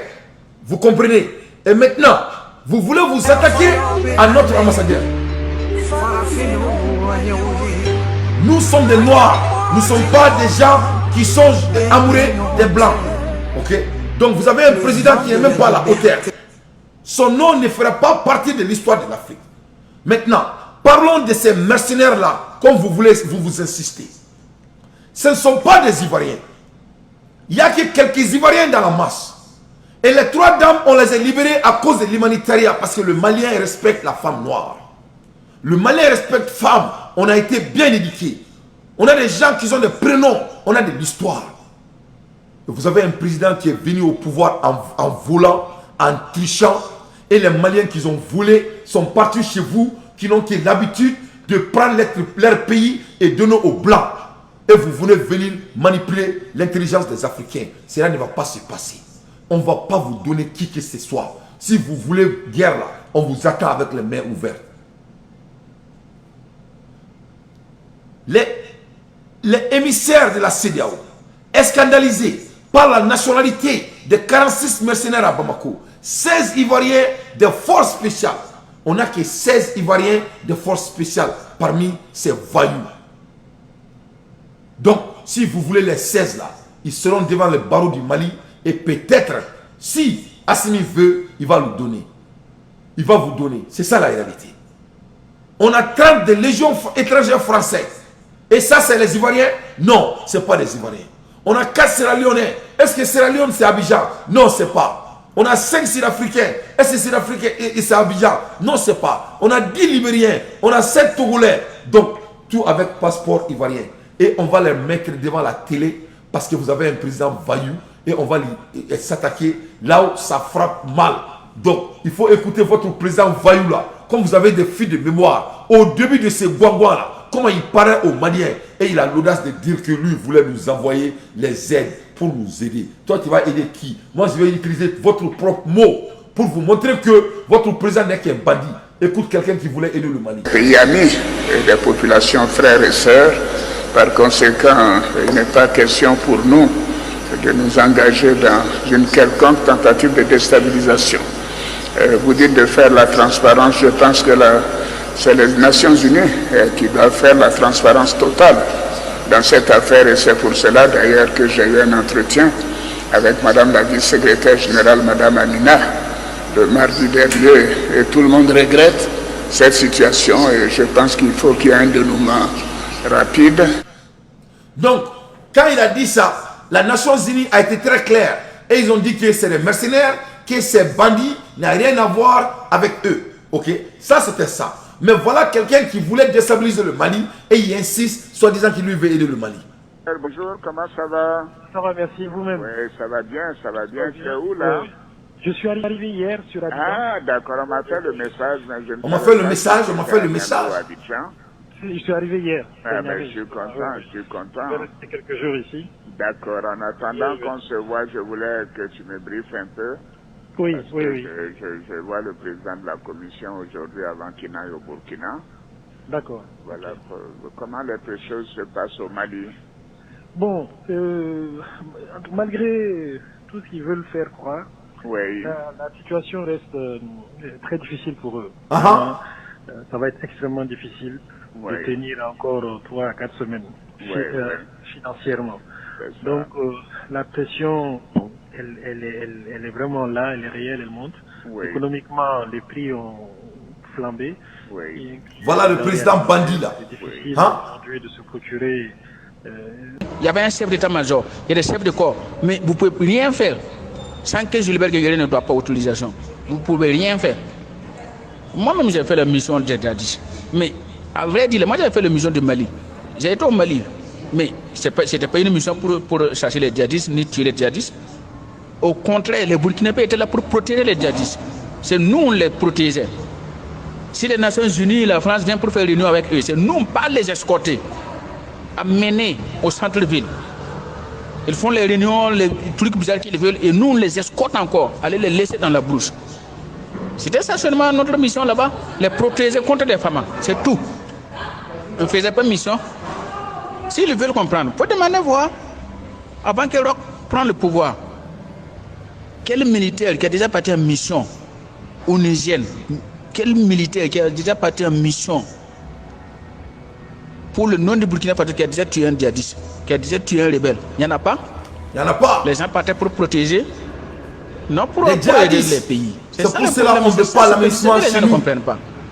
Vous comprenez? Et maintenant, vous voulez vous attaquer à notre ambassadeur. Nous sommes des Noirs. Nous ne sommes pas des gens qui sont amoureux des Blancs. Ok? Donc vous avez un président qui n'est même pas à la hauteur. Son nom ne fera pas partie de l'histoire de l'Afrique. Maintenant, parlons de ces mercenaires-là, comme vous voulez, vous insistez. Ce ne sont pas des Ivoiriens. Il n'y a que quelques Ivoiriens dans la masse. Et les 3 dames, on les a libérées à cause de l'humanitariat, parce que le Malien respecte la femme noire. Le Malien respecte la femme. On a été bien éduqués. On a des gens qui ont des prénoms. On a de l'histoire. Vous avez un président qui est venu au pouvoir en volant, en trichant. Et les Maliens qui ont volé sont partis chez vous, qui n'ont que l'habitude de prendre leur pays et donner aux Blancs. Et vous voulez venir manipuler l'intelligence des Africains. Cela ne va pas se passer. On ne va pas vous donner qui que ce soit. Si vous voulez guerre là, on vous attend avec les mains ouvertes. Les émissaires de la CEDEAO est scandalisé par la nationalité de 46 mercenaires à Bamako. 16 Ivoiriens de force spéciale. On n'a que 16 Ivoiriens de force spéciale parmi ces voyous. Donc, si vous voulez les 16 là, ils seront devant le barreau du Mali et peut-être, si Assimi veut, il va nous donner. Il va vous donner. C'est ça la réalité. On a 30 de légions étrangères françaises. Et ça, c'est les Ivoiriens? Non, ce n'est pas les Ivoiriens. On a 4 Sierra Leonais. Est-ce que Sierra Leone, c'est Abidjan? Non, ce n'est pas. On a 5 Sud-Africains. Est-ce que Sud-Africain, c'est Abidjan? Non, ce n'est pas. On a 10 Libériens. On a 7 Togolais. Donc, tout avec passeport ivoirien. Et on va les mettre devant la télé parce que vous avez un président vaillu et on va s'attaquer là où ça frappe mal. Donc, il faut écouter votre président vaillu là. Comme vous avez des filles de mémoire, au début de ces guanguans là, comment il paraît aux Maliens et il a l'audace de dire que lui voulait nous envoyer les aides pour nous aider. Toi, tu vas aider qui? Moi, je vais utiliser votre propre mot pour vous montrer que votre président n'est qu'un bandit. Écoute quelqu'un qui voulait aider le Mali. Pays amis et des populations frères et sœurs. Par conséquent, il n'est pas question pour nous de nous engager dans une quelconque tentative de déstabilisation. Vous dites de faire la transparence, je pense que c'est les Nations Unies qui doivent faire la transparence totale dans cette affaire et c'est pour cela d'ailleurs que j'ai eu un entretien avec Madame la vice-secrétaire générale, Madame Amina, le mardi dernier et tout le monde regrette cette situation et je pense qu'il faut qu'il y ait un dénouement rapide. Donc, quand il a dit ça, la Nations Unies a été très claire. Et ils ont dit que c'est des mercenaires, que ces bandits n'ont rien à voir avec eux. Ok? Ça, c'était ça. Mais voilà quelqu'un qui voulait déstabiliser le Mali et il insiste, soi-disant qu'il lui veut aider le Mali. Bonjour, comment ça va? Ça va, merci, vous-même. Oui, ça va bien, ça va bien. Tu es où là? Je suis arrivé hier sur Abidjan. Ah, d'accord, on m'a fait le message. Mais je on m'a fait le message, on m'a fait le message. Je suis arrivé hier. Ah, ben, je suis content, je suis content. Je vais rester quelques jours ici. D'accord, en attendant qu'on se voit, je voulais que tu me briefes un peu. Oui, parce oui, que oui. Je vois le président de la commission aujourd'hui avant qu'il n'aille au Burkina. D'accord. Voilà, comment les choses se passent au Mali? Bon, malgré tout ce qu'ils veulent faire croire, oui. La situation reste très difficile pour eux. Ça va être extrêmement difficile de tenir encore 3 à 4 semaines financièrement. Donc la pression, elle est vraiment là, elle est réelle, elle monte. Économiquement, les prix ont flambé. Voilà le président bandit là. C'est difficile aujourd'hui de se procurer. Il y avait un chef d'état-major, il y a des chefs de corps, mais vous ne pouvez rien faire sans que Gilbert Guéguéré ne doit pas autorisation. Vous ne pouvez rien faire. Moi-même, j'ai fait la mission de djihadistes. Mais à vrai dire, moi j'ai fait la mission de Mali. J'ai été au Mali, mais ce n'était pas une mission pour chasser les djihadistes ni tuer les djihadistes. Au contraire, les Burkinabés étaient là pour protéger les djihadistes. C'est nous, on les protégeait. Si les Nations Unies, la France viennent pour faire l'union avec eux, c'est nous, pas les escorter, à mener au centre-ville. Ils font les réunions, les trucs bizarres qu'ils veulent, et nous, on les escorte encore, aller les laisser dans la brousse. C'était ça seulement notre mission là-bas, les protéger contre les femmes, c'est tout. On ne faisait pas mission. S'ils veulent comprendre, il faut demander voir, avant que Roch prenne le pouvoir, quel militaire qui a déjà parti en mission onusienne, quel militaire qui a déjà parti en mission pour le nom du Burkina Faso qui a déjà tué un djihadiste, qui a déjà tué un rebelle? Il n'y en a pas. Il n'y en a pas. Les gens partaient pour protéger, non pour aider les pays. C'est pour cela qu'on ne veut pas l'aménagement chez nous.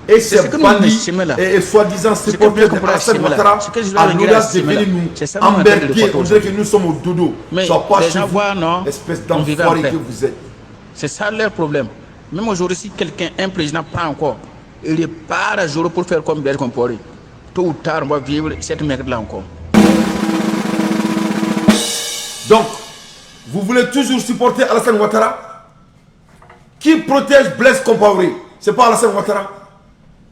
Et ces bandits, et soi-disant supporters de Alassane Ouattara, à l'audace de venir nous emberguer, on dirait que nous sommes au dodo. Mais soit pas les chez gens vous, voient, non, espèce d'enfoiré que vous êtes. C'est ça leur problème. Même aujourd'hui, si quelqu'un, un président prend encore, il repart à jour pour faire comme Blaise Compaoré. Tôt ou tard, on va vivre cette merde-là encore. Donc, vous voulez toujours supporter Alassane Ouattara? Qui protège Blaise Compaoré? C'est pas Alassane Ouattara.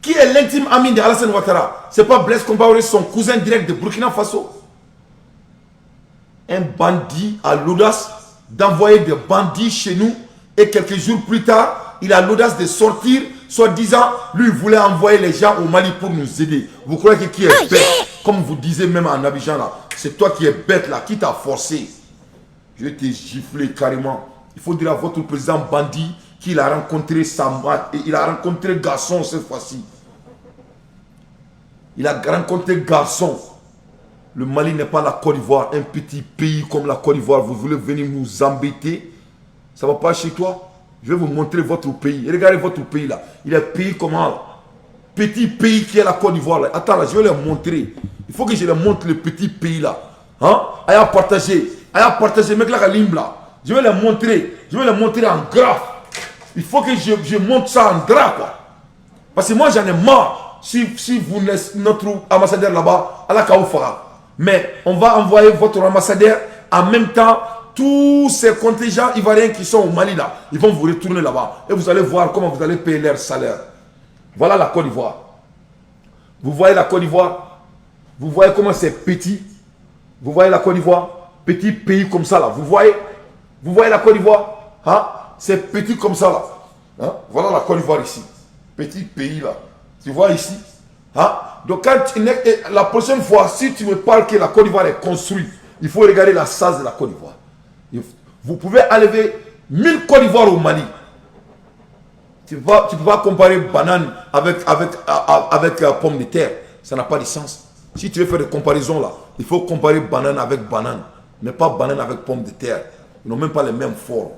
Qui est l'intime ami d'Alassane Ouattara? C'est pas Blaise Compaoré, son cousin direct de Burkina Faso. Un bandit a l'audace d'envoyer des bandits chez nous et quelques jours plus tard, il a l'audace de sortir, soi-disant, lui voulait envoyer les gens au Mali pour nous aider. Vous croyez que qui est bête? Comme vous disiez même en Abidjan là, c'est toi qui es bête là, qui t'a forcé? Je vais te gifler carrément. Il faut dire à votre président bandit qu'il a rencontré Samad et il a rencontré Garçon cette fois-ci. Il a rencontré Garçon. Le Mali n'est pas la Côte d'Ivoire, un petit pays comme la Côte d'Ivoire. Vous voulez venir nous embêter? Ça ne va pas chez toi? Je vais vous montrer votre pays. Regardez votre pays là. Il est pays comment? Petit pays qui est la Côte d'Ivoire là. Attends là, je vais les montrer. Il faut que je les montre le petit pays là. Hein? Aya partager. Aya partager. Mec là, là. Je vais les montrer. Je vais les montrer en graphe. Il faut que je monte ça en drap quoi. Parce que moi j'en ai marre. Si vous laissez notre ambassadeur là-bas, à la Kaoufara. Mais on va envoyer votre ambassadeur en même temps. Tous ces contingents ivoiriens qui sont au Mali là, ils vont vous retourner là-bas. Et vous allez voir comment vous allez payer leur salaire. Voilà la Côte d'Ivoire. Vous voyez la Côte d'Ivoire? Vous voyez comment c'est petit? Vous voyez la Côte d'Ivoire? Petit pays comme ça là. Vous voyez la Côte d'Ivoire? Hein? C'est petit comme ça là. Hein? Voilà la Côte d'Ivoire ici. Petit pays là. Tu vois ici? Hein? Donc la prochaine fois, si tu me parles que la Côte d'Ivoire est construite, il faut regarder la SAS de la Côte d'Ivoire. Vous pouvez enlever 1000 Côte d'Ivoire au Mali. Tu ne peux pas comparer banane avec pomme de terre. Ça n'a pas de sens. Si tu veux faire des comparaisons là, il faut comparer banane avec banane. Mais pas banane avec pomme de terre. Ils n'ont même pas les mêmes formes.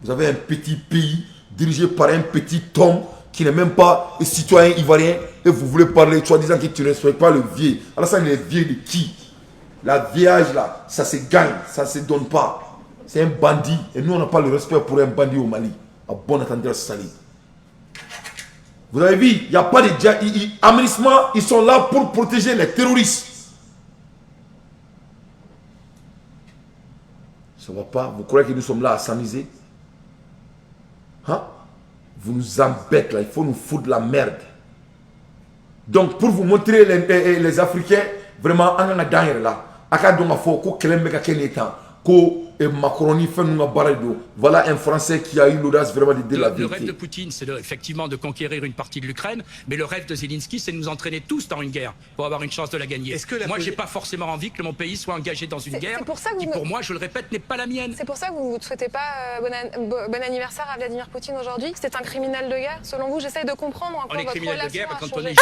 Vous avez un petit pays dirigé par un petit homme qui n'est même pas un citoyen ivoirien et vous voulez parler, soi-disant que tu ne respectes pas le vieux. Alors ça, il est vieux de qui? La vieillage là, ça se gagne, ça ne se donne pas. C'est un bandit et nous on n'a pas le respect pour un bandit au Mali. À bon entendeur sali. Vous avez vu, il n'y a pas de aménagement, ils sont là pour protéger les terroristes. Ça ne va pas, vous croyez que nous sommes là à s'amuser? Hein? Vous nous embêtez là, il faut nous foutre la merde. Donc pour vous montrer les Africains, vraiment, on a gagné là. Voilà un Français qui a eu l'audace vraiment de dire la vérité. Le rêve de Poutine, c'est effectivement de conquérir une partie de l'Ukraine, mais le rêve de Zelensky, c'est de nous entraîner tous dans une guerre pour avoir une chance de la gagner. Moi, j'ai pas forcément envie que mon pays soit engagé dans une guerre qui, pour moi, je le répète, n'est pas la mienne. C'est pour ça que vous ne souhaitez pas bon anniversaire à Vladimir Poutine aujourd'hui? C'est un criminel de guerre? Selon vous, j'essaye de comprendre encore votre relation à changer.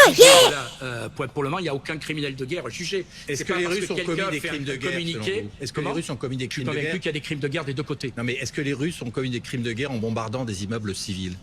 Pour le moment, il n'y a aucun criminel de guerre jugé. Est-ce que les Russes ont commis des crimes de guerre? Est-ce que les Russes ont commis des crimes de guerre? Qu'il y a des crimes de guerre des deux côtés. Non mais est-ce que les Russes ont commis des crimes de guerre en bombardant des immeubles civils?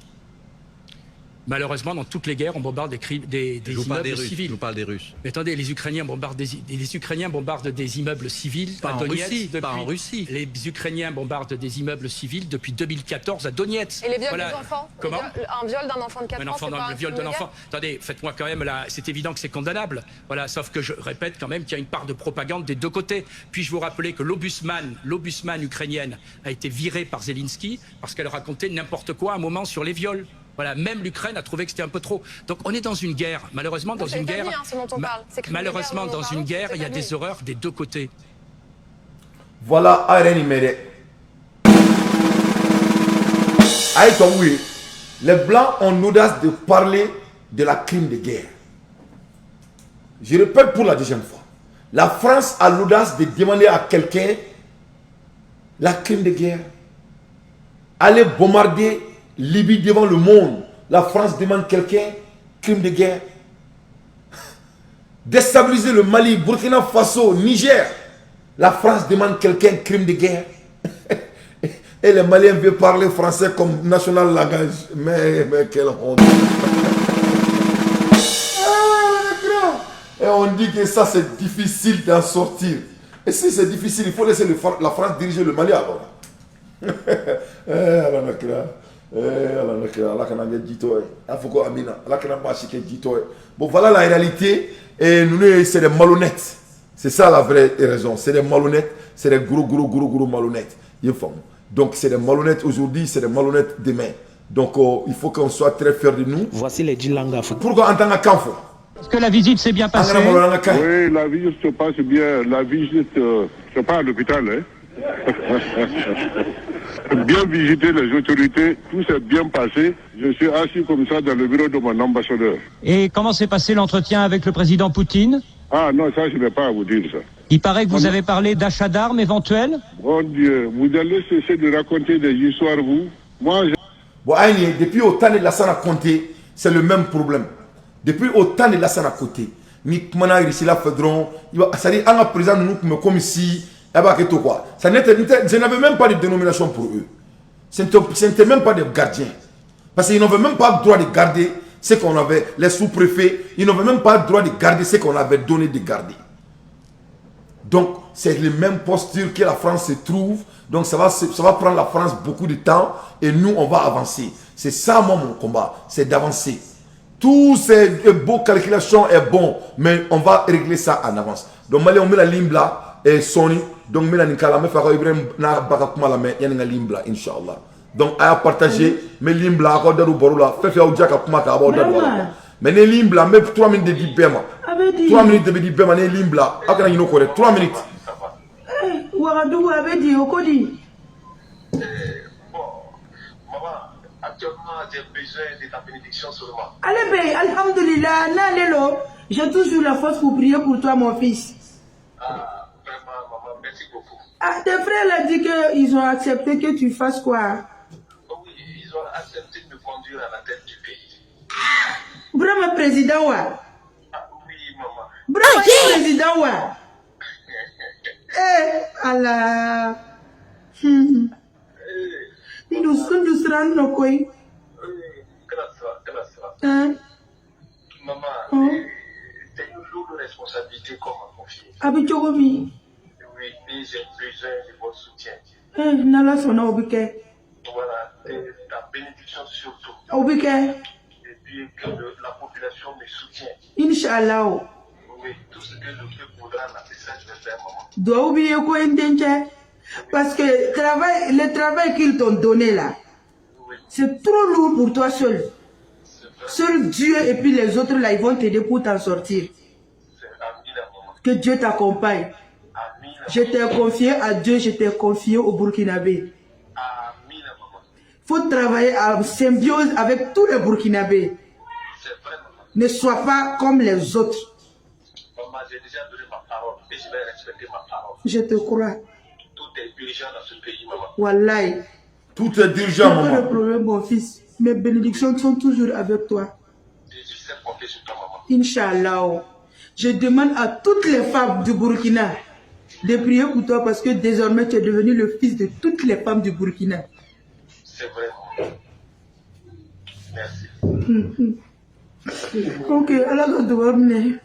Malheureusement, dans toutes les guerres, on bombarde des immeubles civils. Je vous parle des Russes. Mais attendez, les Ukrainiens bombardent des immeubles civils à Donetsk. Pas en Russie. Les Ukrainiens bombardent des immeubles civils depuis 2014 à Donetsk. Et les viols des enfants? Comment? Un viol d'un enfant de 4 ans, c'est pas un viol d'un enfant. Attendez, faites-moi quand même là. C'est évident que c'est condamnable. Voilà, sauf que je répète quand même qu'il y a une part de propagande des deux côtés. Puis-je vous rappeler que l'Obusman ukrainienne a été virée par Zelensky parce qu'elle racontait n'importe quoi à un moment sur les viols. Voilà, même l'Ukraine a trouvé que c'était un peu trop. Donc on est dans une guerre, malheureusement dans une guerre. Malheureusement dans une guerre, il y a des horreurs des deux côtés. Voilà, les Blancs ont l'audace de parler de la crime de guerre. Je répète pour la deuxième fois. La France a l'audace de demander à quelqu'un la crime de guerre. Aller bombarder Libye devant le monde. La France demande quelqu'un crime de guerre. Déstabiliser le Mali, Burkina Faso, Niger. La France demande quelqu'un crime de guerre. Et les Maliens veulent parler français comme national langage. Mais quelle honte. Et on dit que ça c'est difficile d'en sortir. Et si c'est difficile, il faut laisser la France diriger le Mali alors. Bon, voilà la réalité. Et nous, c'est des malhonnêtes. C'est ça la vraie raison. C'est des malhonnêtes. C'est des gros malhonnêtes. Donc c'est des malhonnêtes aujourd'hui, c'est des malhonnêtes demain. Donc il faut qu'on soit très fiers de nous. Voici les 10 langues africaines. Pourquoi en tant qu'enfant? Est-ce que la visite s'est bien passée? Oui, la visite se passe bien. La visite, c'est pas à l'hôpital, hein. Bien visiter les autorités, tout s'est bien passé. Je suis assis comme ça dans le bureau de mon ambassadeur. Et comment s'est passé l'entretien avec le président Poutine? Ah non, ça je ne vais pas vous dire ça. Il paraît que vous avez parlé d'achat d'armes éventuels? Mon Dieu, vous allez cesser de raconter des histoires, vous. Moi, bon, depuis autant de Lassana Conté, c'est le même problème. Depuis autant de Lassana Conté, c'est-à-dire, un président nous comme ici, je n'avais même pas de dénomination pour eux. Ce n'était même pas des gardiens. Parce qu'ils n'avaient même pas le droit de garder ce qu'on avait, les sous-préfets, ils n'avaient même pas le droit de garder ce qu'on avait donné de garder. Donc, c'est les mêmes postures que la France se trouve. Donc, ça va prendre la France beaucoup de temps et nous, on va avancer. C'est ça, moi, mon combat, c'est d'avancer. Tous ces beaux calculations est bon, mais on va régler ça en avance. Donc, on met la ligne là et Sony. Donc, on met la ligne là, on met la ligne là, Inch'Allah. Donc, à partager, mes lignes là, à mais les lignes là, mais 3 minutes de dibema. 3 minutes de dibema, les lignes là, 3 minutes. Ouagadou avait dit au Codi. Actuellement, j'ai besoin de ta bénédiction seulement. Allez, ben, alhamdulillah, Nalélo, j'ai toujours la force pour prier pour toi, mon fils. Ah, vraiment, maman, merci beaucoup. Ah, tes frères ont dit qu'ils ont accepté que tu fasses quoi? Oui, ils ont accepté de me conduire à la tête du pays. Bravo, président, ouais. Ah, oui, maman. Bravo, président, ouais. Eh, Allah. Il nous rend nos quoi? Hein? Maman, c'est une lourde responsabilité qu'on m'a confiée. Abichogomi. Oui, et j'ai besoin de votre soutien. Nala sona obike. Voilà, et ta bénédiction surtout. Obike. Et puis que la population me soutienne. Inch'Allah. Oui, tout ce que je fais pour la c'est ça que je vais faire, maman. Dois oublier quoi intention? Parce que le travail qu'ils t'ont donné là, c'est trop lourd pour toi seul. Seul Dieu et puis les autres là, ils vont t'aider pour t'en sortir. Que Dieu t'accompagne. Je t'ai confié à Dieu, je t'ai confié au Burkinabé. Il faut travailler en symbiose avec tous les Burkinabés. Ne sois pas comme les autres. Maman, j'ai déjà donné ma parole et je vais respecter ma parole. Je te crois. Tout est dirigeant dans ce pays, maman. Wallahi. Tout est dirigeant, maman. Pas de problème, mon fils. Mes bénédictions sont toujours avec toi. Je sais compter sur toi, maman. Inch'Allah. Je demande à toutes les femmes du Burkina de prier pour toi parce que désormais tu es devenu le fils de toutes les femmes du Burkina. C'est vrai, maman. Merci. Ok, alors on doit venir.